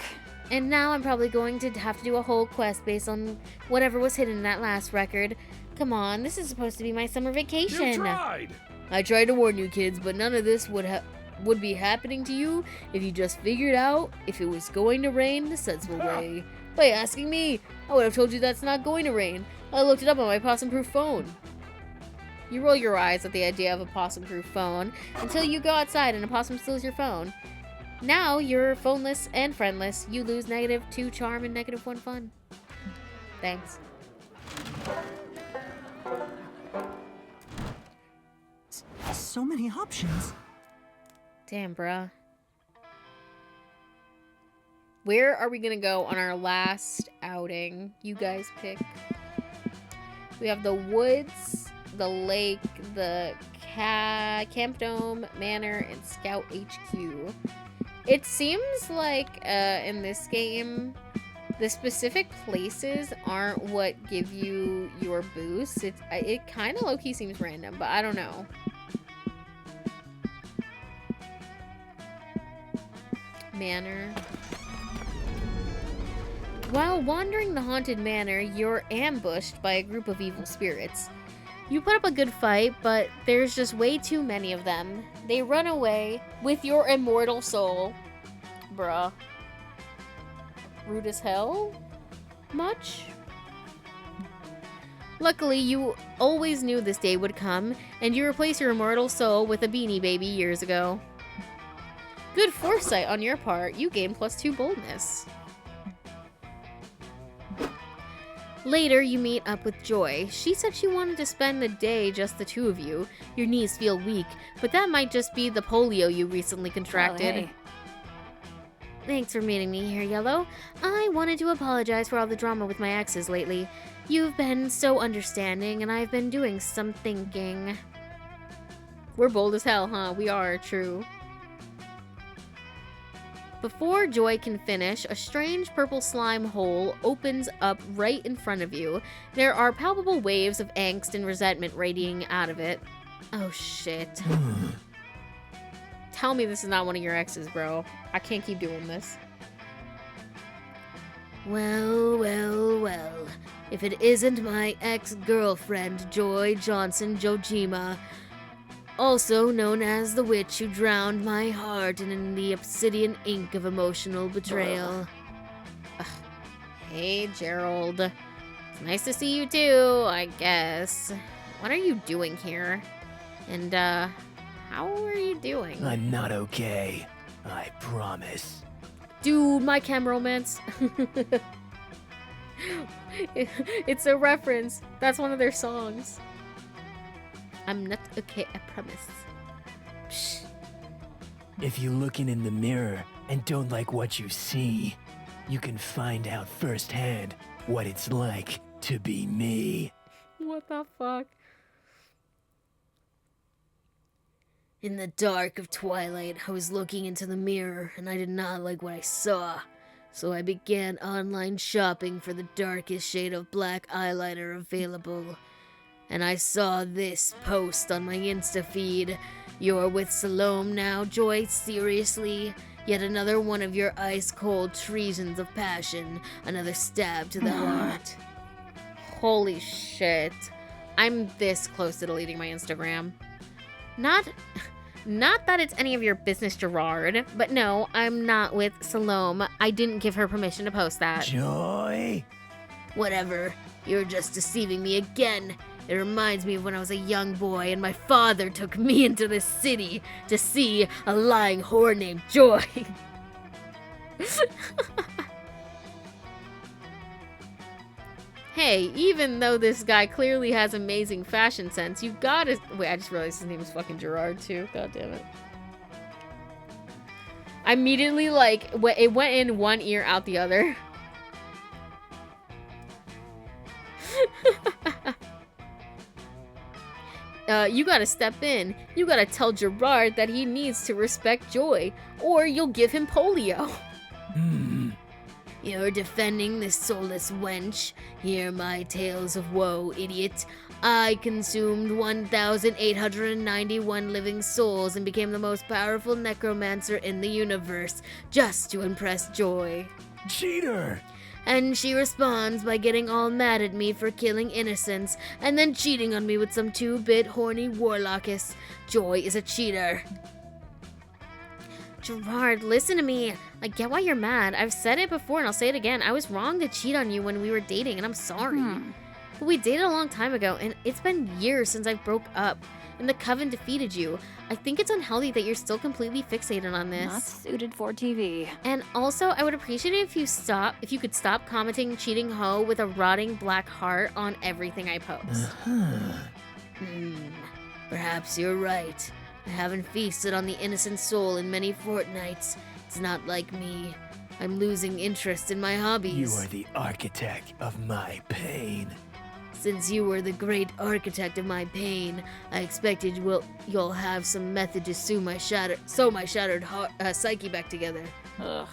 And now I'm probably going to have to do a whole quest based on whatever was hidden in that last record. Come on, this is supposed to be my summer vacation. You tried! I tried to warn you kids, but none of this would be happening to you if you just figured out if it was going to rain the sensible way. By asking me, I would have told you that's not going to rain. I looked it up on my possum-proof phone. You roll your eyes at the idea of a possum-proof phone until you go outside and a possum steals your phone. Now you're phoneless and friendless. You lose -2 charm and -1 fun. Thanks. So many options. Damn, bruh. Where are we gonna go on our last outing? You guys pick. We have the woods, the lake, the Camp Dome, Manor, and Scout HQ. It seems like in this game, the specific places aren't what give you your boosts. It kind of low-key seems random, but I don't know. Manor. While wandering the haunted manor, you're ambushed by a group of evil spirits. You put up a good fight, but there's just way too many of them. They run away with your immortal soul. Bruh. Rude as hell? Much? Luckily, you always knew this day would come, and you replaced your immortal soul with a Beanie Baby years ago. Good foresight on your part. You gained +2 boldness. Later, you meet up with Joy. She said she wanted to spend the day just the two of you. Your knees feel weak, but that might just be the polio you recently contracted. Oh, hey. Thanks for meeting me here, Yellow. I wanted to apologize for all the drama with my exes lately. You've been so understanding, and I've been doing some thinking. We're bold as hell, huh? We are, true. Before Joy can finish, a strange purple slime hole opens up right in front of you. There are palpable waves of angst and resentment radiating out of it. Oh shit. Tell me this is not one of your exes, bro. I can't keep doing this. Well, well, well. If it isn't my ex-girlfriend, Joy Johnson Jojima, also known as the witch who drowned my heart in the obsidian ink of emotional betrayal. Ugh. Hey, Gerald. It's nice to see you too, I guess. What are you doing here? And, how are you doing? I'm not okay. I promise. Dude, My Chem Romance. It's a reference. That's one of their songs. I'm not okay, I promise. Psh. If you're looking in the mirror and don't like what you see, you can find out firsthand what it's like to be me. What the fuck? In the dark of twilight, I was looking into the mirror, and I did not like what I saw. So I began online shopping for the darkest shade of black eyeliner available. And I saw this post on my Insta feed. You're with Salome now, Joy? Seriously? Yet another one of your ice-cold treasons of passion. Another stab to the heart. Holy shit. I'm this close to deleting my Instagram. Not that it's any of your business, Gerard, but no, I'm not with Salome. I didn't give her permission to post that. Joy? Whatever. You're just deceiving me again. It reminds me of when I was a young boy and my father took me into the city to see a lying whore named Joy. Hey, even though this guy clearly has amazing fashion sense, you gotta... Wait, I just realized his name is fucking Gerard, too. God damn it. I immediately, like, it went in one ear, out the other. You gotta step in. You gotta tell Gerard that he needs to respect Joy, or you'll give him polio. You're defending this soulless wench. Hear my tales of woe, idiot. I consumed 1,891 living souls and became the most powerful necromancer in the universe just to impress Joy. Cheater! And she responds by getting all mad at me for killing innocents and then cheating on me with some 2-bit horny warlockess. Joy is a cheater. Gerard, listen to me. I get why you're mad. I've said it before and I'll say it again. I was wrong to cheat on you when we were dating, and I'm sorry. But we dated a long time ago, and it's been years since I broke up, and the coven defeated you. I think it's unhealthy that you're still completely fixated on this. Not suited for TV. And also, I would appreciate it if you could stop commenting cheating hoe with a rotting black heart on everything I post. Perhaps you're right. I haven't feasted on the innocent soul in many fortnights. It's not like me. I'm losing interest in my hobbies. You are the architect of my pain. Since you were the great architect of my pain, I expected you'll have some method to sew my shattered psyche back together. Ugh.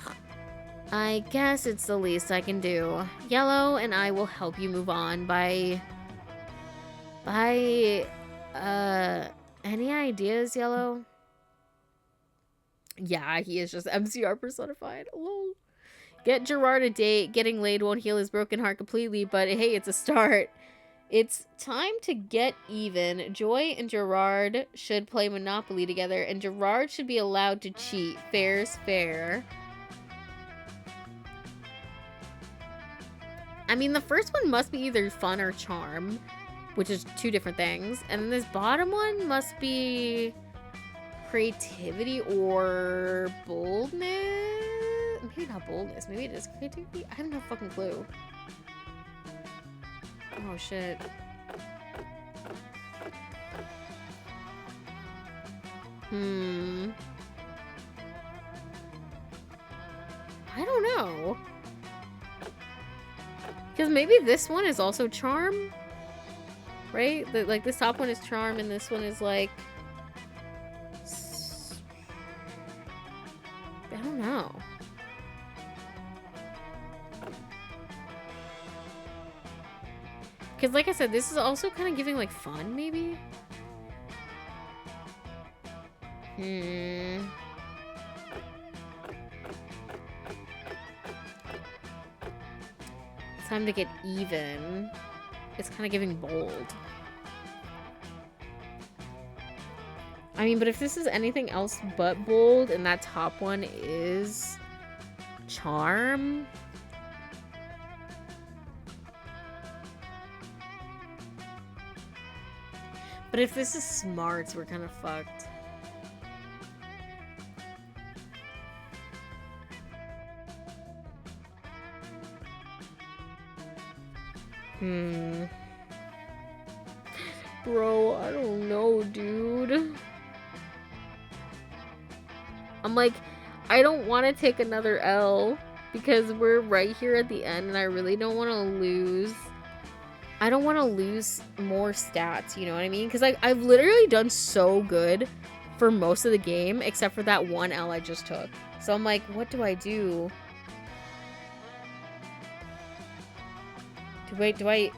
I guess it's the least I can do. Yellow and I will help you move on by any ideas, Yellow? Yeah, he is just MCR personified. Lol. Get Gerard a date. Getting laid won't heal his broken heart completely, but hey, it's a start. It's time to get even. Joy and Gerard should play Monopoly together, and Gerard should be allowed to cheat. Fair's fair. I mean, the first one must be either fun or charm, which is two different things. And then this bottom one must be creativity or boldness. Maybe not boldness. Maybe it is creativity. I have no fucking clue. Oh, shit. I don't know. Because maybe this one is also charm? Right? Like, this top one is charm, and this one is, like... I don't know. Because, like I said, this is also kind of giving, like, fun, maybe? It's time to get even. It's kind of giving bold. I mean, but if this is anything else but bold, and that top one is charm... But if this is smarts, we're kind of fucked. Bro, I don't know, dude. I'm like, I don't want to take another L because we're right here at the end and I really don't want to lose. I don't want to lose more stats, you know what I mean? Because I've literally done so good for most of the game except for that one L I just took. So I'm like, what do I do? Do I...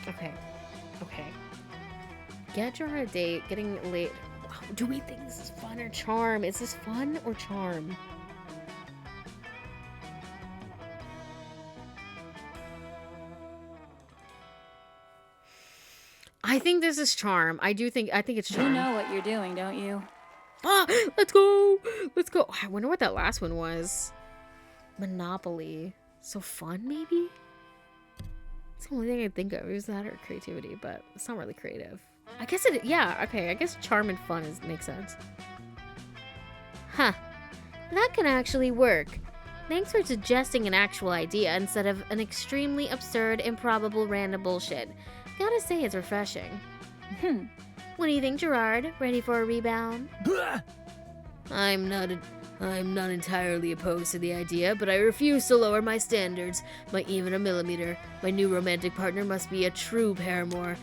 Okay. Okay. Get your date. Getting late. Do we think this is fun or charm? Is this fun or charm? I think this is charm. I think it's charm. You know what you're doing, don't you? Ah, let's go. Let's go. I wonder what that last one was. Monopoly. So fun, maybe? It's the only thing I think of. Is that or creativity, but it's not really creative. I guess it, yeah, okay, I guess charm and fun makes sense. Huh. That can actually work. Thanks for suggesting an actual idea instead of an extremely absurd, improbable, random bullshit. Gotta say it's refreshing. What do you think, Gerard? Ready for a rebound? I'm not entirely opposed to the idea, but I refuse to lower my standards by even a millimeter. My new romantic partner must be a true paramour.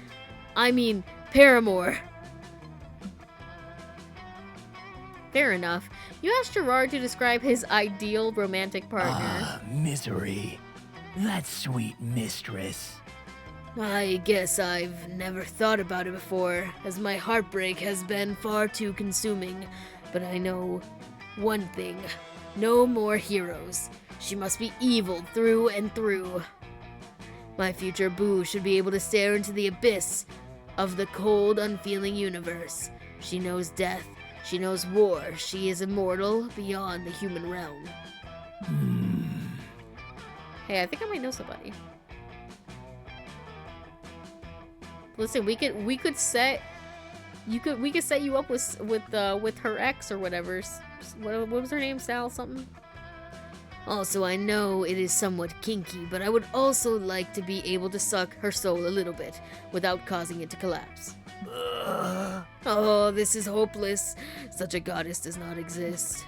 I mean, paramour. Fair enough. You asked Gerard to describe his ideal romantic partner. Ah, misery. That sweet mistress. I guess I've never thought about it before, as my heartbreak has been far too consuming. But I know one thing. No more heroes. She must be evil through and through. My future boo should be able to stare into the abyss of the cold, unfeeling universe. She knows death. She knows war. She is immortal beyond the human realm. Hey, I think I might know somebody. Listen, we could set you up with her ex or whatever. What was her name? Sal something? Also, I know it is somewhat kinky, but I would also like to be able to suck her soul a little bit without causing it to collapse. Oh, this is hopeless. Such a goddess does not exist.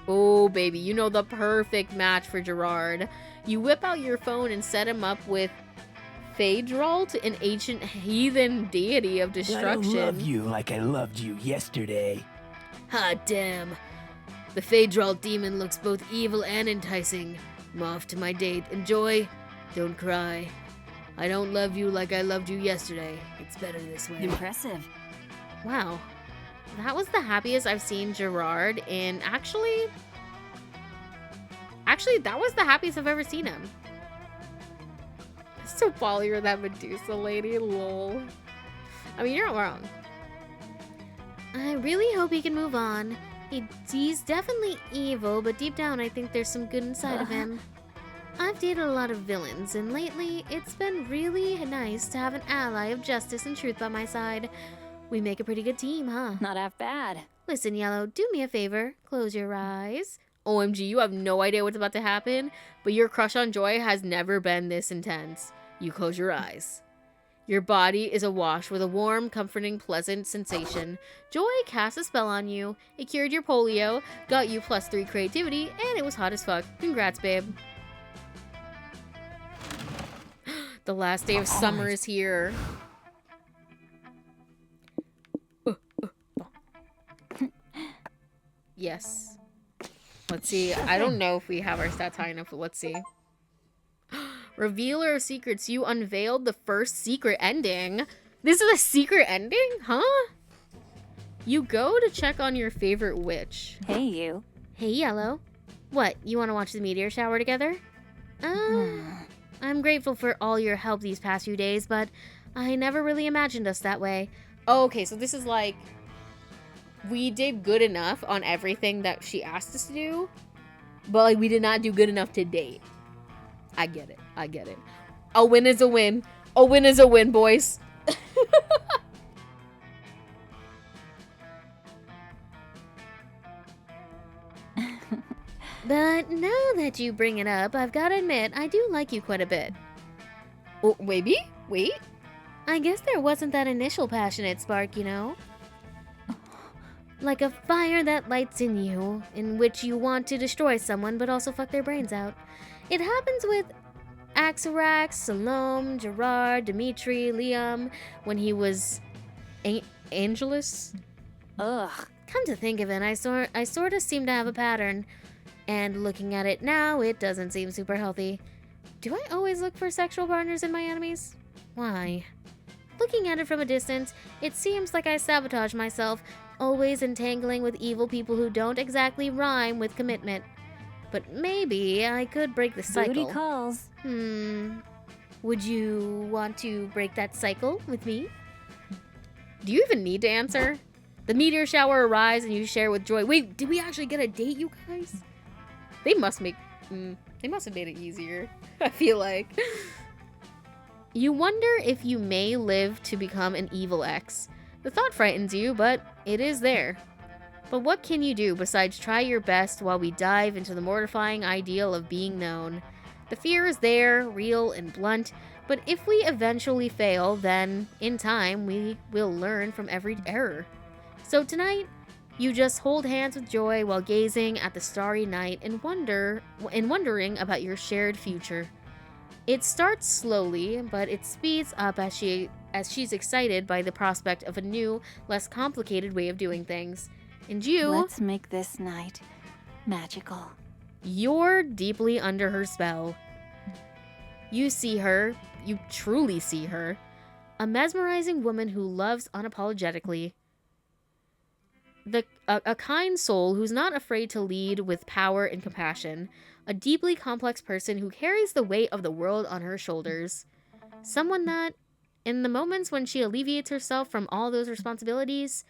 Oh, baby, you know the perfect match for Gerard. You whip out your phone and set him up with Phaedralt, an ancient heathen deity of destruction. I love you like I loved you yesterday. Hot damn. The Phaedral demon looks both evil and enticing. I'm off to my date. Enjoy. Don't cry. I don't love you like I loved you yesterday. It's better this way. Impressive. Wow. That was the happiest I've seen Gerard in. Actually, that was the happiest I've ever seen him. So Polly, you're that Medusa lady, lol. I mean, you're not wrong. I really hope he can move on. He's definitely evil, but deep down I think there's some good inside of him. I've dated a lot of villains, and lately it's been really nice to have an ally of justice and truth by my side. We make a pretty good team, huh? Not half bad. Listen, Yellow, do me a favor. Close your eyes. OMG, you have no idea what's about to happen, but your crush on Joy has never been this intense. You close your eyes. Your body is awash with a warm, comforting, pleasant sensation. Joy cast a spell on you. It cured your polio, got you +3 creativity, and it was hot as fuck. Congrats, babe. The last day of summer is here. Yes. Let's see. I don't know if we have our stats high enough, but let's see. Revealer of secrets. You unveiled the first secret ending. This is a secret ending? Huh? You go to check on your favorite witch. Hey, you. Hey, Yellow. What, you want to watch the meteor shower together? I'm grateful for all your help these past few days, but I never really imagined us that way. Oh, okay, so this is like, we did good enough on everything that she asked us to do, but like we did not do good enough to date. I get it. I get it. A win is a win. A win is a win, boys. But now that you bring it up, I've gotta admit, I do like you quite a bit. Oh, maybe? Wait. I guess there wasn't that initial passionate spark, you know? Like a fire that lights in you, in which you want to destroy someone but also fuck their brains out. It happens with Axarax, Salome, Gerard, Dimitri, Liam, when he was Angelus. Ugh. Come to think of it, I sort of seem to have a pattern. And looking at it now, it doesn't seem super healthy. Do I always look for sexual partners in my enemies? Why? Looking at it from a distance, it seems like I sabotage myself, always entangling with evil people who don't exactly rhyme with commitment. But maybe I could break the cycle. Booty calls. Would you want to break that cycle with me? Do you even need to answer? The meteor shower arrives and you share with joy. Wait, did we actually get a date, you guys? They must have made it easier, I feel like. You wonder if you may live to become an evil ex. The thought frightens you, but it is there. But what can you do besides try your best while we dive into the mortifying ideal of being known? The fear is there, real and blunt, but if we eventually fail, then, in time, we will learn from every error. So tonight, you just hold hands with joy while gazing at the starry night and wondering about your shared future. It starts slowly, but it speeds up as she's excited by the prospect of a new, less complicated way of doing things. And you... Let's make this night magical. You're deeply under her spell. You see her, you truly see her, a mesmerizing woman who loves unapologetically. A kind soul who's not afraid to lead with power and compassion. A deeply complex person who carries the weight of the world on her shoulders. Someone that, in the moments when she alleviates herself from all those responsibilities,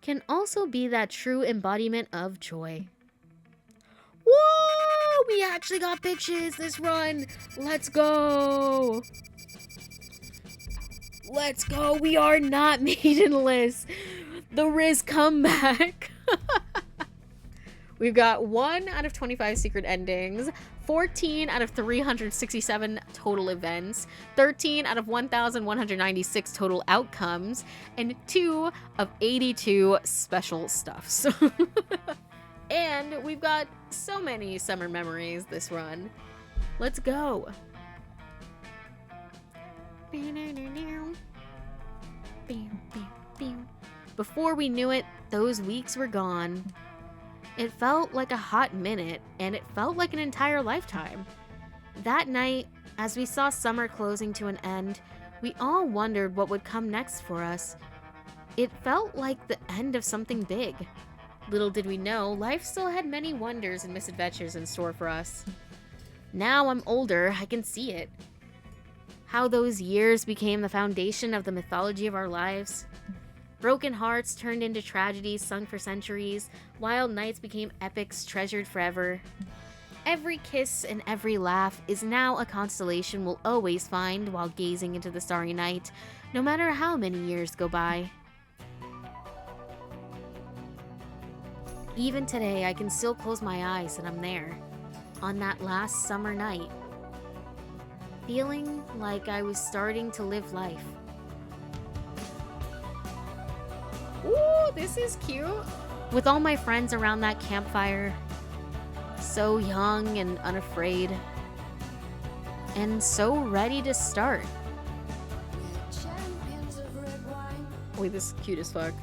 can also be that true embodiment of joy. Whoa! We actually got bitches this run! Let's go! Let's go! We are not maidenless! The Riz comeback! We've got 1 out of 25 secret endings, 14 out of 367 total events, 13 out of 1,196 total outcomes, and 2 of 82 special stuffs. And we've got so many summer memories this run. Let's go. Before we knew it, those weeks were gone. It felt like a hot minute, and it felt like an entire lifetime. That night, as we saw summer closing to an end, we all wondered what would come next for us. It felt like the end of something big. Little did we know, life still had many wonders and misadventures in store for us. Now I'm older, I can see it. How those years became the foundation of the mythology of our lives. Broken hearts turned into tragedies sung for centuries. Wild nights became epics treasured forever. Every kiss and every laugh is now a constellation we'll always find while gazing into the starry night, no matter how many years go by. Even today, I can still close my eyes and I'm there, on that last summer night, feeling like I was starting to live life. Ooh, this is cute. With all my friends around that campfire, so young and unafraid, and so ready to start. Wait, this is cute as fuck.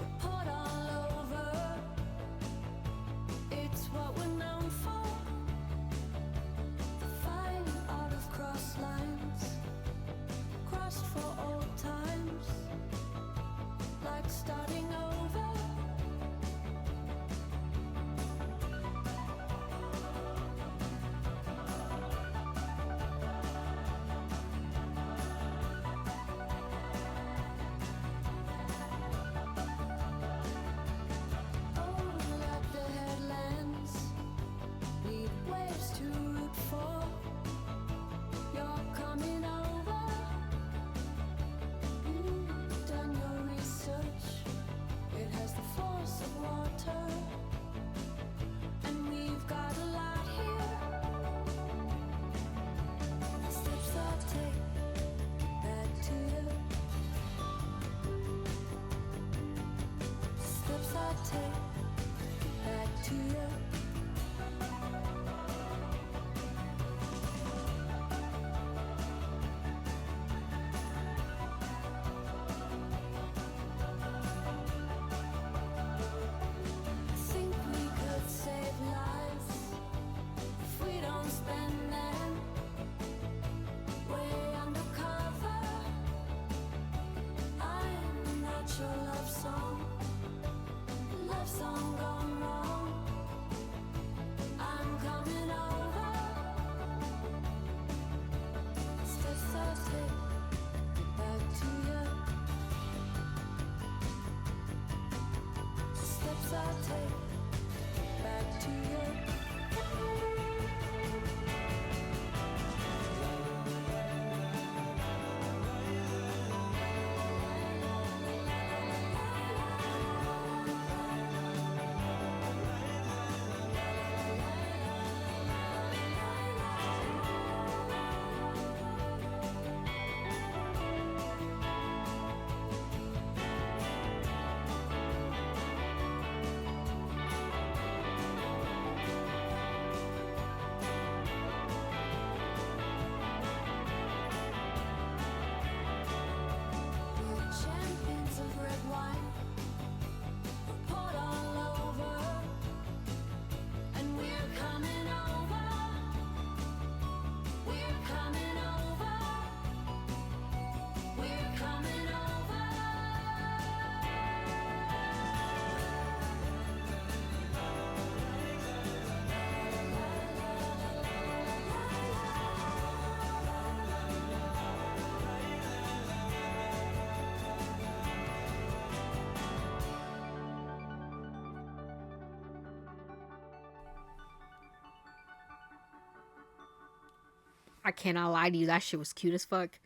I cannot lie to you. That shit was cute as fuck.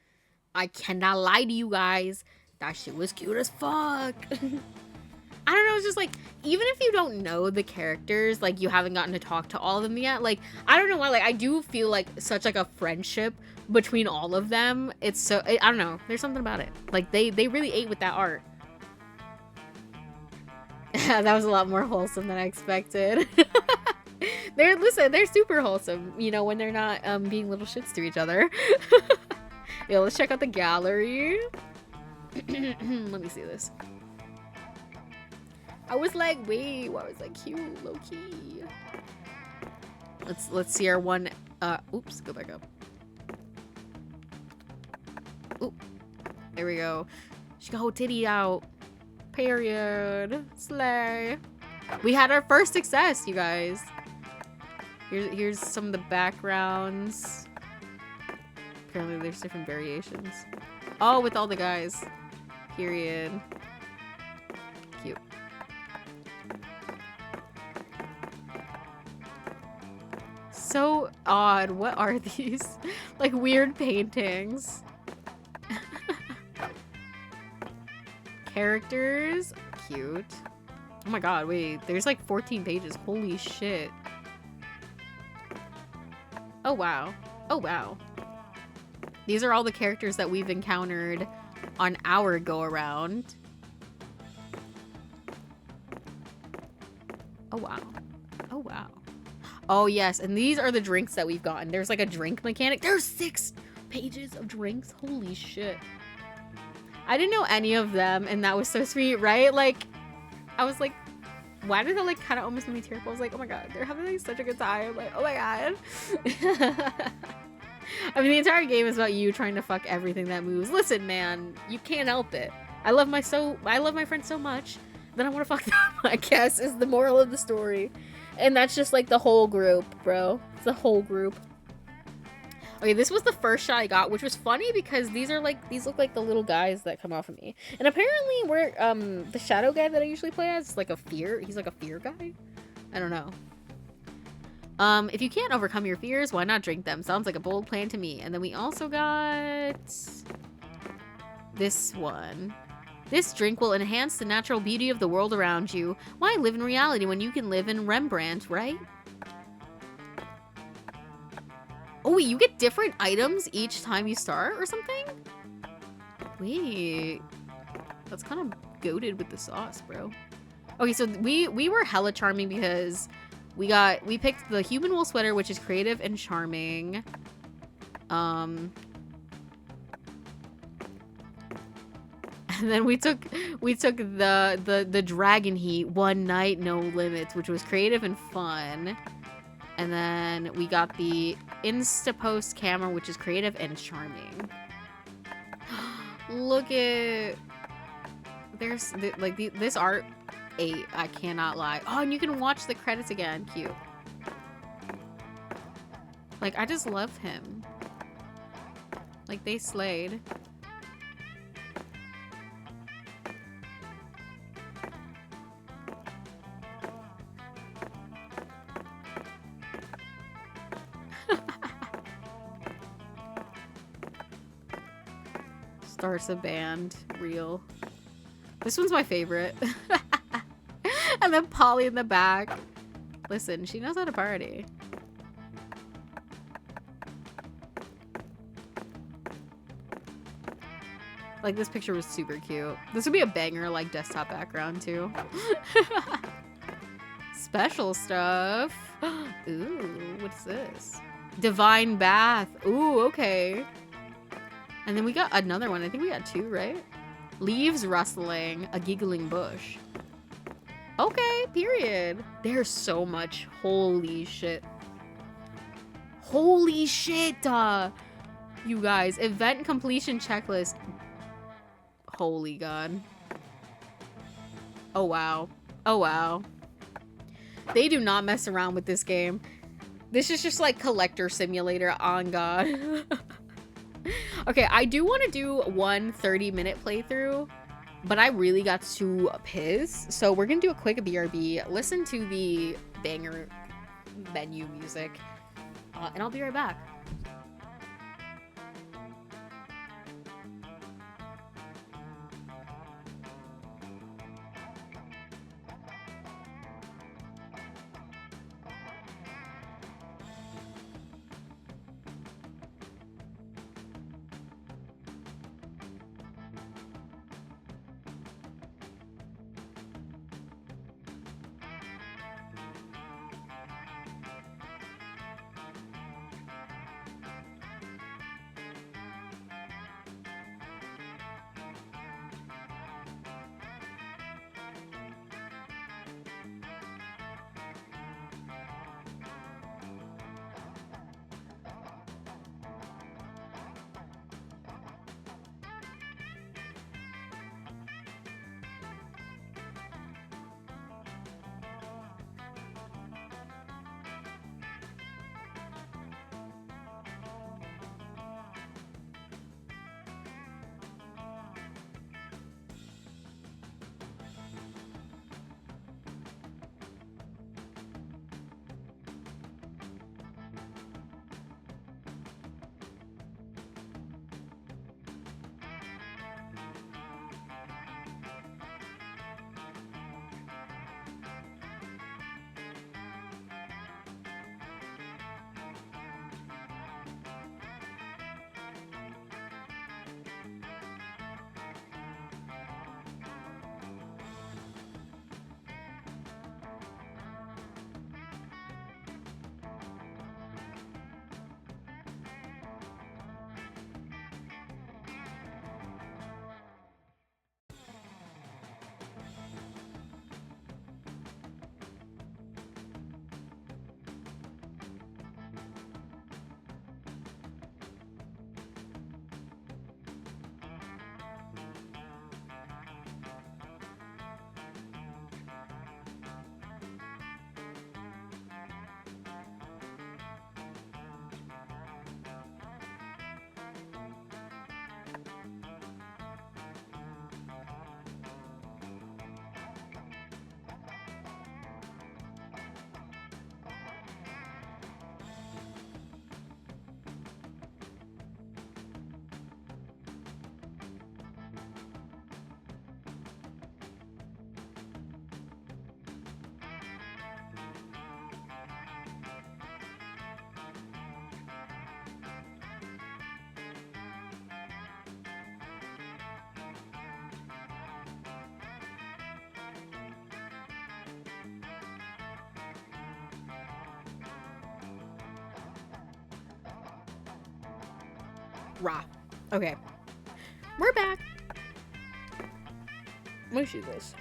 I cannot lie to you guys. That shit was cute as fuck. I don't know, it's just like, even if you don't know the characters, like you haven't gotten to talk to all of them yet, like, I don't know why, like, I do feel like such like a friendship between all of them. It's so, I don't know, there's something about it. Like, they really ate with that art. That was a lot more wholesome than I expected. They're super wholesome, you know, when they're not being little shits to each other. Yeah, let's check out the gallery. Let me see this. I was like, wait, why was that cute? Low key. Let's see our one. Oops, go back up. Oop, there we go. She got her titty out. Period. Slay. We had our first success, you guys. Here's some of the backgrounds. Apparently, there's different variations. Oh, with all the guys. Period. Cute. So odd. What are these? Like weird paintings. Characters. Cute. Oh my god, wait. There's like 14 pages. Holy shit. Oh wow. Oh wow. These are all the characters that we've encountered on our go-around. Oh wow. Oh wow. Oh yes, and these are the drinks that we've gotten. There's like a drink mechanic. There's 6 pages of drinks. Holy shit. I didn't know any of them, and that was so sweet, right? Like, I was like, why did that like kind of almost make me tearful? I was like, oh my god, they're having like such a good time. Like, oh my god. I mean, the entire game is about you trying to fuck everything that moves. Listen, man, you can't help it. I love my friends so much that I want to fuck them, I guess, is the moral of the story. And that's just like the whole group, bro. It's the whole group. Okay, this was the first shot I got, which was funny because these look like the little guys that come off of me. And apparently we're, the shadow guy that I usually play as is like he's like a fear guy? I don't know. If you can't overcome your fears, why not drink them? Sounds like a bold plan to me. And then we also got this one. This drink will enhance the natural beauty of the world around you. Why live in reality when you can live in Rembrandt, right? Oh wait, you get different items each time you start or something? Wait. That's kind of goated with the sauce, bro. Okay, so we were hella charming because we picked the human wool sweater, which is creative and charming. And then we took the dragon heat, one night no limits, which was creative and fun. And then we got the Instapost camera, which is creative and charming. Look at this art 8. I cannot lie. Oh, and you can watch the credits again. Cute. Like, I just love him. Like, they slayed. Starts a band. Real. This one's my favorite. And then Polly in the back. Listen, she knows how to party. Like, this picture was super cute. This would be a banger, like, desktop background, too. Special stuff. Ooh, what's this? Divine Bath. Ooh, okay. And then we got another one. I think we got 2, right? Leaves rustling, a giggling bush. Okay, period. There's so much. Holy shit. Holy shit, you guys. Event completion checklist. Holy god. Oh, wow. Oh, wow. They do not mess around with this game. This is just like collector simulator on god. Okay, I do want to do one 30-minute playthrough, but I really got to piss. So we're going to do a quick BRB, listen to the banger menu music, and I'll be right back. Rah. Okay. We're back. Let me see this.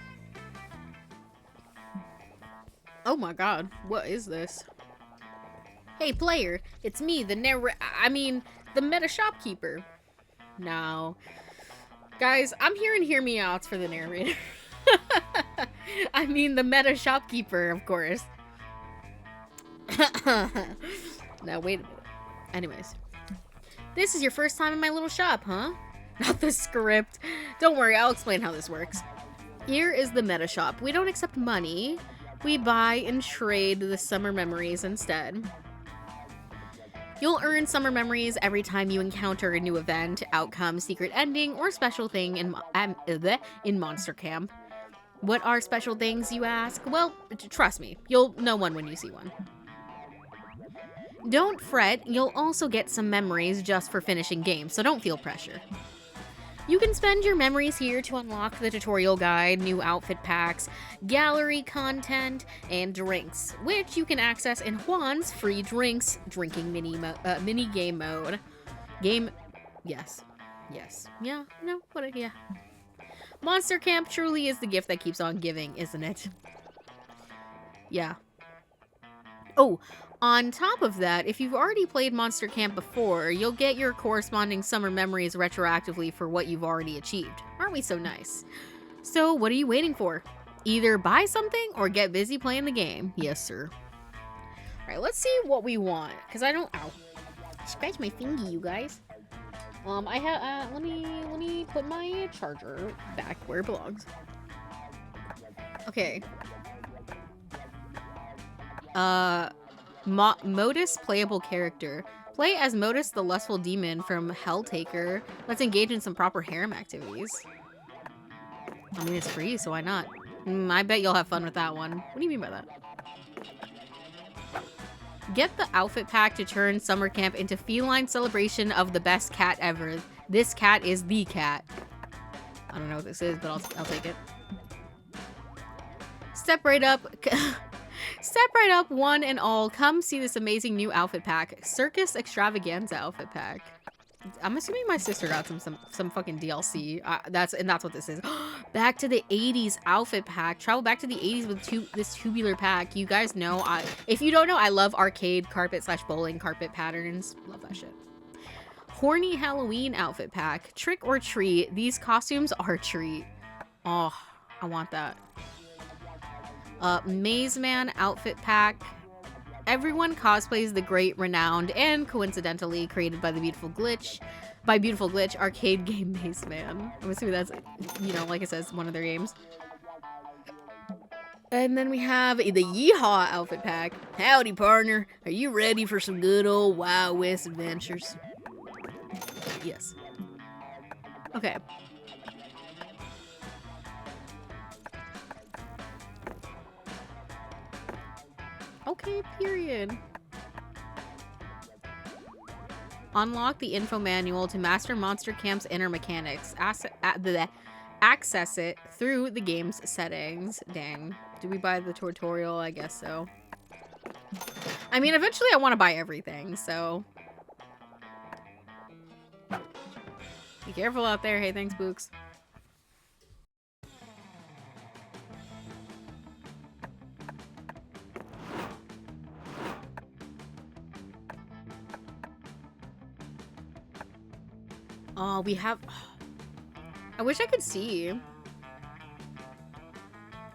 Oh my god. What is this? Hey player, it's me, the meta shopkeeper. Now, guys, I'm hearing hear me outs for the narrator. I mean the meta shopkeeper, of course. Now, wait a minute. Anyways. This is your first time in my little shop, huh? Not the script. Don't worry, I'll explain how this works. Here is the meta shop. We don't accept money. We buy and trade the summer memories instead. You'll earn summer memories every time you encounter a new event, outcome, secret ending, or special thing in Monster Camp. What are special things, you ask? Well, trust me, you'll know one when you see one. Don't fret, you'll also get some memories just for finishing games, so don't feel pressure. You can spend your memories here to unlock the tutorial guide, new outfit packs, gallery content, and drinks, which you can access in Juan's free drinks drinking mini game mode. Yes. Yeah, no, what, yeah. Monster Camp truly is the gift that keeps on giving, isn't it? Yeah. Oh, on top of that, if you've already played Monster Camp before, you'll get your corresponding summer memories retroactively for what you've already achieved. Aren't we so nice? So what are you waiting for? Either buy something or get busy playing the game. Yes, sir. Alright, let's see what we want. Because I don't... Ow. Scratch my fingy, you guys. I have... let me put my charger back where it belongs. Okay. Modus playable character. Play as Modus the lustful demon from Helltaker. Let's engage in some proper harem activities. I mean, it's free, so why not? I bet you'll have fun with that one. What do you mean by that? Get the outfit pack to turn summer camp into feline celebration of the best cat ever. This cat is the cat. I don't know what this is, but I'll take it. Step right up. Step right up, one and all. Come see this amazing new outfit pack. Circus Extravaganza outfit pack. I'm assuming my sister got some fucking DLC. That's what this is. Back to the 80s outfit pack. Travel back to the 80s with this tubular pack. You guys know, if you don't know, I love arcade carpet / bowling carpet patterns. Love that shit. Horny Halloween outfit pack. Trick or treat. These costumes are a treat. Oh, I want that. Maze Man outfit pack. Everyone cosplays the great, renowned, and coincidentally created by the Beautiful Glitch arcade game Maze Man. I'm assuming that's, you know, like it says, one of their games. And then we have the Yeehaw outfit pack. Howdy, partner. Are you ready for some good old Wild West adventures? Yes. Okay. Okay, period. Unlock the info manual to master Monster Camp's inner mechanics. Access it through the game's settings. Dang. Do we buy the tutorial? I guess so. I mean, eventually I want to buy everything, so. Be careful out there. Hey, thanks, Books. Oh, we have... I wish I could see.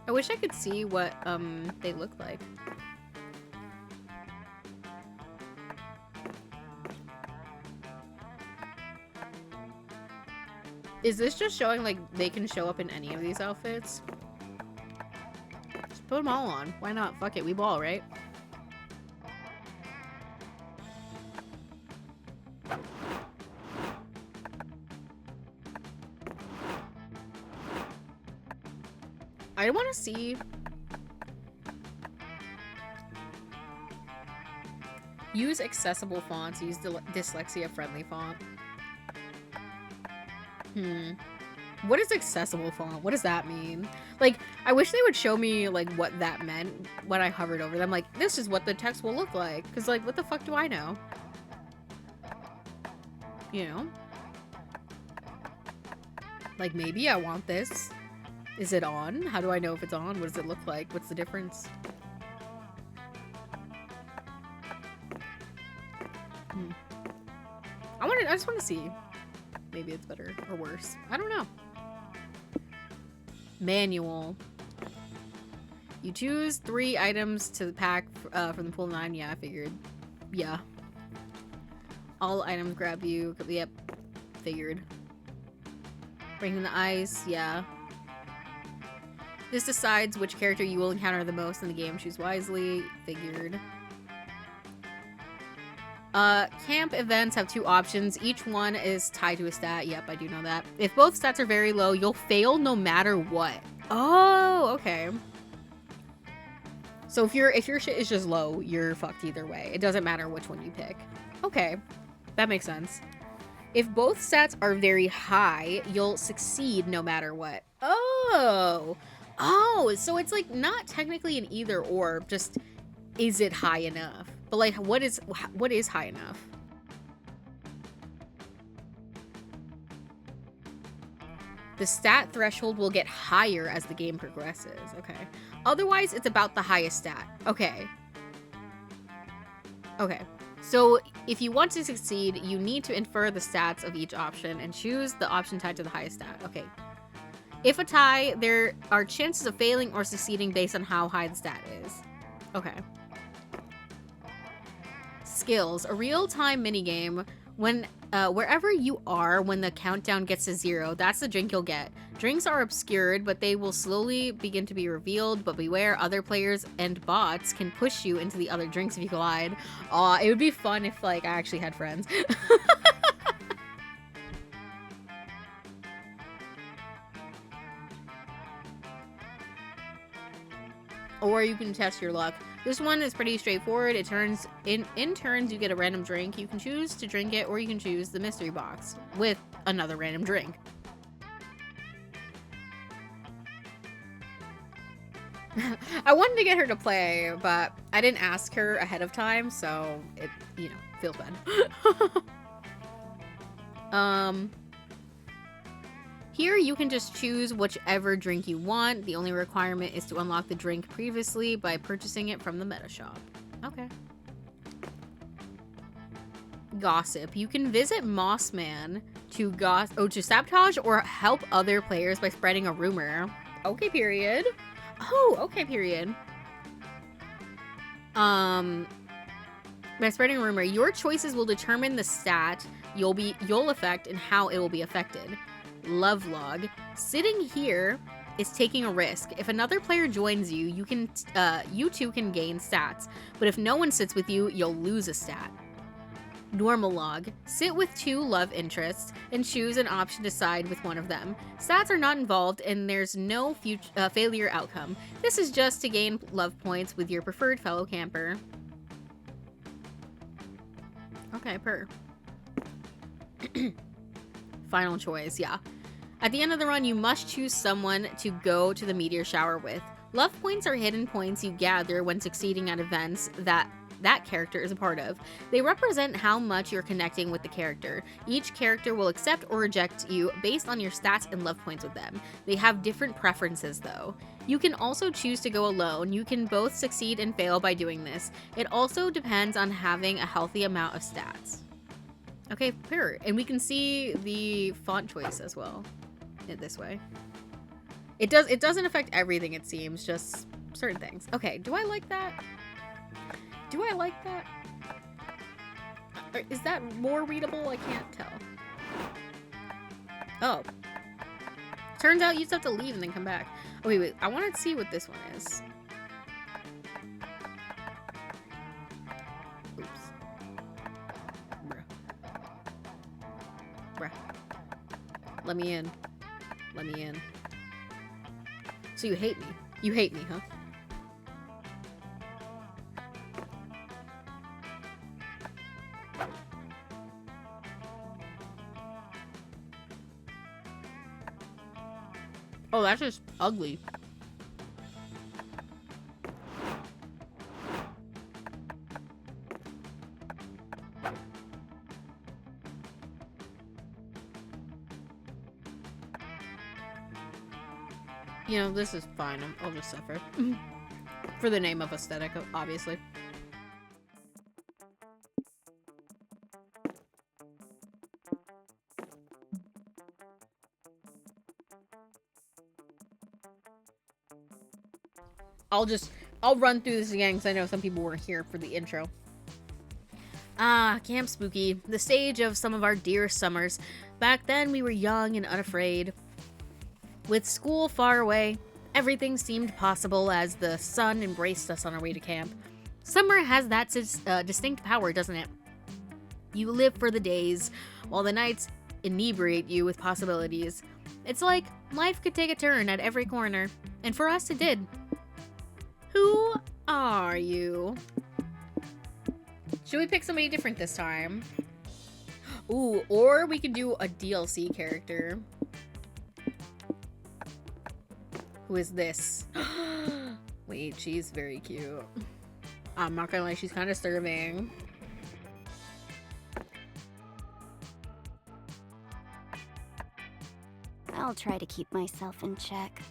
I wish I could see what, they look like. Is this just showing, like, they can show up in any of these outfits? Just put them all on. Why not? Fuck it, we ball, right? I want to see. Use accessible fonts. Use dyslexia-friendly font. What is accessible font? What does that mean? Like, I wish they would show me, like, what that meant when I hovered over them. Like, this is what the text will look like. Because, like, what the fuck do I know? you know? Like, maybe I want this. Is it on? How do I know if it's on? What does it look like? What's the difference? I just want to see. Maybe it's better or worse. I don't know. Manual. You choose 3 items to pack from the pool of 9. Yeah, I figured. Yeah. All items grab you. Yep. Figured. Breaking the ice. Yeah. This decides which character you will encounter the most in the game. Choose wisely. Figured. Camp events have 2 options. Each one is tied to a stat. Yep, I do know that. If both stats are very low, you'll fail no matter what. Oh, okay. So if your shit is just low, you're fucked either way. It doesn't matter which one you pick. Okay, that makes sense. If both stats are very high, you'll succeed no matter what. Oh, so it's like not technically an either or, just is it high enough? But like, what is high enough? The stat threshold will get higher as the game progresses. Okay. Otherwise, it's about the highest stat. Okay. Okay. So if you want to succeed, you need to infer the stats of each option and choose the option tied to the highest stat. Okay. If a tie, there are chances of failing or succeeding based on how high the stat is. Okay. Skills. A real-time minigame. Wherever you are when the countdown gets to 0, that's the drink you'll get. Drinks are obscured, but they will slowly begin to be revealed, but beware, other players and bots can push you into the other drinks if you collide. Aw, it would be fun if, like, I actually had friends. Or you can test your luck. This one is pretty straightforward. It turns in turns you get a random drink. You can choose to drink it, or you can choose the mystery box with another random drink. I wanted to get her to play, but I didn't ask her ahead of time, so it, you know, feels bad. Here you can just choose whichever drink you want. The only requirement is to unlock the drink previously by purchasing it from the meta shop. Okay. Gossip. You can visit Mossman to sabotage or help other players by spreading a rumor. Okay, period. Oh, okay, period. By spreading a rumor, your choices will determine the stat you'll affect and how it will be affected. Love log. Sitting here is taking a risk. If another player joins you, you two can gain stats, but if no one sits with you, you'll lose a stat. Normal log. Sit with 2 love interests and choose an option to side with one of them. Stats are not involved and there's no failure outcome. This is just to gain love points with your preferred fellow camper. Okay, Final choice, yeah. At the end of the run, you must choose someone to go to the meteor shower with. Love points are hidden points you gather when succeeding at events that character is a part of. They represent how much you're connecting with the character. Each character will accept or reject you based on your stats and love points with them. They have different preferences though. You can also choose to go alone. You can both succeed and fail by doing this. It also depends on having a healthy amount of stats. Okay, fair. And we can see the font choice as well. This way. It doesn't affect everything, it seems, just certain things. Okay, do I like that? Do I like that? Or is that more readable? I can't tell. Oh. Turns out you just have to leave and then come back. Oh, wait. I want to see what this one is. Oops. Bruh. Let me in. Let me in. So you hate me. You hate me, huh? Oh, that's just ugly. You know, this is fine. I'll just suffer. For the name of aesthetic, obviously. I'll run through this again because I know some people weren't here for the intro. Ah, Camp Spooky, the stage of some of our dearest summers. Back then, we were young and unafraid. With school far away, everything seemed possible as the sun embraced us on our way to camp. Summer has that distinct power, doesn't it? You live for the days, while the nights inebriate you with possibilities. It's like life could take a turn at every corner, and for us it did. Who are you? Should we pick somebody different this time? Ooh, or we could do a DLC character. Who is this? Wait, she's very cute. I'm not gonna lie, she's kind of disturbing. I'll try to keep myself in check.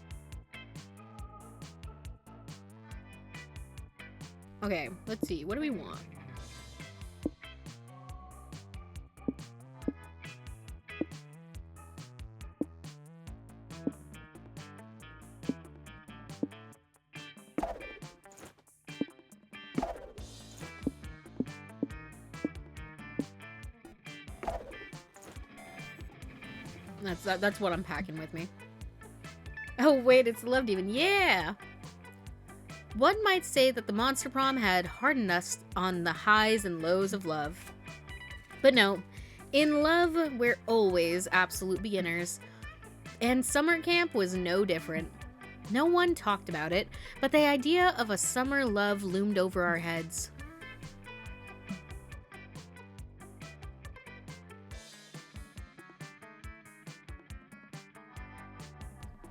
Okay, let's see. What do we want? That's what I'm packing with me. Oh wait, it's the Love Demon. Yeah! One might say that the Monster Prom had hardened us on the highs and lows of love. But no, in love, we're always absolute beginners. And summer camp was no different. No one talked about it, but the idea of a summer love loomed over our heads.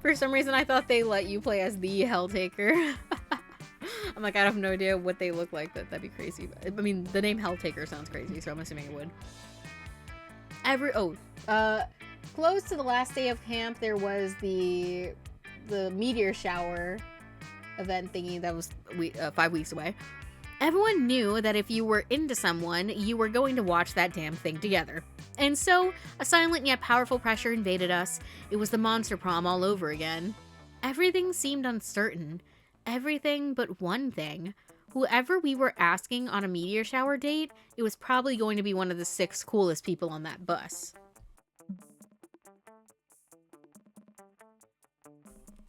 For some reason, I thought they let you play as the Helltaker. I'm like, I have no idea what they look like. That'd be crazy. I mean, the name Helltaker sounds crazy, so I'm assuming it would. Close to the last day of camp, there was the meteor shower event thingy that was 5 weeks away. Everyone knew that if you were into someone, you were going to watch that damn thing together. And so, a silent yet powerful pressure invaded us. It was the Monster Prom all over again. Everything seemed uncertain. Everything but one thing. Whoever we were asking on a meteor shower date, it was probably going to be one of the 6 coolest people on that bus.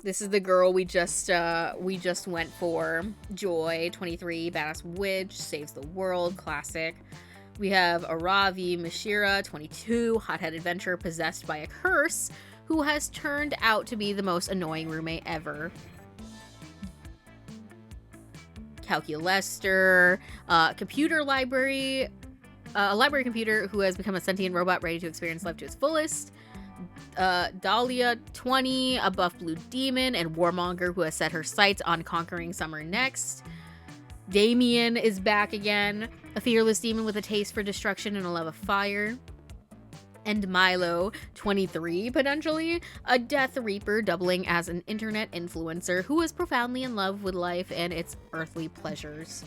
This is the girl we just went for. Joy, 23, badass witch, saves the world, classic. We have Aravi Mashira, 22, hothead adventurer possessed by a curse, who has turned out to be the most annoying roommate ever. Calculester, computer library, a library computer who has become a sentient robot ready to experience life to its fullest. Dahlia, 20, a buff blue demon, and warmonger who has set her sights on conquering summer next. Damien is back again, a fearless demon with a taste for destruction and a love of fire. And Milo, 23, potentially, a death reaper doubling as an internet influencer who is profoundly in love with life and its earthly pleasures.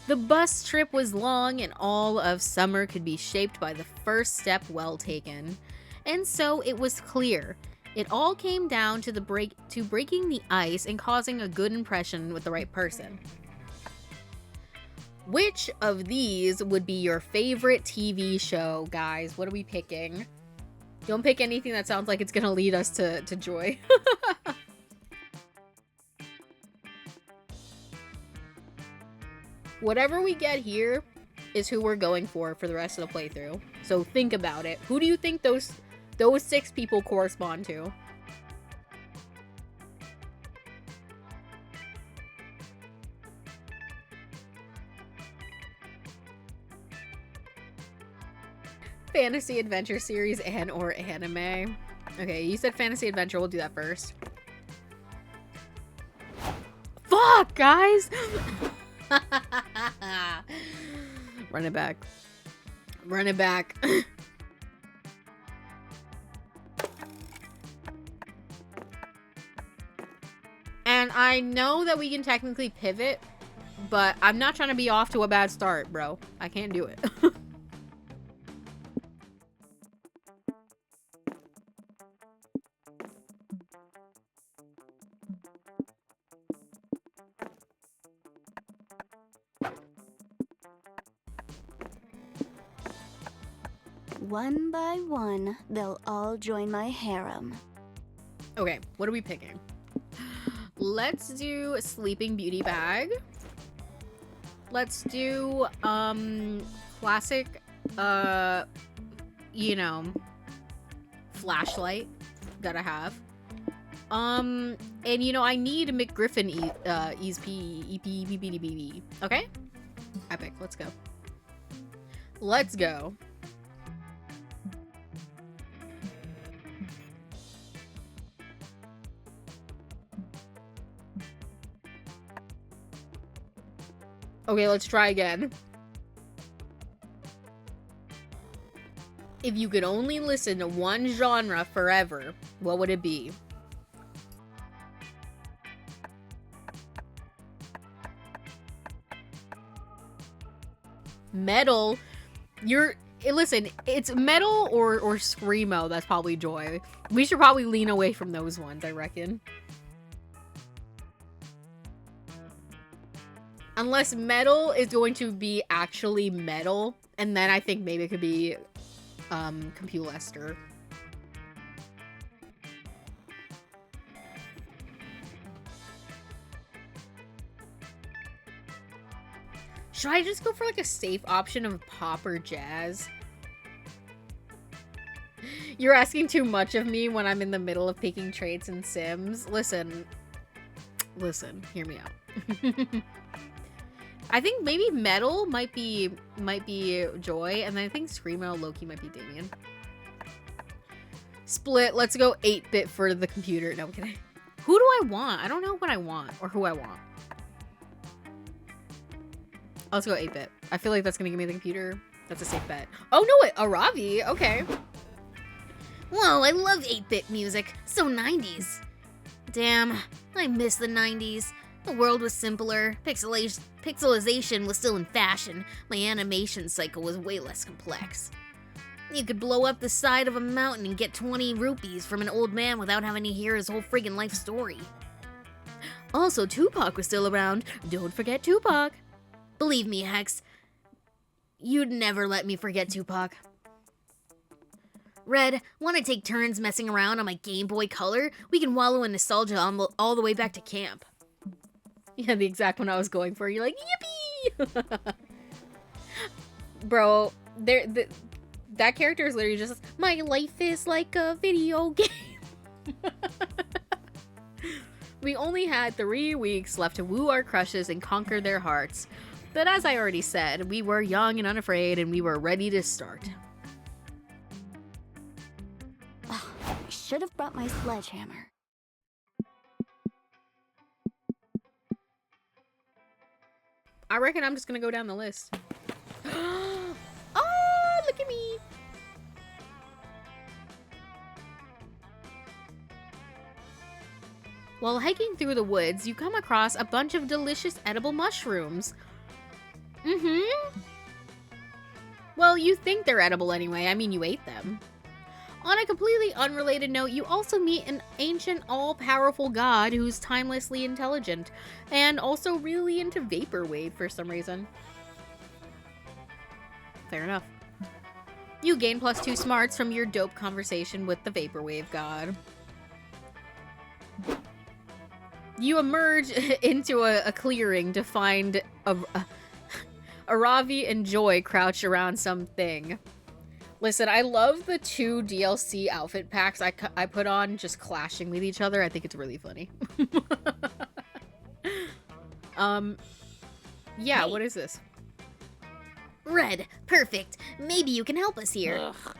The bus trip was long and all of summer could be shaped by the first step well taken. And so it was clear. It all came down to breaking the ice and causing a good impression with the right person. Which of these would be your favorite TV show, guys? What are we picking? Don't pick anything that sounds like it's gonna lead us to joy. Whatever we get here is who we're going for the rest of the playthrough. So think about it. Who do you think those 6 people correspond to? Fantasy adventure series and or anime. Okay, you said fantasy adventure. We'll do that first. Fuck, guys! Run it back. Run it back. I know that we can technically pivot, but I'm not trying to be off to a bad start, bro. I can't do it. One by one, they'll all join my harem. Okay, what are we picking? Let's do a Sleeping Beauty bag. Let's do, classic, you know, flashlight. Gotta have. And you know, I need a McGriffin EPBBBB. Okay? Epic, let's go. Let's go. Okay, let's try again. If you could only listen to one genre forever, what would it be? Metal. Listen, it's metal or screamo. That's probably joy. We should probably lean away from those ones, I reckon. Unless metal is going to be actually metal, and then I think maybe it could be Compulester. Should I just go for like a safe option of pop or jazz? You're asking too much of me when I'm in the middle of picking traits in Sims. Listen, hear me out. I think maybe metal might be Joy, and then I think screamo low-key might be Damien. Split. Let's go 8-bit for the computer. No, I'm kidding. Who do I want? I don't know what I want or who I want. Let's go 8-bit. I feel like that's gonna give me the computer. That's a safe bet. Oh no, wait, Aravi. Okay. Whoa, I love 8-bit music. So 90s. Damn, I miss the 90s. The world was simpler, pixelization was still in fashion, my animation cycle was way less complex. You could blow up the side of a mountain and get 20 rupees from an old man without having to hear his whole friggin' life story. Also, Tupac was still around. Don't forget Tupac. Believe me, Hex, you'd never let me forget Tupac. Red, want to take turns messing around on my Game Boy Color? We can wallow in nostalgia all the way back to camp. Yeah, the exact one I was going for. You're like, yippee! Bro, that character is literally just, my life is like a video game. We only had 3 weeks left to woo our crushes and conquer their hearts. But as I already said, we were young and unafraid, and we were ready to start. I should have brought my sledgehammer. I reckon I'm just gonna go down the list. Oh, look at me. While hiking through the woods, you come across a bunch of delicious edible mushrooms. Well, you think they're edible anyway. I mean, you ate them. On a completely unrelated note, you also meet an ancient, all-powerful god who's timelessly intelligent, and also really into vaporwave for some reason. Fair enough. You gain +2 smarts from your dope conversation with the vaporwave god. You emerge into a clearing to find Aravi and Joy crouched around something. Listen, I love the 2 DLC outfit packs I put on just clashing with each other. I think it's really funny. Yeah, Hey. what is this? Red, perfect. Maybe you can help us here. Ugh.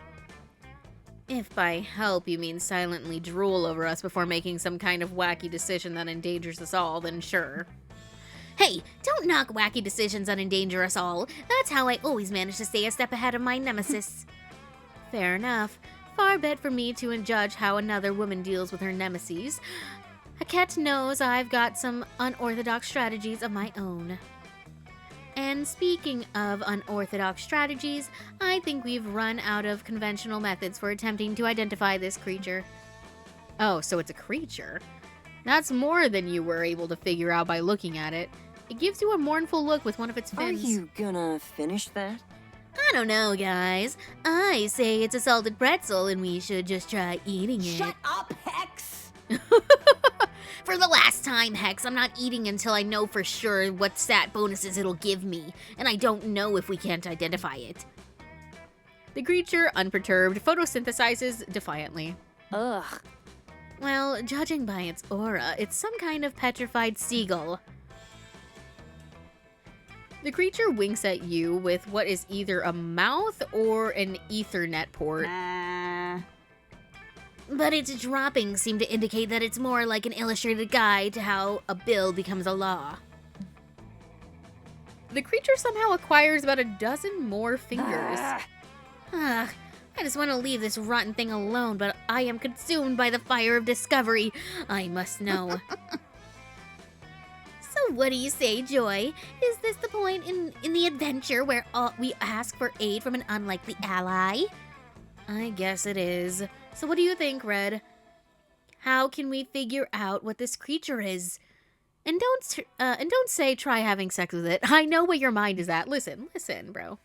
If by help you mean silently drool over us before making some kind of wacky decision that endangers us all, then sure. Hey, don't knock wacky decisions that endanger us all. That's how I always manage to stay a step ahead of my nemesis. Fair enough. Far be it for me to judge how another woman deals with her nemesis. Haket knows I've got some unorthodox strategies of my own. And speaking of unorthodox strategies, I think we've run out of conventional methods for attempting to identify this creature. Oh, so it's a creature. That's more than you were able to figure out by looking at it. It gives you a mournful look with one of its Are fins. you gonna finish that? I don't know, guys. I say it's a salted pretzel and we should just try eating it. Shut up, Hex! For the last time, Hex, I'm not eating until I know for sure what stat bonuses it'll give me, and I don't know if we can't identify it. The creature, unperturbed, photosynthesizes defiantly. Ugh. Well, judging by its aura, it's some kind of petrified seagull. The creature winks at you with what is either a mouth or an Ethernet port. But its droppings seem to indicate that it's more like an illustrated guide to how a bill becomes a law. The creature somehow acquires about a dozen more fingers. I just want to leave this rotten thing alone, but I am consumed by the fire of discovery. I must know. So what do you say, Joy? Is this the point in the adventure where we ask for aid from an unlikely ally? I guess it is. So what do you think, Red? How can we figure out what this creature is? And don't say try having sex with it. I know where your mind is at. Listen, bro.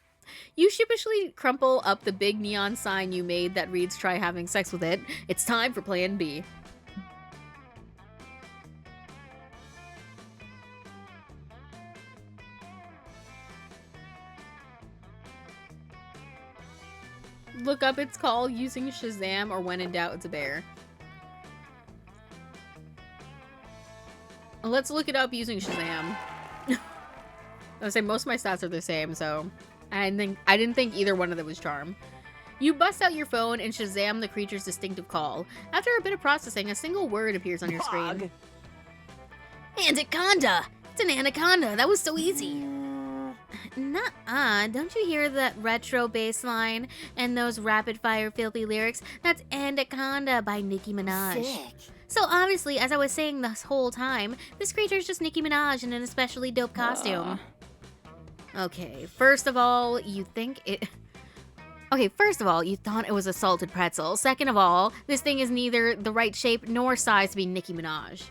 You sheepishly crumple up the big neon sign you made that reads try having sex with it. It's time for plan B. Look up its call using Shazam, or when in doubt, it's a bear. Let's look it up using Shazam. I would say most of my stats are the same, so I didn't think either one of them was charm. You bust out your phone and Shazam the creature's distinctive call. After a bit of processing, a single word appears on your screen. Anaconda! It's an anaconda. That was so easy. Nuh-uh. Don't you hear that retro bass line and those rapid-fire filthy lyrics? That's Anaconda by Nicki Minaj. Sick. So obviously, as I was saying this whole time, this creature's just Nicki Minaj in an especially dope costume. Okay, first of all, you thought it was a salted pretzel. Second of all, this thing is neither the right shape nor size to be Nicki Minaj.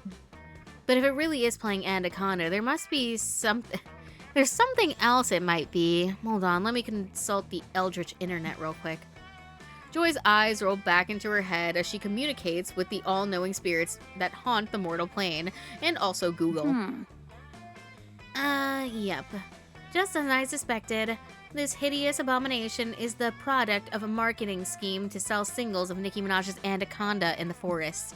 But if it really is playing Anaconda, there must be something... There's something else it might be. Hold on, let me consult the Eldritch internet real quick. Joy's eyes roll back into her head as she communicates with the all-knowing spirits that haunt the mortal plane, and also Google. Yep. Just as I suspected, this hideous abomination is the product of a marketing scheme to sell singles of Nicki Minaj's Anaconda in the forest.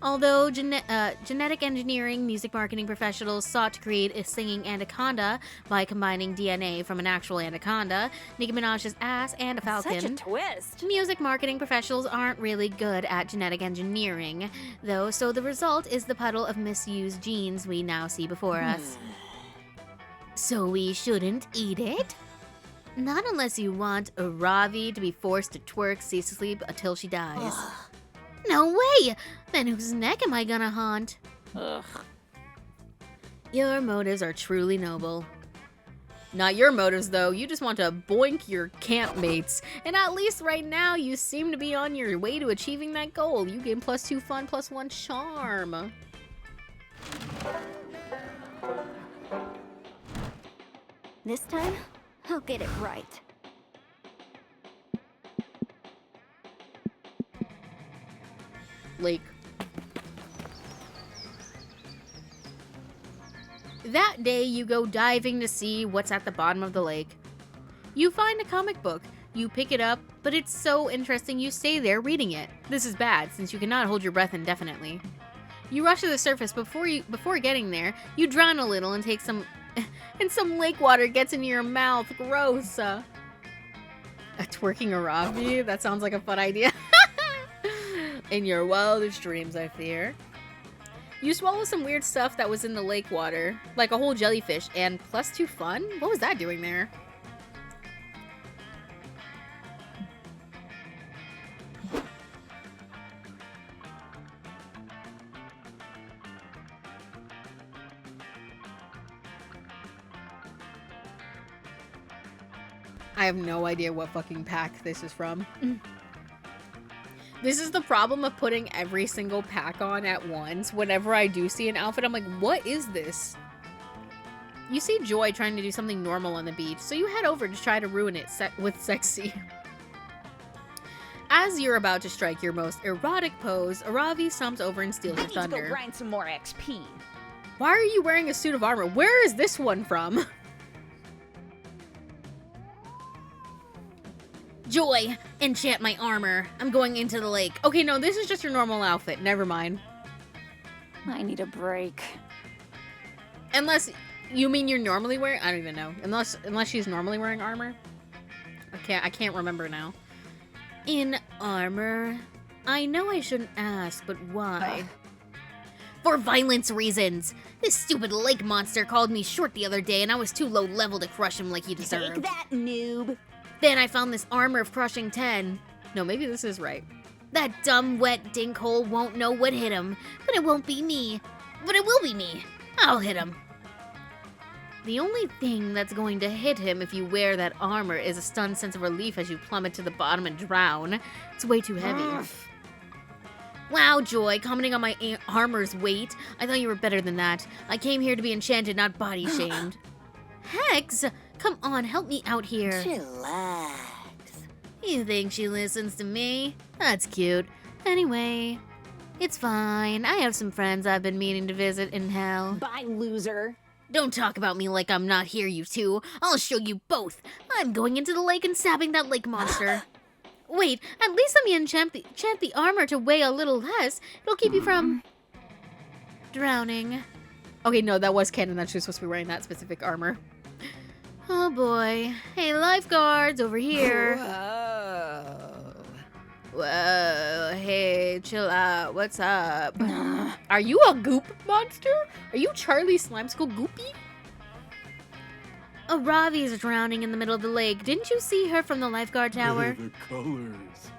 Although genetic engineering music marketing professionals sought to create a singing anaconda by combining DNA from an actual anaconda, Nicki Minaj's ass, and a falcon. Such a twist. Music marketing professionals aren't really good at genetic engineering, though, so the result is the puddle of misused genes we now see before us. So we shouldn't eat it? Not unless you want a Ravi to be forced to twerk ceaselessly until she dies. No way! Then whose neck am I gonna haunt? Your motives are truly noble. Not your motives, though. You just want to boink your campmates. And at least right now, you seem to be on your way to achieving that goal. You gain +2 fun, +1 charm. This time, I'll get it right. Lake. That day, you go diving to see what's at the bottom of the lake. You find a comic book. You pick it up, but it's so interesting you stay there reading it. This is bad, since you cannot hold your breath indefinitely. You rush to the surface. Before getting there, you drown a little and take some... and some lake water gets into your mouth. Gross. A twerking Arabi? That sounds like a fun idea. In your wildest dreams, I fear. You swallow some weird stuff that was in the lake water, like a whole jellyfish, and +2 fun? What was that doing there? I have no idea what fucking pack this is from. This is the problem of putting every single pack on at once. Whenever I do see an outfit, I'm like, what is this? You see Joy trying to do something normal on the beach, so you head over to try to ruin it with sexy. As you're about to strike your most erotic pose, Aravi stomps over and steals your thunder. I need to go grind some more XP. Why are you wearing a suit of armor? Where is this one from? Joy, enchant my armor. I'm going into the lake. Okay, no, this is just your normal outfit. Never mind. I need a break. Unless, you mean you're normally wearing? I don't even know. Unless she's normally wearing armor. I can't remember now. In armor? I know I shouldn't ask, but why? For violence reasons. This stupid lake monster called me short the other day and I was too low level to crush him like he deserved. Take that, noob. Then I found this armor of crushing 10. No, maybe this is right. That dumb, wet dinkhole won't know what hit him, but it won't be me. But it will be me. I'll hit him. The only thing that's going to hit him if you wear that armor is a stunned sense of relief as you plummet to the bottom and drown. It's way too heavy. Wow, Joy, commenting on my armor's weight. I thought you were better than that. I came here to be enchanted, not body shamed. Hex, come on, help me out here. Chillax. You think she listens to me? That's cute. Anyway, it's fine. I have some friends I've been meaning to visit in hell. Bye, loser. Don't talk about me like I'm not here, you two. I'll show you both. I'm going into the lake and stabbing that lake monster. Wait, at least let me enchant the armor to weigh a little less. It'll keep you from drowning. Okay, no, that was canon that she was supposed to be wearing that specific armor. Oh boy. Hey, lifeguards, over here. Whoa, hey, chill out. What's up? Are you a goop monster? Are you Charlie Slime School Goopy? Aravi is drowning in the middle of the lake. Didn't you see her from the lifeguard tower? The colors.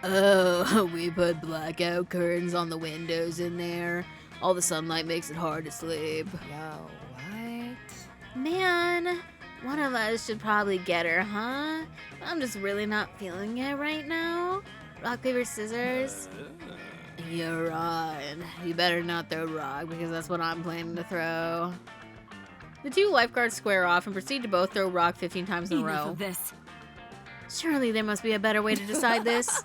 Oh, we put blackout curtains on the windows in there. All the sunlight makes it hard to sleep. Yo, what? Man, one of us should probably get her, huh? I'm just really not feeling it right now. Rock, paper, scissors. You're right. You better not throw rock because that's what I'm planning to throw. The two lifeguards square off and proceed to both throw rock 15 times in a row. This. Surely there must be a better way to decide this.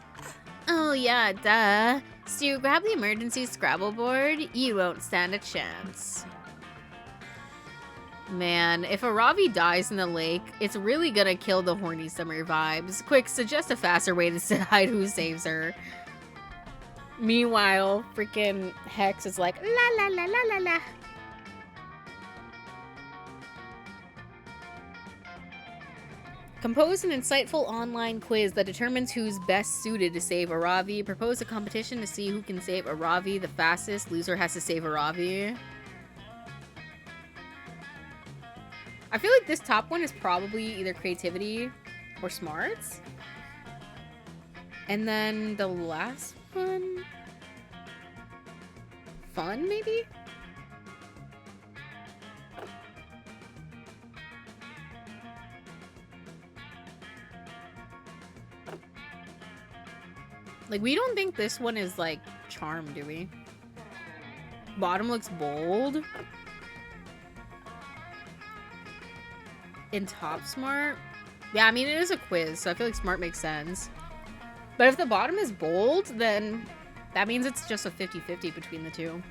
Oh yeah, duh. Stu, grab the emergency Scrabble board. You won't stand a chance. Man, if Aravi dies in the lake, it's really gonna kill the horny summer vibes. Quick, suggest a faster way to decide who saves her. Meanwhile, freaking Hex is like, la la la la la la. Compose an insightful online quiz that determines who's best suited to save Aravi. Propose a competition to see who can save Aravi the fastest. Loser has to save Aravi. I feel like this top one is probably either creativity or smarts. And then the last one... fun, maybe? Like, we don't think this one is, like, charm, do we? Bottom looks bold. In top smart? Yeah, I mean, it is a quiz, so I feel like smart makes sense. But if the bottom is bold, then that means it's just a 50-50 between the two.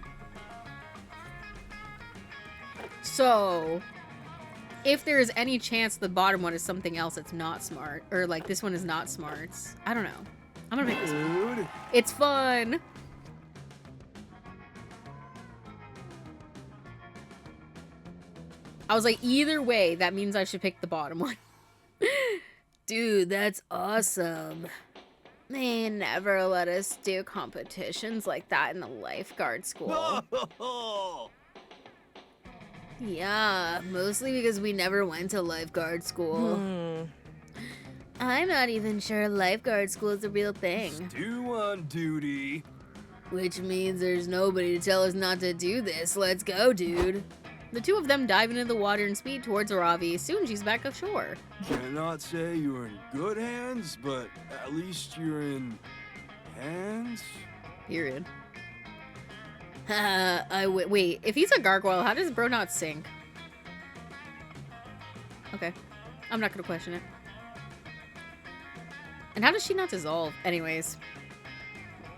So, if there is any chance the bottom one is something else that's not smart, or, like, this one is not smarts, I don't know. I'm gonna make this one. It's fun! I was like, either way, that means I should pick the bottom one. Dude, that's awesome. They never let us do competitions like that in the lifeguard school. Yeah, mostly because we never went to lifeguard school. I'm not even sure lifeguard school is a real thing. Stu on duty. Which means there's nobody to tell us not to do this. Let's go, dude. The two of them dive into the water and speed towards Ravi. Soon she's back ashore. Cannot say you're in good hands, but at least you're in hands? Period. Wait, if he's a gargoyle, how does bro not sink? Okay. I'm not gonna question it. And how does she not dissolve? Anyways.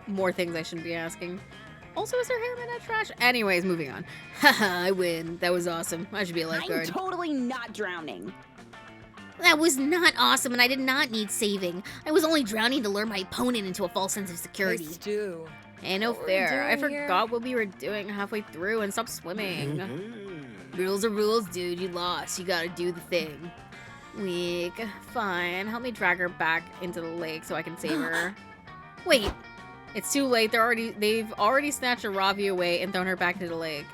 More things I shouldn't be asking. Also, is her hair made out of trash? Anyways, moving on. Haha, I win. That was awesome. I should be a lifeguard. I'm totally not drowning. That was not awesome, and I did not need saving. I was only drowning to lure my opponent into a false sense of security. Hey, Stu. Ain't no fair. I forgot what we were doing halfway through and stopped swimming. Rules are rules, dude. You lost. You gotta do the thing. Weak. Fine. Help me drag her back into the lake so I can save her. Wait. It's too late. They've already snatched Ravi away and thrown her back into the lake.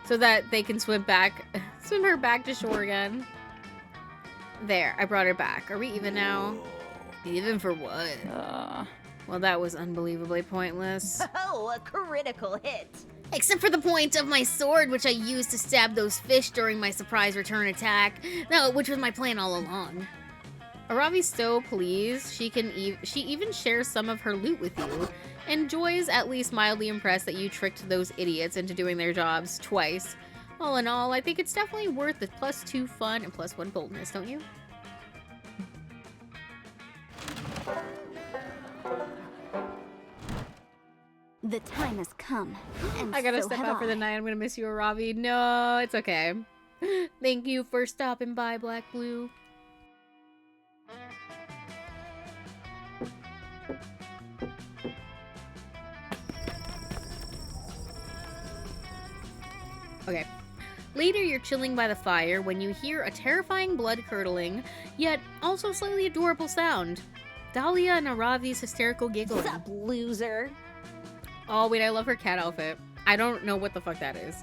So that they can swim her back to shore again. There, I brought her back. Are we even now? Even for what? Well, that was unbelievably pointless. Oh, a critical hit. Except for the point of my sword, which I used to stab those fish during my surprise return attack. No, which was my plan all along. Aravi's so pleased. She even shares some of her loot with you. And Joy is at least mildly impressed that you tricked those idiots into doing their jobs twice. All in all, I think it's definitely worth the +2 fun and +1 boldness, don't you? The time has come. And I gotta so step have out for the night. I'm gonna miss you, Aravi. No, it's okay. Thank you for stopping by, Black Blue. Okay. Later, you're chilling by the fire when you hear a terrifying blood-curdling, yet also slightly adorable sound. Dahlia and Aravi's hysterical giggling. Sup, loser? Oh, wait, I love her cat outfit. I don't know what the fuck that is.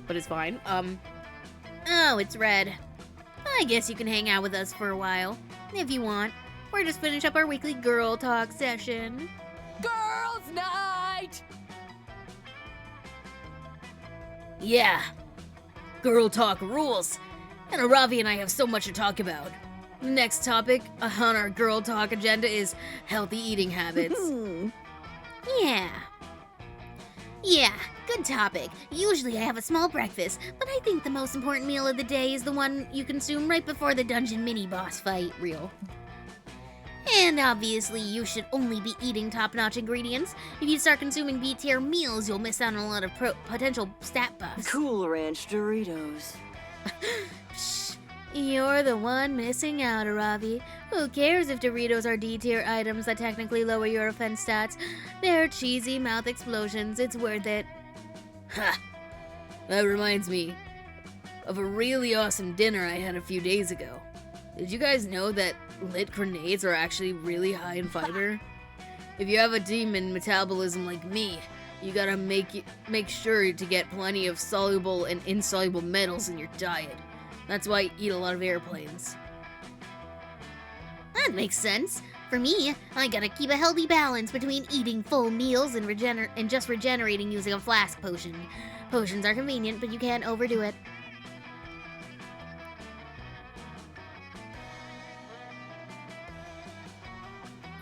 But it's fine. Oh, it's Red. I guess you can hang out with us for a while, if you want. We're just finishing up our weekly girl talk session. Girls' night! Yeah. Girl talk rules. And Aravi and I have so much to talk about. The next topic on our girl talk agenda is healthy eating habits. Yeah. Yeah, good topic. Usually I have a small breakfast, but I think the most important meal of the day is the one you consume right before the dungeon mini-boss fight. Real. And obviously, you should only be eating top-notch ingredients. If you start consuming B-tier meals, you'll miss out on a lot of potential stat buffs. Cool Ranch Doritos. Psh, you're the one missing out, Aravi. Who cares if Doritos are D-tier items that technically lower your offense stats? They're cheesy mouth explosions. It's worth it. Ha! That reminds me of a really awesome dinner I had a few days ago. Did you guys know that lit grenades are actually really high in fiber? If you have a demon metabolism like me, you gotta make sure to get plenty of soluble and insoluble metals in your diet. That's why I eat a lot of airplanes. That makes sense. For me, I gotta keep a healthy balance between eating full meals and just regenerating using a flask potion. Potions are convenient, but you can't overdo it.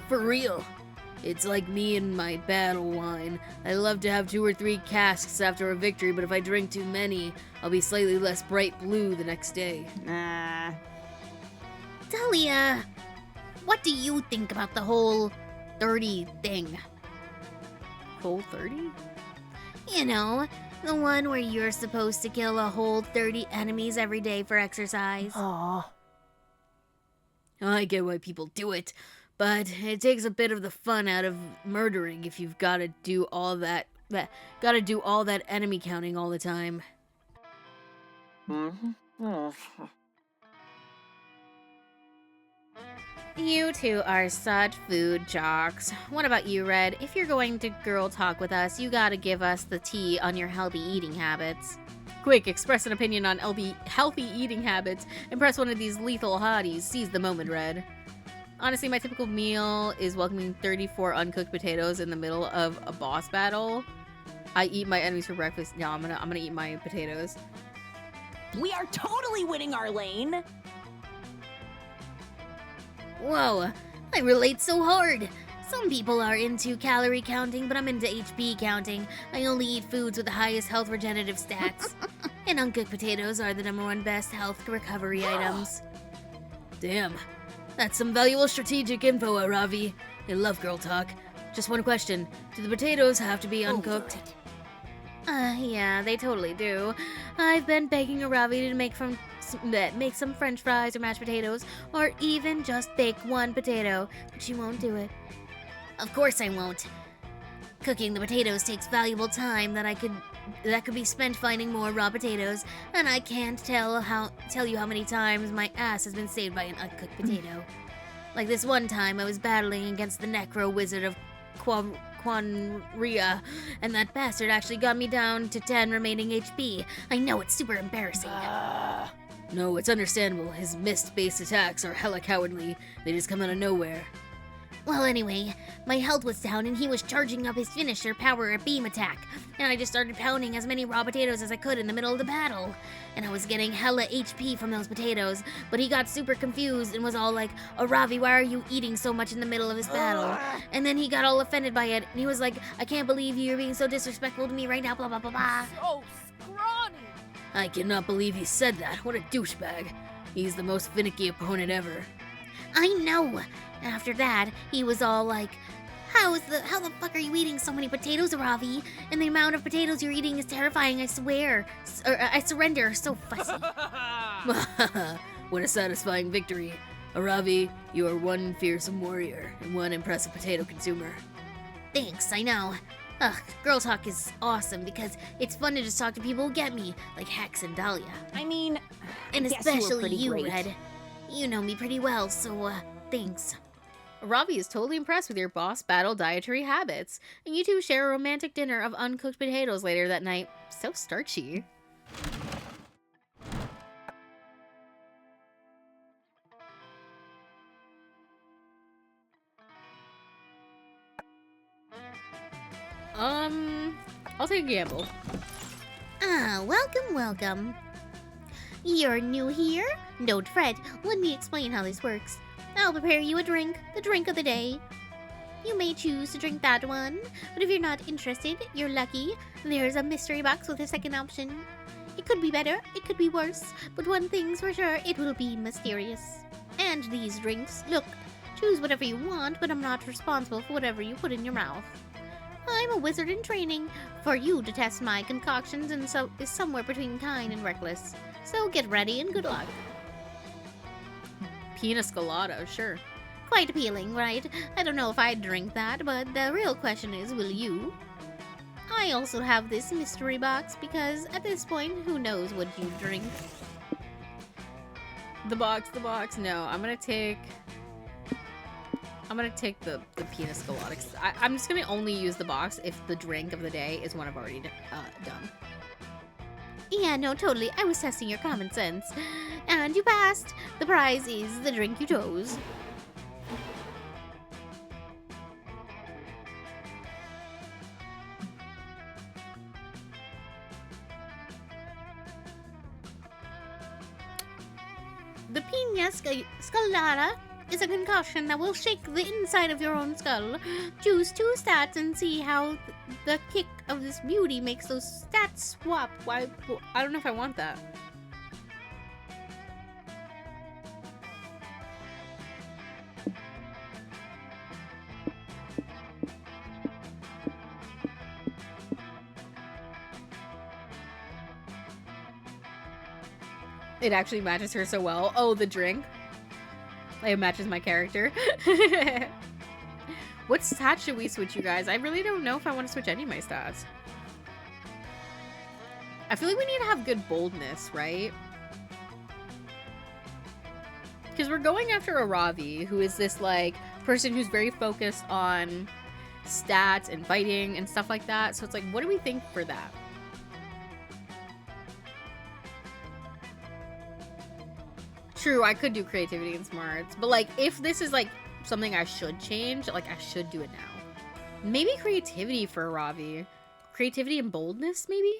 For real. It's like me and my battle wine. I love to have 2 or 3 casks after a victory, but if I drink too many, I'll be slightly less bright blue the next day. Nah. Dahlia, what do you think about the whole 30 thing? Whole 30? You know, the one where you're supposed to kill a whole 30 enemies every day for exercise. Aww. I get why people do it, but it takes a bit of the fun out of murdering if you've gotta do all that enemy counting all the time. You two are such food jocks. What about you, Red? If you're going to girl talk with us, you gotta give us the tea on your healthy eating habits. Quick, express an opinion on healthy eating habits and press one of these lethal hotties. Seize the moment, Red. Honestly, my typical meal is welcoming 34 uncooked potatoes in the middle of a boss battle. I eat my enemies for breakfast. No, I'm gonna eat my potatoes. We are totally winning our lane. Whoa, I relate so hard. Some people are into calorie counting, but I'm into HP counting. I only eat foods with the highest health regenerative stats. And uncooked potatoes are the #1 best health recovery items. Damn, that's some valuable strategic info, Aravi. I love girl talk. Just one question, do the potatoes have to be uncooked? Yeah, they totally do. I've been begging Aravi to make some french fries or mashed potatoes, or even just bake one potato, but she won't do it. Of course I won't. Cooking the potatoes takes valuable time that could be spent finding more raw potatoes, and I can't tell you how many times my ass has been saved by an uncooked potato. Like this one time I was battling against the necro wizard of Quanria, and that bastard actually got me down to 10 remaining HP. I know it's super embarrassing. No, it's understandable. His mist-based attacks are hella cowardly. They just come out of nowhere. Well, anyway, my health was down and he was charging up his finisher power beam attack, and I just started pounding as many raw potatoes as I could in the middle of the battle. And I was getting hella HP from those potatoes, but he got super confused and was all like, Aravi, why are you eating so much in the middle of this battle? And then he got all offended by it, and he was like, I can't believe you're being so disrespectful to me right now, blah blah blah blah. So scrawny. I cannot believe he said that. What a douchebag. He's the most finicky opponent ever. I know. After that, he was all like, how the fuck are you eating so many potatoes, Aravi? And the amount of potatoes you're eating is terrifying, I swear. I surrender, so fussy. What a satisfying victory. Aravi, you are one fearsome warrior and one impressive potato consumer. Thanks, I know. Ugh, girl talk is awesome because it's fun to just talk to people who get me, like Hex and Dahlia. I mean, and especially you, great. Red. You know me pretty well, so, thanks. Ravi is totally impressed with your boss battle dietary habits, and you two share a romantic dinner of uncooked potatoes later that night. So starchy. I'll take a gamble. Welcome. You're new here? Don't fret, let me explain how this works. I'll prepare you a drink, the drink of the day. You may choose to drink that one, but if you're not interested, you're lucky. There's a mystery box with a second option. It could be better, it could be worse, but one thing's for sure, it will be mysterious. And these drinks, look, choose whatever you want, but I'm not responsible for whatever you put in your mouth. I'm a wizard in training. For you to test my concoctions and so is somewhere between kind and reckless. So get ready and good luck. Pina colada, sure. Quite appealing, right? I don't know if I'd drink that, but the real question is, will you? I also have this mystery box because at this point, who knows what you drink? The box. No, I'm gonna take the pina colada. I'm just gonna only use the box if the drink of the day is one I've already done. Yeah, no, totally. I was testing your common sense. And you passed. The prize is the drink you chose. The pina colada is a concoction that will shake the inside of your own skull. Choose 2 stats and see how the kick of this beauty makes those stats swap. Why? I don't know if I want that. It actually matches her so well. Oh, the drink. It matches my character. What stat should we switch, you guys? I really don't know if I want to switch any of my stats. I feel like we need to have good boldness, right? Because we're going after a Ravi, who is this, like, person who's very focused on stats and fighting and stuff like that. So it's like, what do we think for that? True, I could do creativity and smarts, but like if this is like something I should change. Like, I should do it now. Maybe creativity for Ravi. Creativity and boldness, maybe?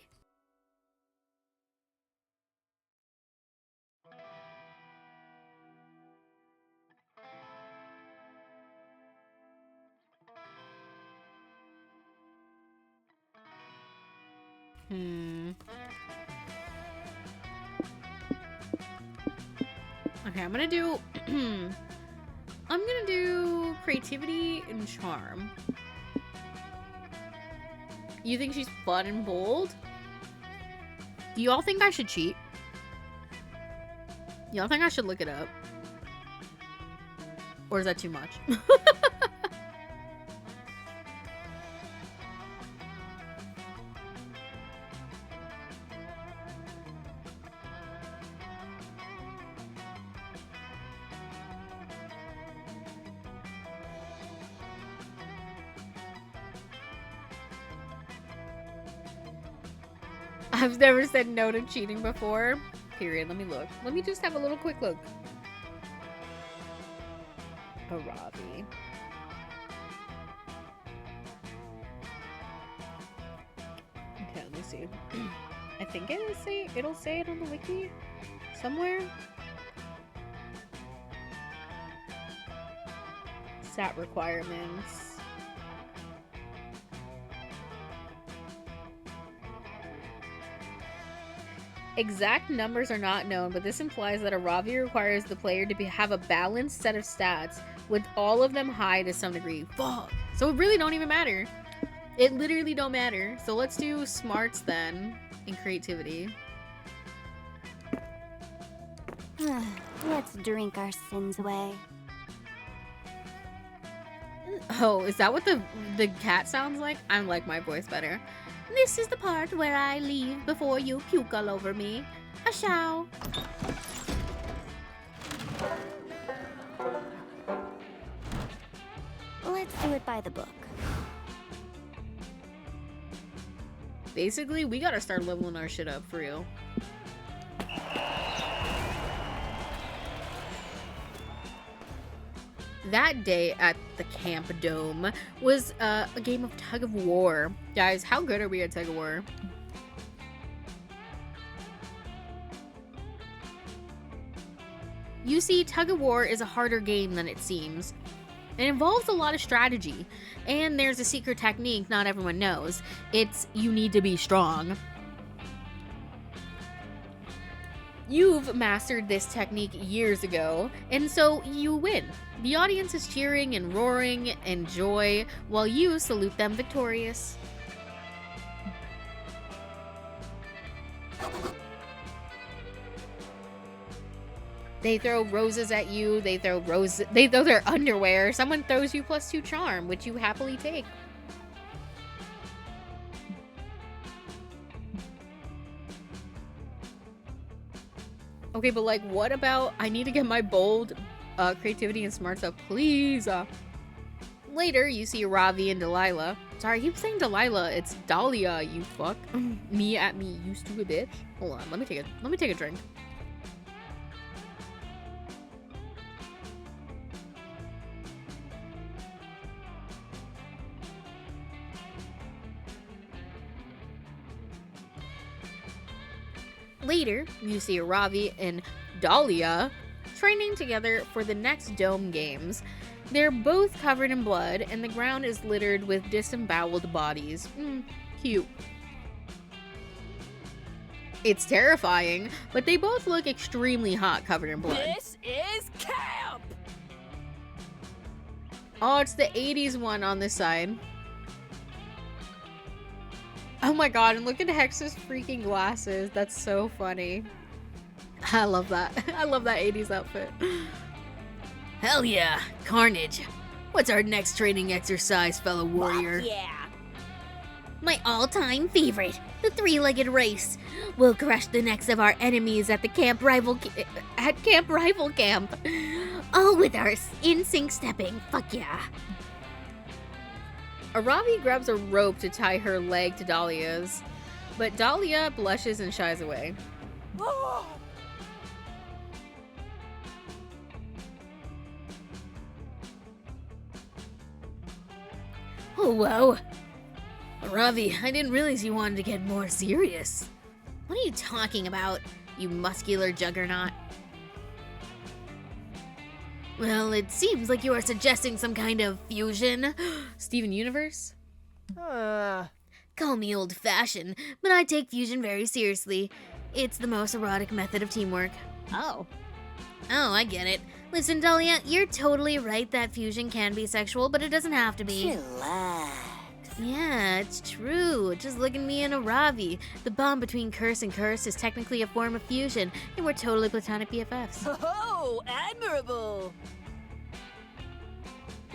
Okay, I'm gonna do creativity and charm. You think she's fun and bold? Do y'all think I should cheat? Y'all think I should look it up? Or is that too much? I've never said no to cheating before. Period. Let me look. Let me just have a little quick look. Ravi. Okay, let me see. I think it'll say it on the wiki somewhere. Stat requirements. Exact numbers are not known, but this implies that a Ravi requires the player to have a balanced set of stats, with all of them high to some degree. Fuck! So it really don't even matter. It literally don't matter. So let's do smarts then, and creativity. Let's drink our sins away. Oh, is that what the cat sounds like? I like my voice better. This is the part where I leave before you puke all over me. A show. Let's do it by the book. Basically, we gotta start leveling our shit up for real. That day at the Camp Dome was a game of tug of war. Guys, how good are we at tug of war? You see, tug of war is a harder game than it seems. It involves a lot of strategy, and there's a secret technique not everyone knows. It's you need to be strong. You've mastered this technique years ago, and so you win. The audience is cheering and roaring in joy, while you salute them victorious. They throw roses at you, they throw their underwear, someone throws you +2 charm, which you happily take. Okay, but like, what about, I need to get my bold creativity and smarts up, please. Later, you see Ravi and Delilah. Sorry, I keep saying Delilah, it's Dahlia, you fuck. Me at me used to a bitch. Hold on, let me take a drink. Later, you see Ravi and Dahlia training together for the next Dome Games. They're both covered in blood, and the ground is littered with disemboweled bodies. Cute. It's terrifying, but they both look extremely hot covered in blood. This is camp! Oh, it's the 80s one on this side. Oh my god, and look at Hex's freaking glasses. That's so funny. I love that. I love that 80s outfit. Hell yeah, carnage. What's our next training exercise, fellow warrior? Fuck yeah. My all-time favorite, the three-legged race. We'll crush the necks of our enemies at the Camp Rival Camp. All with our in-sync stepping. Fuck yeah. Ravi grabs a rope to tie her leg to Dahlia's, but Dahlia blushes and shies away. Oh, wow. Ravi, I didn't realize you wanted to get more serious. What are you talking about, you muscular juggernaut? Well, it seems like you are suggesting some kind of fusion. Steven Universe? Call me old-fashioned, but I take fusion very seriously. It's the most erotic method of teamwork. Oh. Oh, I get it. Listen, Dahlia, you're totally right that fusion can be sexual, but it doesn't have to be. Relax. Yeah, it's true. Just look at me and Aravi. The bond between Curse and Curse is technically a form of fusion, and we're totally platonic BFFs. Oh, admirable!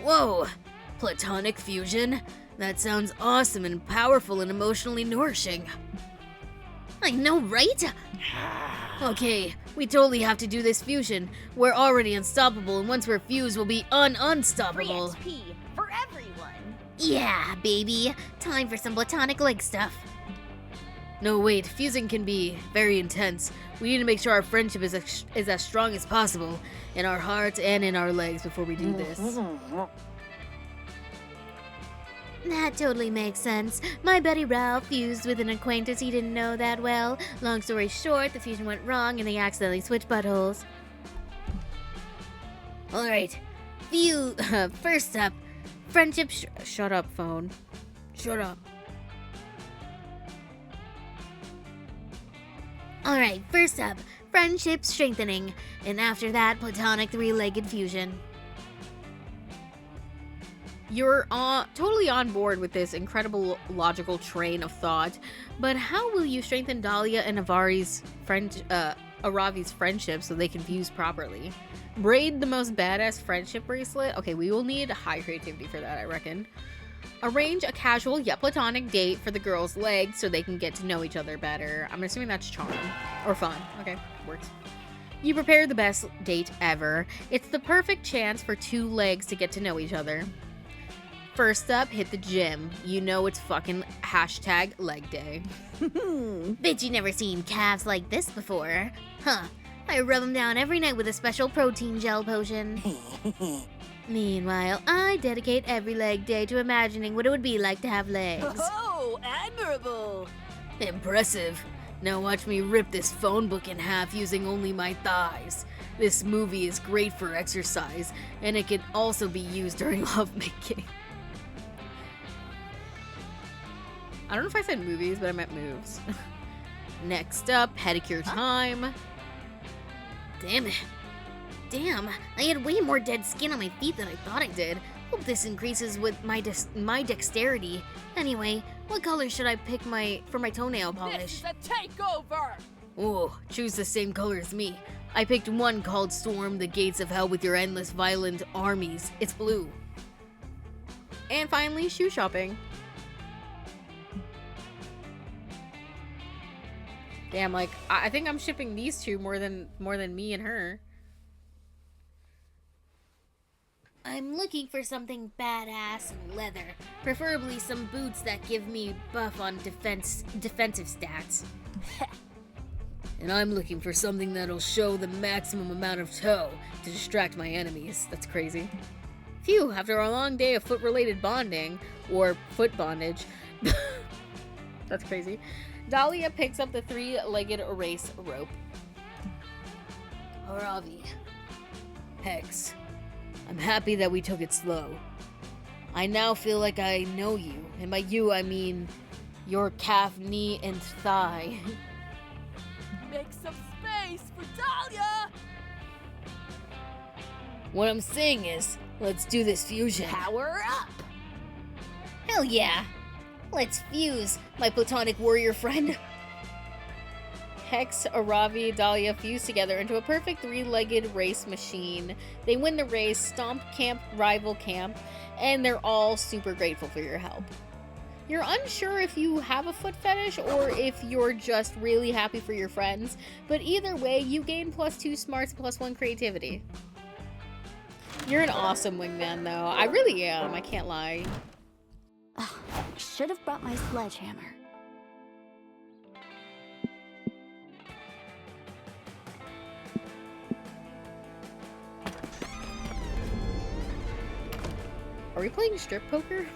Whoa! Platonic fusion? That sounds awesome and powerful and emotionally nourishing. I know, right? Okay, we totally have to do this fusion. We're already unstoppable, and once we're fused, we'll be unstoppable. Free XP for everyone. Yeah, baby. Time for some platonic leg stuff. No, wait, fusing can be very intense. We need to make sure our friendship is as strong as possible, in our hearts and in our legs before we do this. That totally makes sense. My buddy Ralph fused with an acquaintance he didn't know that well. Long story short, the fusion went wrong and they accidentally switched buttholes. Alright, first up, friendship shut up, phone. Shut up. Alright, first up, friendship strengthening. And after that, platonic three-legged fusion. You're totally on board with this incredible logical train of thought, but how will you strengthen Dahlia and Aravi's friendship so they can fuse properly? Braid the most badass friendship bracelet? Okay, we will need high creativity for that, I reckon. Arrange a casual yet platonic date for the girls' legs so they can get to know each other better. I'm assuming that's charm. Or fun. Okay, works. You prepare the best date ever. It's the perfect chance for two legs to get to know each other. First up, hit the gym. You know it's fucking hashtag leg day. Bet you never seen calves like this before. Huh. I rub them down every night with a special protein gel potion. Meanwhile, I dedicate every leg day to imagining what it would be like to have legs. Oh, admirable! Impressive. Now watch me rip this phone book in half using only my thighs. This movie is great for exercise, and it can also be used during lovemaking. I don't know if I said movies, but I meant moves. Next up, pedicure time. Damn it. Damn, I had way more dead skin on my feet than I thought I did. Hope this increases with my dexterity. Anyway, what color should I pick for my toenail polish? This is a takeover! Oh, choose the same color as me. I picked one called Storm the Gates of Hell with your endless violent armies. It's blue. And finally, shoe shopping. Damn, like, I think I'm shipping these two more than me and her. I'm looking for something badass and leather. Preferably some boots that give me buff on defensive stats. And I'm looking for something that'll show the maximum amount of toe to distract my enemies. That's crazy. Phew, after a long day of foot-related bonding, or foot bondage. That's crazy. Dahlia picks up the three-legged race rope. Aravi. Hex. I'm happy that we took it slow. I now feel like I know you, and by you I mean your calf, knee, and thigh. Make some space for Dahlia! What I'm saying is, let's do this fusion. Power up! Hell yeah! Let's fuse, my platonic warrior friend. Hex, Aravi, Dahlia fuse together into a perfect three-legged race machine. They win the race, stomp camp, rival camp, and they're all super grateful for your help. You're unsure if you have a foot fetish or if you're just really happy for your friends, but either way, you gain +2 smarts, +1 creativity. You're an awesome wingman, though. I really am, I can't lie. Should have brought my sledgehammer. Are we playing strip poker?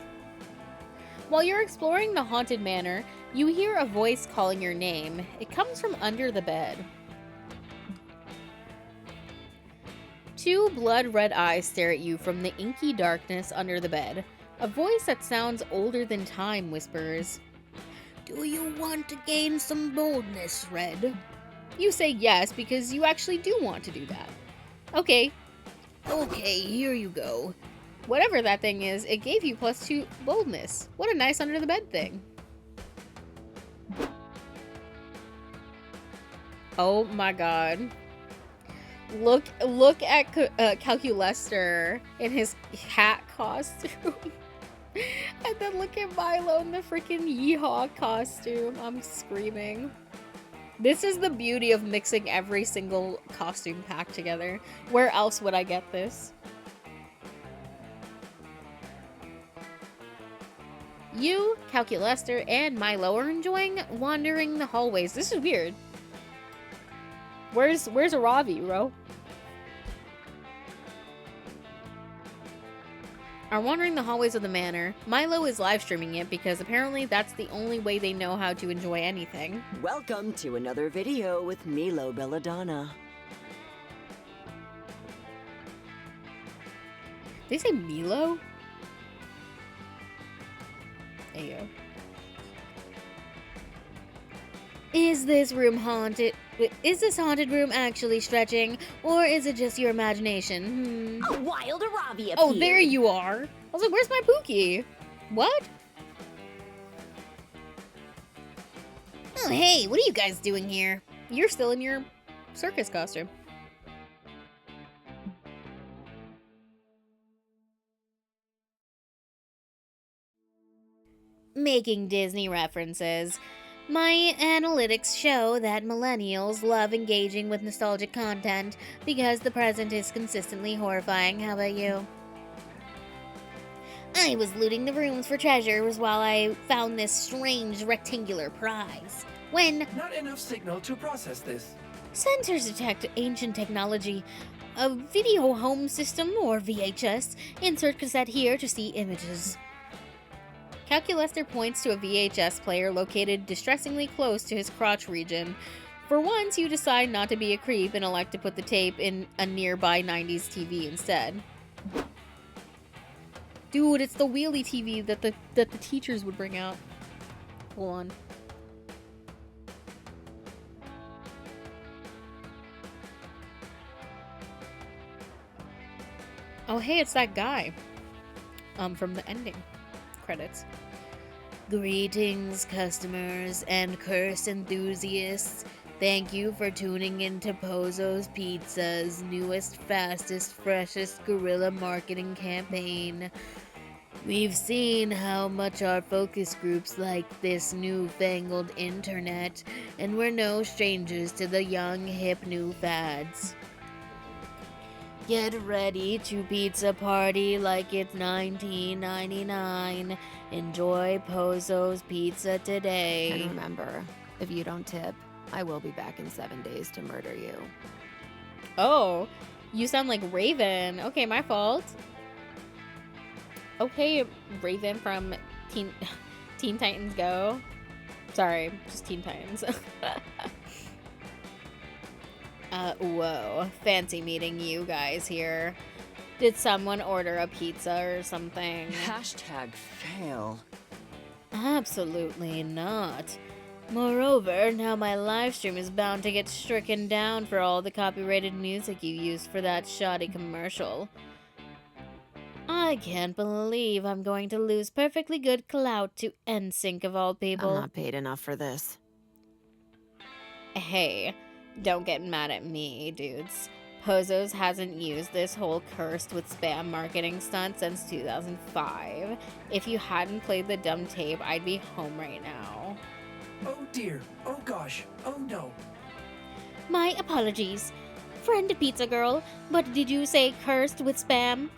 While you're exploring the haunted manor, you hear a voice calling your name. It comes from under the bed. Two blood-red eyes stare at you from the inky darkness under the bed. A voice that sounds older than time whispers, "Do you want to gain some boldness, Red?" You say yes because you actually do want to do that. Okay, here you go. Whatever that thing is, it gave you +2 boldness. What a nice under the bed thing. Oh my god. Look at Calculester in his hat costume. And then look at Milo in the freaking yeehaw costume. I'm screaming. This is the beauty of mixing every single costume pack together. Where else would I get this? You, Calculester, and Milo are enjoying wandering the hallways. This is weird. Where's Aravi, Ro? Are wandering the hallways of the manor. Milo is live streaming it because apparently that's the only way they know how to enjoy anything. Welcome to another video with Milo Belladonna. Did they say Milo? There you go. Is this room haunted? Is this haunted room actually stretching? Or is it just your imagination? A wild Aravi appeared. Oh, there you are. I was like, where's my Pookie? What? Oh, hey, what are you guys doing here? You're still in your circus costume. Making Disney references. My analytics show that millennials love engaging with nostalgic content because the present is consistently horrifying. How about you? I was looting the rooms for treasures while I found this strange rectangular prize. When... Not enough signal to process this. Sensors detect ancient technology. A video home system or VHS. Insert cassette here to see images. Calculester points to a VHS player located distressingly close to his crotch region. For once, you decide not to be a creep and elect to put the tape in a nearby 90s TV instead. Dude, it's the wheelie TV that the teachers would bring out. Hold on. Oh, hey, it's that guy. From the ending credits. Greetings, customers and curse enthusiasts. Thank you for tuning into Pozo's Pizza's newest, fastest, freshest guerrilla marketing campaign. We've seen how much our focus groups like this newfangled internet, and we're no strangers to the young, hip new fads. Get ready to pizza party like it's 1999. Enjoy Pozo's Pizza today. And remember, if you don't tip, I will be back in 7 days to murder you. Oh, you sound like Raven. Okay, my fault. Okay, Raven from Teen Titans Go. Sorry, just Teen Titans. Whoa. Fancy meeting you guys here. Did someone order a pizza or something? #fail. Absolutely not. Moreover, now my livestream is bound to get stricken down for all the copyrighted music you used for that shoddy commercial. I can't believe I'm going to lose perfectly good clout to NSYNC of all people. I'm not paid enough for this. Hey, don't get mad at me, dudes. Pozo's hasn't used this whole cursed with spam marketing stunt since 2005. If you hadn't played the dumb tape, I'd be home right now. Oh dear. Oh gosh. Oh no. My apologies. Friend Pizza Girl, but did you say cursed with spam?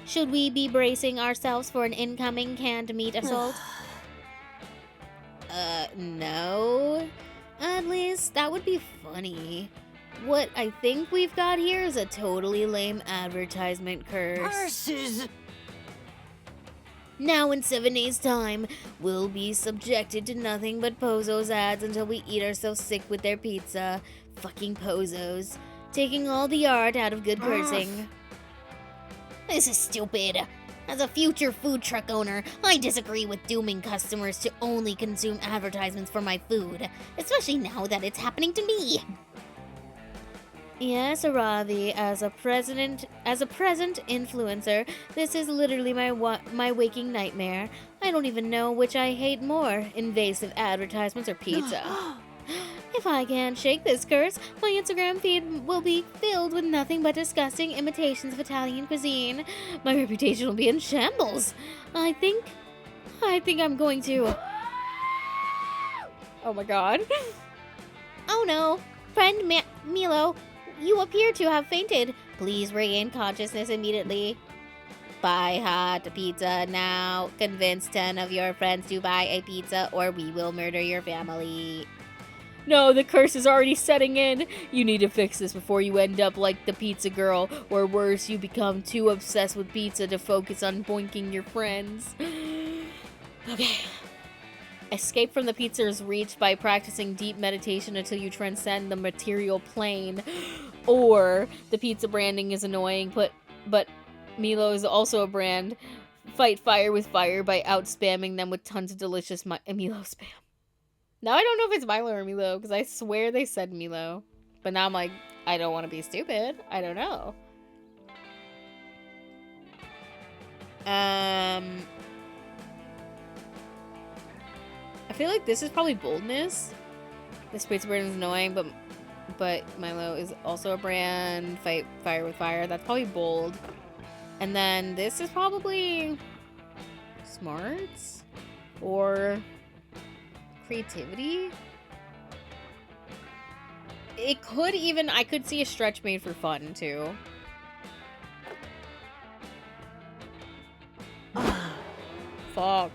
Should we be bracing ourselves for an incoming canned meat assault? No. At least that would be funny. What I think we've got here is a totally lame advertisement curse. Curses! Now in 7 days' time, we'll be subjected to nothing but Pozos ads until we eat ourselves sick with their pizza. Fucking Pozos. Taking all the art out of good cursing. This is stupid. As a future food truck owner, I disagree with dooming customers to only consume advertisements for my food, especially now that it's happening to me. Yes, Aravi, as a present influencer, this is literally my waking nightmare. I don't even know which I hate more, invasive advertisements or pizza. If I can't shake this curse, my Instagram feed will be filled with nothing but disgusting imitations of Italian cuisine. My reputation will be in shambles. I think I'm going to... Oh my god. Oh no, friend Milo, you appear to have fainted. Please regain consciousness immediately. Buy hot pizza now. Convince 10 of your friends to buy a pizza or we will murder your family. No, the curse is already setting in. You need to fix this before you end up like the pizza girl, or worse, you become too obsessed with pizza to focus on boinking your friends. Okay. Escape from the pizza's reach by practicing deep meditation until you transcend the material plane. Or, the pizza branding is annoying, but Milo is also a brand. Fight fire with fire by out-spamming them with tons of delicious Milo spam. Now I don't know if it's Milo or Milo, because I swear they said Milo. But now I'm like, I don't want to be stupid. I don't know. I feel like this is probably boldness. This pizza brand is annoying, but Milo is also a brand. Fight fire with fire. That's probably bold. And then this is probably smarts or creativity. It could even, I could see a stretch made for fun too. Fuck.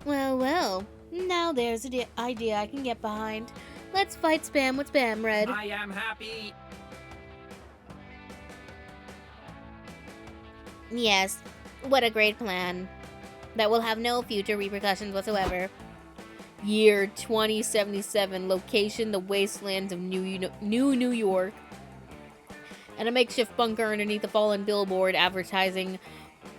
Well, now there's an idea I can get behind. Let's fight spam with spam, Red. I am happy. Yes, what a great plan. That will have no future repercussions whatsoever. Year 2077, location the wastelands of New York. And a makeshift bunker underneath a fallen billboard advertising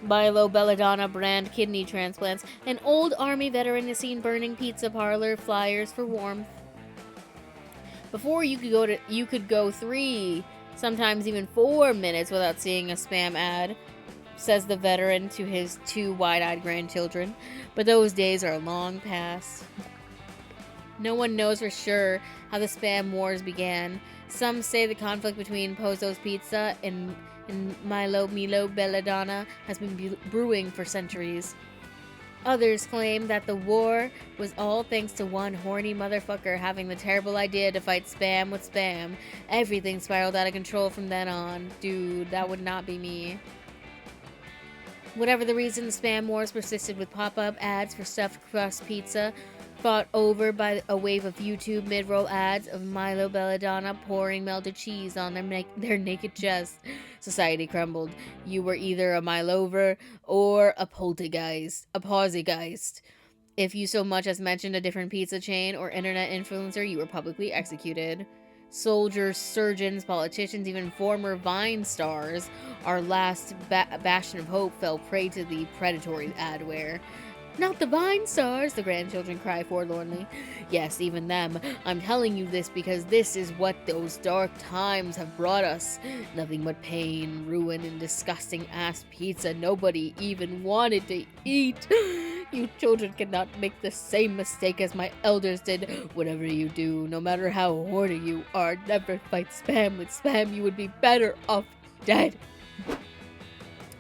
Milo Belladonna brand kidney transplants. An old army veteran is seen burning pizza parlor flyers for warmth. Before you could go 3, sometimes even 4 minutes without seeing a spam ad, says the veteran to his 2 wide-eyed grandchildren. But those days are long past. No one knows for sure how the spam wars began. Some say the conflict between Pozzo's Pizza and Milo Belladonna has been brewing for centuries. Others claim that the war was all thanks to one horny motherfucker having the terrible idea to fight spam with spam. Everything spiraled out of control from then on. Dude, that would not be me. Whatever the reason, the spam wars persisted with pop-up ads for stuffed crust pizza, fought over by a wave of YouTube mid-roll ads of Milo Belladonna pouring melted cheese on their naked chests. Society crumbled. You were either a Milover or a poltergeist. If you so much as mentioned a different pizza chain or internet influencer, you were publicly executed. Soldiers, surgeons, politicians, even former Vine stars, our last bastion of hope, fell prey to the predatory adware. Not the Vine stars, the grandchildren cry forlornly. Yes, even them. I'm telling you this because this is what those dark times have brought us. Nothing but pain, ruin, and disgusting ass pizza nobody even wanted to eat. You children cannot make the same mistake as my elders did. Whatever you do, no matter how horny you are, never fight spam with spam. You would be better off dead.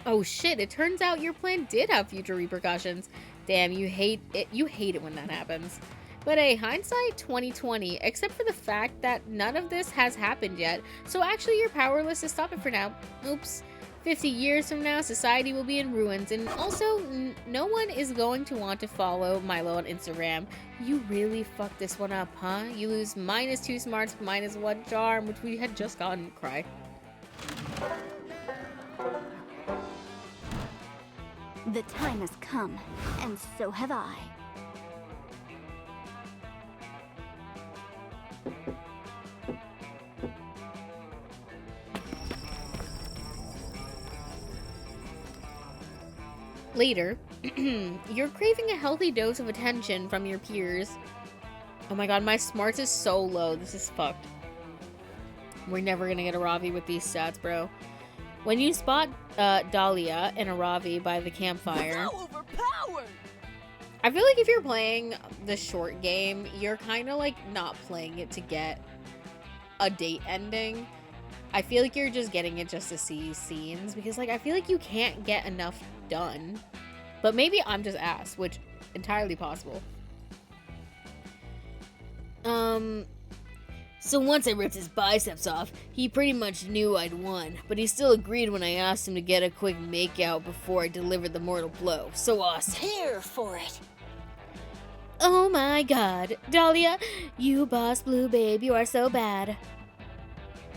Oh shit, it turns out your plan did have future repercussions. Damn, you hate it when that happens. But hey, hindsight 2020, except for the fact that none of this has happened yet, so actually you're powerless to stop it for now. Oops. 50 years from now, society will be in ruins, and also, no one is going to want to follow Milo on Instagram. You really fucked this one up, huh? You lose -2 smarts, -1 charm, which we had just gotten. Cry. The time has come, and so have I. Later, you're craving a healthy dose of attention from your peers. Oh my god, my smarts is so low. This is fucked. We're never gonna get a Ravi with these stats, bro. When you spot Dahlia and a Ravi by the campfire, So overpowered! I feel like if you're playing the short game, you're kind of like not playing it to get a date ending. I feel like you're just getting it just to see scenes, because like I feel like you can't get enough done. But maybe I'm just ass, which entirely possible. So once I ripped his biceps off, he pretty much knew I'd won, but he still agreed when I asked him to get a quick makeout before I delivered the mortal blow. So awesome. Here for it. Oh my god. Dahlia, you boss blue babe, you are so bad.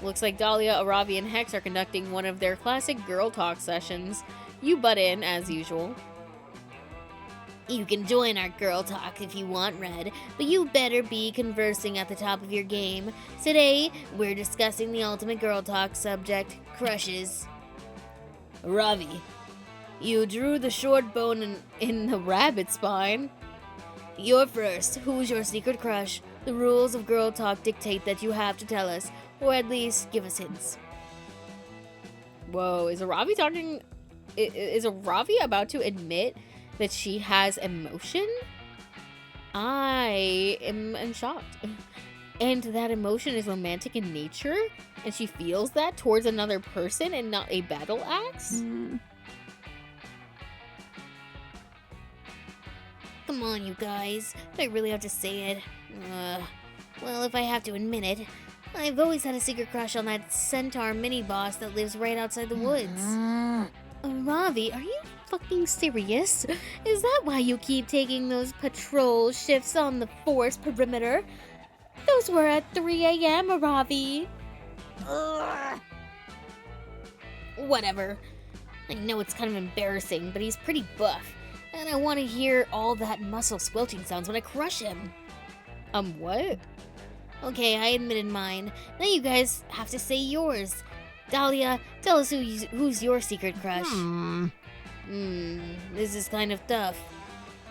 Looks like Dahlia, Aravi, and Hex are conducting one of their classic girl talk sessions. You butt in, as usual. You can join our girl talk if you want, Red, but you better be conversing at the top of your game. Today, we're discussing the ultimate girl talk subject, crushes. Ravi, you drew the short bone in the rabbit spine. You're first. Who's your secret crush? The rules of girl talk dictate that you have to tell us, or at least give us hints. Whoa, is Aravi talking... Is Aravi about to admit that she has emotion? I am shocked. And that emotion is romantic in nature? And she feels that towards another person and not a battle axe? Come on, you guys. Do I really have to say it? Well, if I have to admit it, I've always had a secret crush on that centaur mini-boss that lives right outside the woods. Ravi, are you fucking serious? Is that why you keep taking those patrol shifts on the forest perimeter? Those were at 3 a.m., Ravi. Whatever. I know it's kind of embarrassing, but he's pretty buff, and I want to hear all that muscle squelching sounds when I crush him. What? Okay, I admitted mine. Now you guys have to say yours. Dahlia, tell us who's your secret crush. This is kind of tough.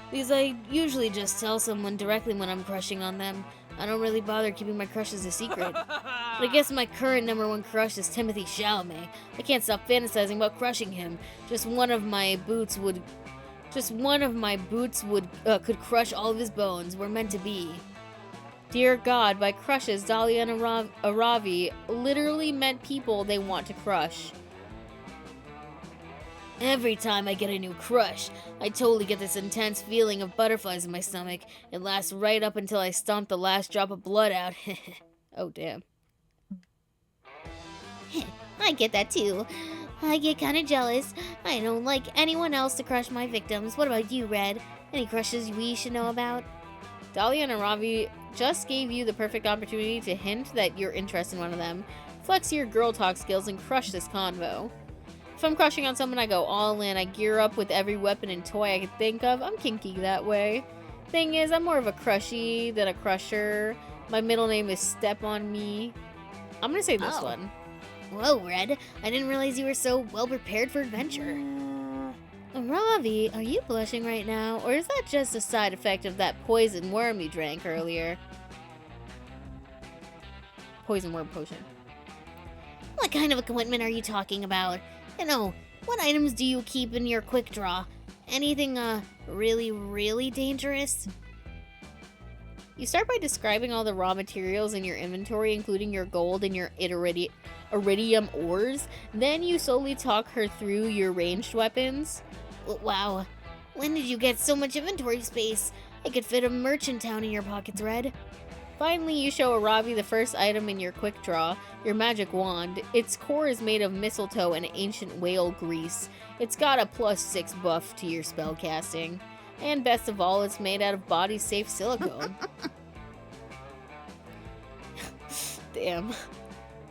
Because I usually just tell someone directly when I'm crushing on them. I don't really bother keeping my crushes a secret. But I guess my current #1 crush is Timothy Chalamet. I can't stop fantasizing about crushing him. Just one of my boots could crush all of his bones. We're meant to be. Dear God, by crushes, Dahlia and Aravi literally meant people they want to crush. Every time I get a new crush, I totally get this intense feeling of butterflies in my stomach. It lasts right up until I stomp the last drop of blood out. Oh, damn. I get that too. I get kind of jealous. I don't like anyone else to crush my victims. What about you, Red? Any crushes we should know about? Dahlia and Aravi just gave you the perfect opportunity to hint that you're interested in one of them. Flex your girl talk skills and crush this convo. If I'm crushing on someone, I go all in. I gear up with every weapon and toy I could think of. I'm kinky that way. Thing is, I'm more of a crushy than a crusher. My middle name is Step On Me. I'm gonna say this one. Whoa, Red. I didn't realize you were so well prepared for adventure. Ravi, are you blushing right now, or is that just a side effect of that poison worm you drank earlier? Poison worm potion. What kind of equipment are you talking about? You know, what items do you keep in your quick draw? Anything, really, really dangerous? You start by describing all the raw materials in your inventory, including your gold and your iridium ores. Then you slowly talk her through your ranged weapons. Wow. When did you get so much inventory space? I could fit a merchant town in your pockets, Red. Finally, you show Aravi the first item in your quick draw, your magic wand. Its core is made of mistletoe and ancient whale grease. It's got a +6 buff to your spellcasting. And best of all, it's made out of body-safe silicone. Damn.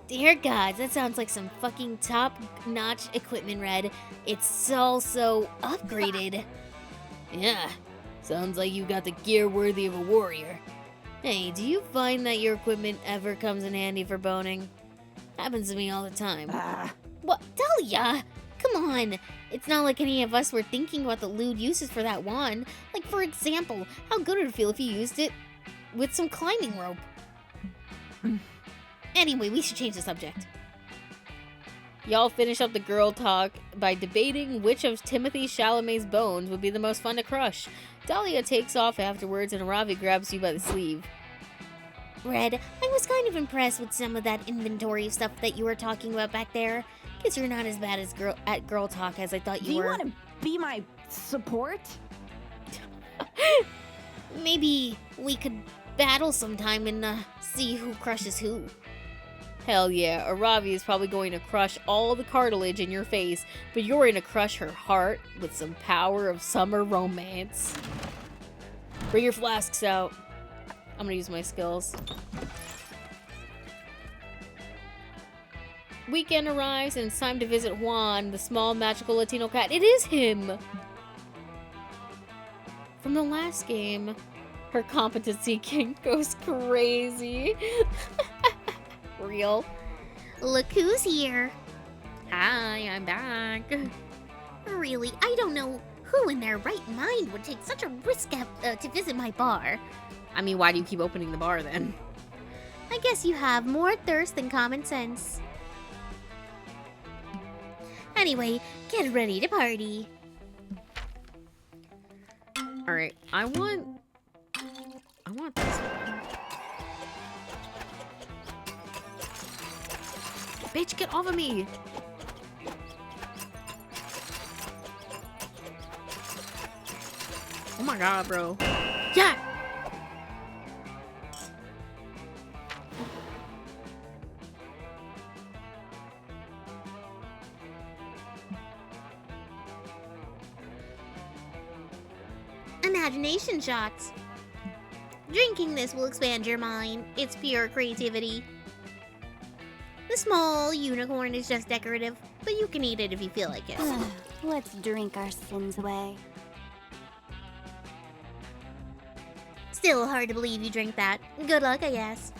Dear gods, that sounds like some fucking top-notch equipment, Red. It's also upgraded. Yeah, sounds like you got the gear worthy of a warrior. Hey, do you find that your equipment ever comes in handy for boning? Happens to me all the time. What? Dahlia! Come on! It's not like any of us were thinking about the lewd uses for that wand. Like, for example, how good it would feel if you used it with some climbing rope. Anyway, we should change the subject. Y'all finish up the girl talk by debating which of Timothy Chalamet's bones would be the most fun to crush. Dahlia takes off afterwards and Ravi grabs you by the sleeve. Red, I was kind of impressed with some of that inventory stuff that you were talking about back there. Guess you're not as bad as girl talk as I thought you were. Do you want to be my support? Maybe we could battle sometime and see who crushes who. Hell yeah, Aravi is probably going to crush all the cartilage in your face, but you're going to crush her heart with some power of summer romance. Bring your flasks out. I'm gonna use my skills. Weekend arrives and it's time to visit Juan, the small magical Latino cat. It is him! From the last game, her competency king goes crazy. Real. Look who's here. Hi, I'm back. Really, I don't know who in their right mind would take such a risk to visit my bar. I mean, why do you keep opening the bar then? I guess you have more thirst than common sense. Anyway, get ready to party. Alright, I want this one. Bitch, get off of me! Oh my god, bro. Yeah! Imagination shots. Drinking this will expand your mind. It's pure creativity. The small unicorn is just decorative, but you can eat it if you feel like it. Let's drink our sins away. Still hard to believe you drank that. Good luck, I guess.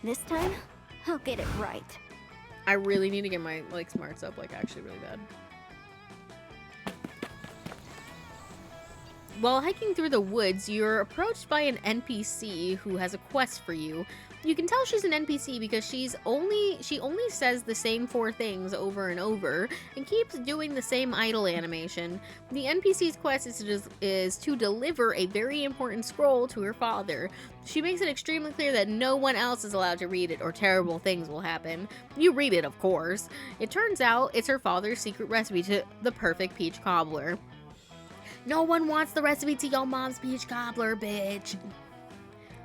This time, I'll get it right. I really need to get my smarts up, actually really bad. While hiking through the woods, you're approached by an NPC who has a quest for you. You can tell she's an NPC because she only says the same 4 things over and over and keeps doing the same idle animation. The NPC's quest is to deliver a very important scroll to her father. She makes it extremely clear that no one else is allowed to read it or terrible things will happen. You read it, of course. It turns out it's her father's secret recipe to the perfect peach cobbler. No one wants the recipe to your mom's peach cobbler, bitch.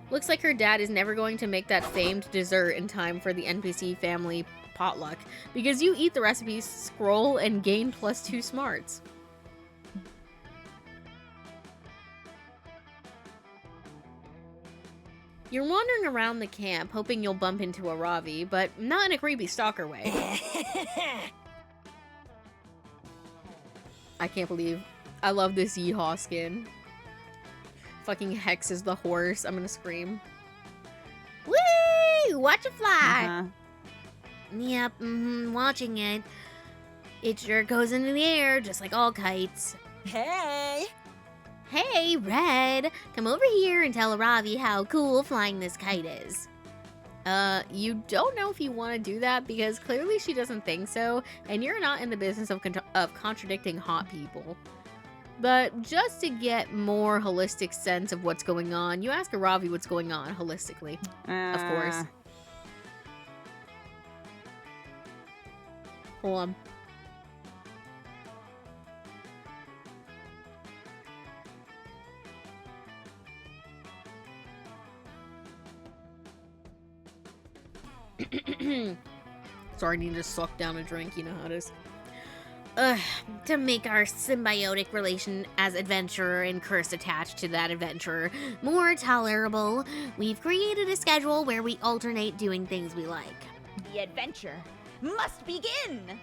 Looks like her dad is never going to make that famed dessert in time for the NPC family potluck, because you eat the recipe scroll and gain +2 smarts. You're wandering around the camp, hoping you'll bump into a Ravi, but not in a creepy stalker way. I can't believe I love this Yeehaw skin. Fucking Hex is the horse. I'm gonna scream. Whee! Watch it fly! Yep, watching it. It sure goes into the air, just like all kites. Hey! Hey, Red! Come over here and tell Ravi how cool flying this kite is. You don't know if you want to do that because clearly she doesn't think so, and you're not in the business of contradicting hot people. But just to get more holistic sense of what's going on, you ask Ravi what's going on holistically. Of course. Hold on. Sorry, I need to suck down a drink, you know how it is. to make our symbiotic relation as adventurer and curse attached to that adventurer more tolerable, we've created a schedule where we alternate doing things we like. The adventure must begin!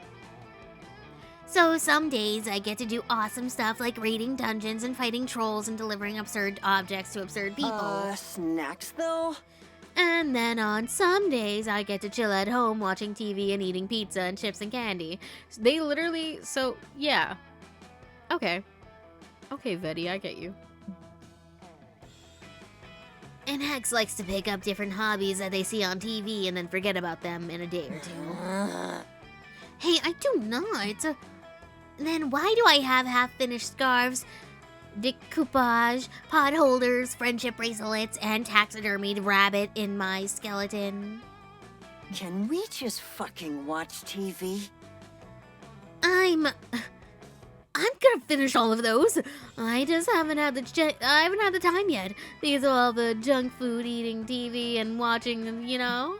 So some days I get to do awesome stuff like raiding dungeons and fighting trolls and delivering absurd objects to absurd people. Snacks though? And then on some days, I get to chill at home watching TV and eating pizza and chips and candy. They literally, so, yeah. Okay. Okay, Vetti, I get you. And Hex likes to pick up different hobbies that they see on TV and then forget about them in a day or two. Hey, I do not. Then why do I have half-finished scarves, decoupage, pot holders, friendship bracelets, and taxidermied rabbit in my skeleton? Can we just fucking watch TV? I'm gonna finish all of those. I just haven't had the time yet because of all the junk food eating, TV, and watching, you know.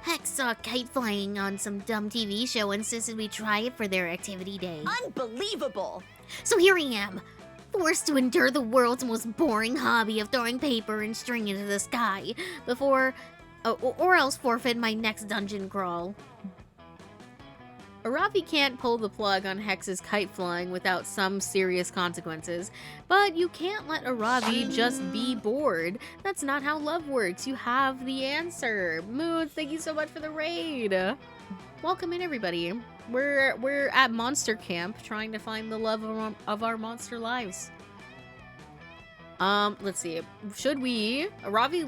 Hex saw kite flying on some dumb TV show and insisted we try it for their activity day. Unbelievable! So here I am, forced to endure the world's most boring hobby of throwing paper and string into the sky before, or else forfeit my next dungeon crawl. Aravi can't pull the plug on Hex's kite flying without some serious consequences, but you can't let Aravi just be bored. That's not how love works. You have the answer. Moods, thank you so much for the raid. Welcome in, everybody. We're at Monster Camp trying to find the love of our monster lives. Let's see. Should we? Aravi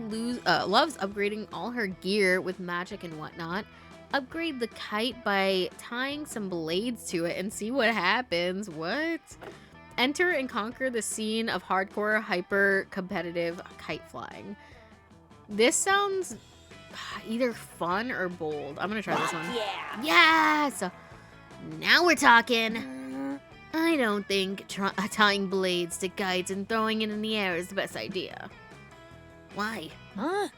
loves upgrading all her gear with magic and whatnot. Upgrade the kite by tying some blades to it and see what happens. What? Enter and conquer the scene of hardcore, hyper-competitive kite flying. This sounds either fun or bold. I'm gonna try this one. Yeah! Yes! Now we're talking. I don't think tying blades to kites and throwing it in the air is the best idea. Why? Huh?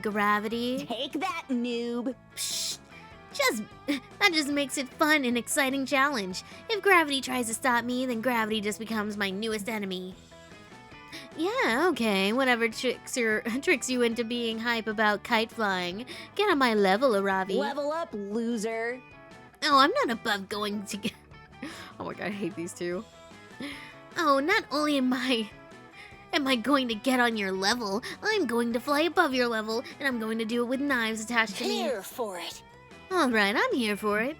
Gravity? Take that, noob! Psh, that just makes it fun and exciting challenge. If gravity tries to stop me, then gravity just becomes my newest enemy. Yeah, okay, whatever tricks you into being hype about kite flying. Get on my level, Aravi. Level up, loser! Oh, I'm not above going to get... Oh my god, I hate these two. Oh, not only am I going to get on your level, I'm going to fly above your level, and I'm going to do it with knives attached to me. Here for it. Alright, I'm here for it.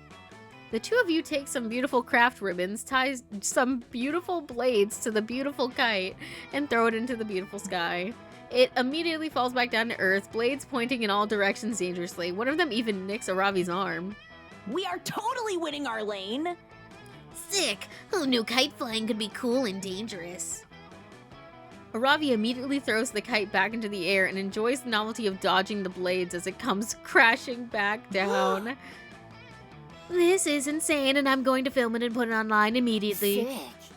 The two of you take some beautiful craft ribbons, tie some beautiful blades to the beautiful kite, and throw it into the beautiful sky. It immediately falls back down to earth, blades pointing in all directions dangerously. One of them even nicks Aravi's arm. We are totally winning our lane! Sick! Who knew kite flying could be cool and dangerous? Aravi immediately throws the kite back into the air and enjoys the novelty of dodging the blades as it comes crashing back down. This is insane, and I'm going to film it and put it online immediately. Sick.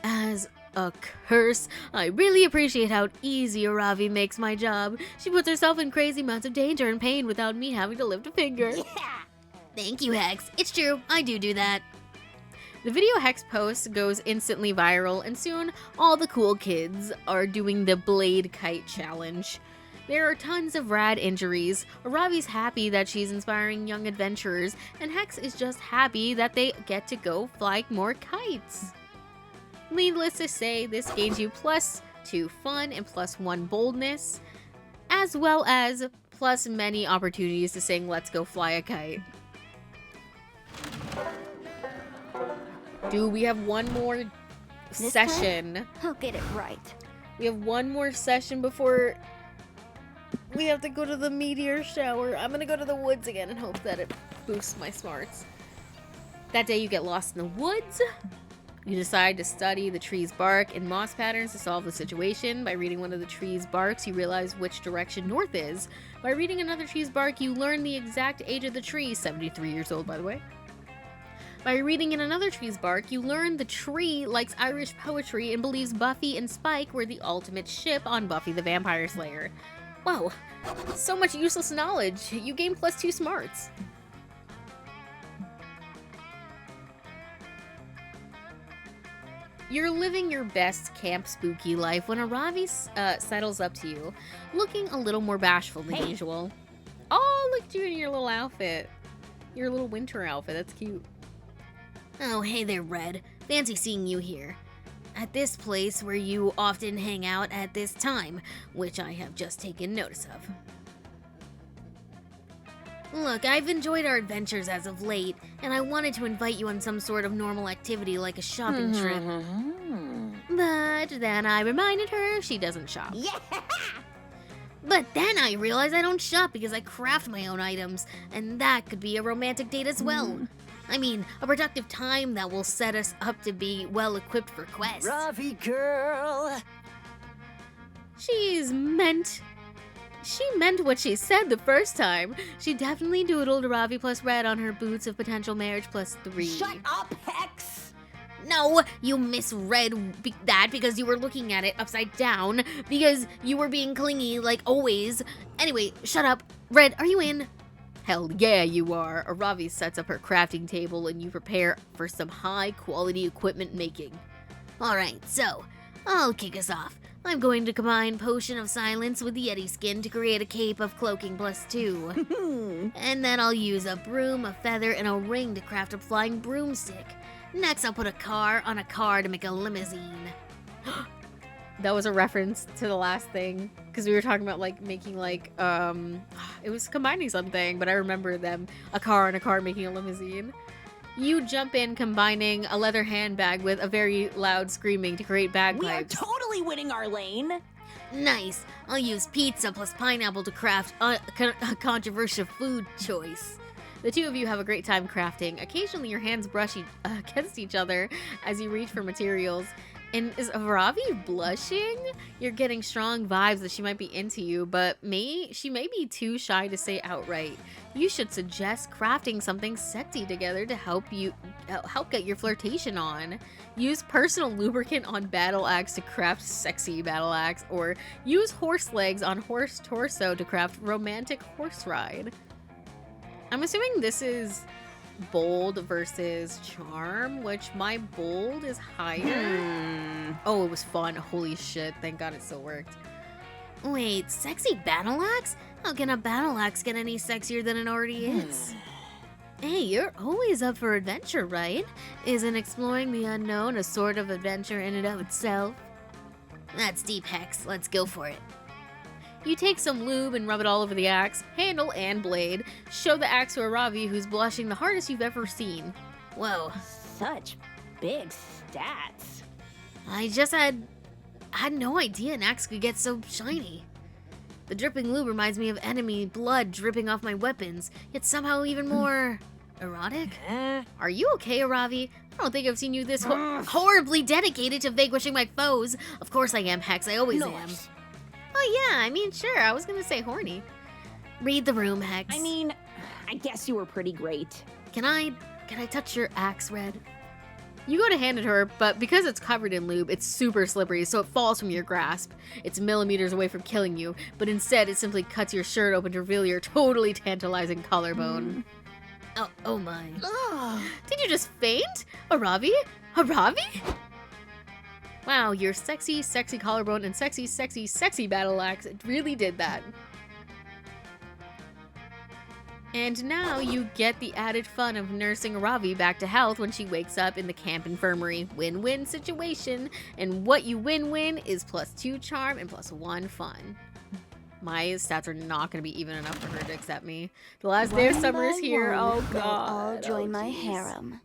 As a curse, I really appreciate how easy Aravi makes my job. She puts herself in crazy amounts of danger and pain without me having to lift a finger. Yeah! Thank you, Hex. It's true, I do that. The video Hex post goes instantly viral, and soon all the cool kids are doing the blade kite challenge. There are tons of rad injuries. Aravi's happy that she's inspiring young adventurers, and Hex is just happy that they get to go fly more kites. Needless to say, this gains you +2 fun and +1 boldness, as well as plus many opportunities to sing "Let's Go Fly a Kite." Do we have one more session? I'll get it right. We have one more session before we have to go to the meteor shower. I'm gonna go to the woods again and hope that it boosts my smarts. That day you get lost in the woods. You decide to study the tree's bark and moss patterns to solve the situation. By reading one of the tree's barks, you realize which direction north is. By reading another tree's bark, you learn the exact age of the tree, 73 years old by the way. By reading in another tree's bark, you learn the tree likes Irish poetry and believes Buffy and Spike were the ultimate ship on Buffy the Vampire Slayer. Whoa, so much useless knowledge. You gain +2 smarts. You're living your best camp spooky life when a Ravi settles up to you, looking a little more bashful than usual. Oh, look at you in your little outfit. Your little winter outfit, that's cute. Oh, hey there, Red. Fancy seeing you here. At this place where you often hang out at this time, which I have just taken notice of. Look, I've enjoyed our adventures as of late, and I wanted to invite you on some sort of normal activity like a shopping trip. But then I reminded her she doesn't shop. Yeah! But then I realized I don't shop because I craft my own items, and that could be a romantic date as well. I mean, a productive time that will set us up to be well equipped for quests. Ravi girl! She meant what she said the first time. She definitely doodled Ravi plus Red on her boots of potential marriage plus 3. Shut up, Hex! No, you misread that because you were looking at it upside down, because you were being clingy like always. Anyway, shut up. Red, are you in? Hell yeah, you are. Ravi sets up her crafting table and you prepare for some high-quality equipment making. Alright, so, I'll kick us off. I'm going to combine Potion of Silence with Yeti Skin to create a cape of cloaking plus 2. And then I'll use a broom, a feather, and a ring to craft a flying broomstick. Next, I'll put a car on a car to make a limousine. That was a reference to the last thing, because we were talking about, like, making, like, it was combining something, but I remember them, a car on a car making a limousine. You jump in combining a leather handbag with a very loud screaming to create bagpipes. We are totally winning our lane. Nice. I'll use pizza plus pineapple to craft a controversial food choice. The two of you have a great time crafting. Occasionally your hands brush against each other as you reach for materials. And is Ravi blushing? You're getting strong vibes that she might be into you, but she may be too shy to say outright. You should suggest crafting something sexy together to help get your flirtation on. Use personal lubricant on battle axe to craft sexy battle axe, or use horse legs on horse torso to craft romantic horse ride. I'm assuming this is bold versus charm, which my bold is higher. Oh, it was fun. Holy shit. Thank God it still worked. Wait, sexy battle axe? How can a battle axe get any sexier than it already is? Hey, you're always up for adventure, right? Isn't exploring the unknown a sort of adventure in and of itself? That's deep, Hex. Let's go for it. You take some lube and rub it all over the axe, handle, and blade. Show the axe to a Ravi who's blushing the hardest you've ever seen. Whoa. Such big stats. I just had no idea an axe could get so shiny. The dripping lube reminds me of enemy blood dripping off my weapons, yet somehow even more erotic. Are you okay, Ravi? I don't think I've seen you this horribly dedicated to vanquishing my foes. Of course I am, Hex. I always am. Oh yeah, I mean, sure, I was gonna say horny. Read the room, Hex. I mean, I guess you were pretty great. Can I touch your axe, Red? You go to hand it to her, but because it's covered in lube, it's super slippery, so it falls from your grasp. It's millimeters away from killing you, but instead it simply cuts your shirt open to reveal your totally tantalizing collarbone. Oh my. Did you just faint? A Ravi? A Ravi? Wow, your sexy, sexy collarbone and sexy, sexy, sexy battle axe really did that. And now you get the added fun of nursing Ravi back to health when she wakes up in the camp infirmary. Win-win situation, and what you win-win is +2 charm and +1 fun. My stats are not going to be even enough for her to accept me. The last day of summer is here. Oh god. I'll join my harem.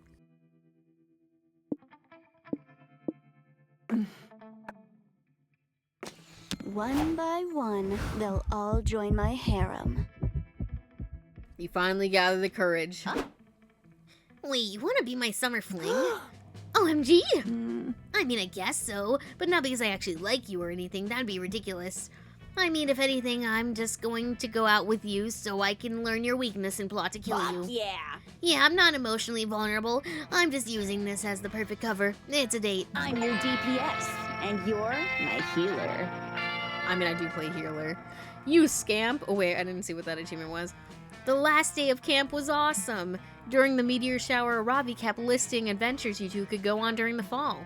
One by one, they'll all join my harem. You finally gather the courage. Wait, you want to be my summer fling? OMG! I mean, I guess so, but not because I actually like you or anything. That'd be ridiculous. I mean, if anything, I'm just going to go out with you so I can learn your weakness and plot to kill you. Yeah. Yeah, I'm not emotionally vulnerable. I'm just using this as the perfect cover. It's a date. I'm your DPS, and you're my healer. I mean, I do play healer. You scamp. Oh wait, I didn't see what that achievement was. The last day of camp was awesome. During the meteor shower, Ravi kept listing adventures you two could go on during the fall.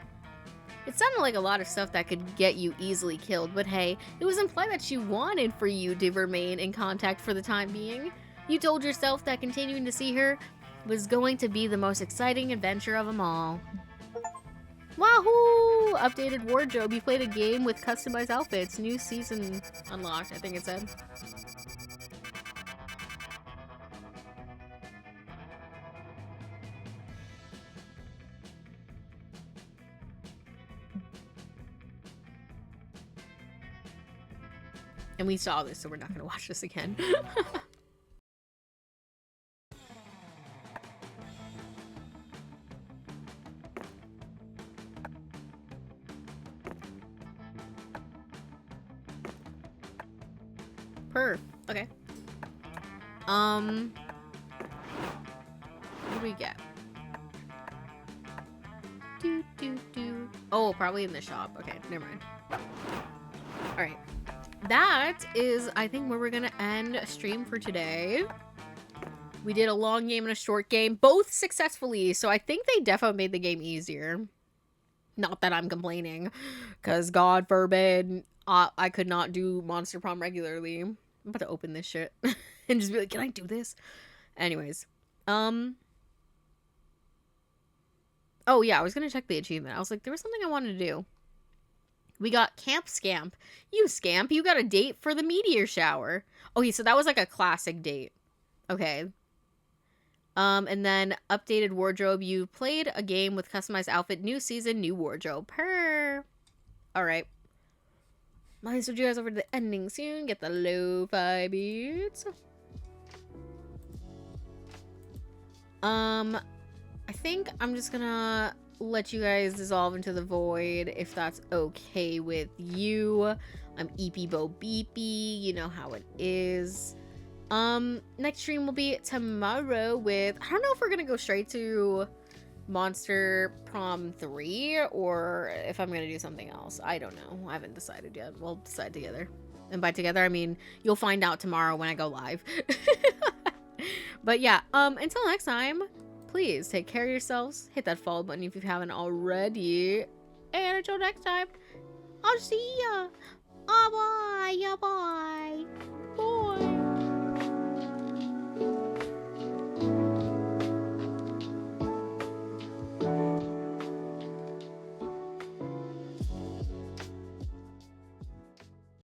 It sounded like a lot of stuff that could get you easily killed, but hey, it was implied that she wanted for you to remain in contact for the time being. You told yourself that continuing to see her was going to be the most exciting adventure of them all. Wahoo! Updated wardrobe. You played a game with customized outfits. New season unlocked, I think it said. And we saw this, so we're not going to watch this again. Okay. What do we get? Oh, probably in the shop. Okay, never mind. Alright. That is, I think, where we're gonna end stream for today. We did a long game and a short game, both successfully, so I think they definitely made the game easier. Not that I'm complaining, because God forbid I could not do Monster Prom regularly. I'm about to open this shit and just be like, can I do this? Anyways. Oh yeah, I was gonna check the achievement. I was like, there was something I wanted to do. We got Camp Scamp. You scamp, you got a date for the meteor shower. Okay, so that was like a classic date. Okay. And then updated wardrobe. You played a game with customized outfit, new season, new wardrobe. Alright. Might switch you guys over to the ending soon. Get the lo-fi beats. I think I'm just gonna let you guys dissolve into the void if that's okay with you. I'm Eepy Bo Beepy. You know how it is. Next stream will be tomorrow with, I don't know if we're gonna go straight to Monster Prom 3 or if I'm gonna do something else. I don't know. I haven't decided yet. We'll decide together. And by together, I mean you'll find out tomorrow when I go live. But yeah, until next time, please take care of yourselves. Hit that follow button if you haven't already. And until next time, I'll see ya. Bye bye.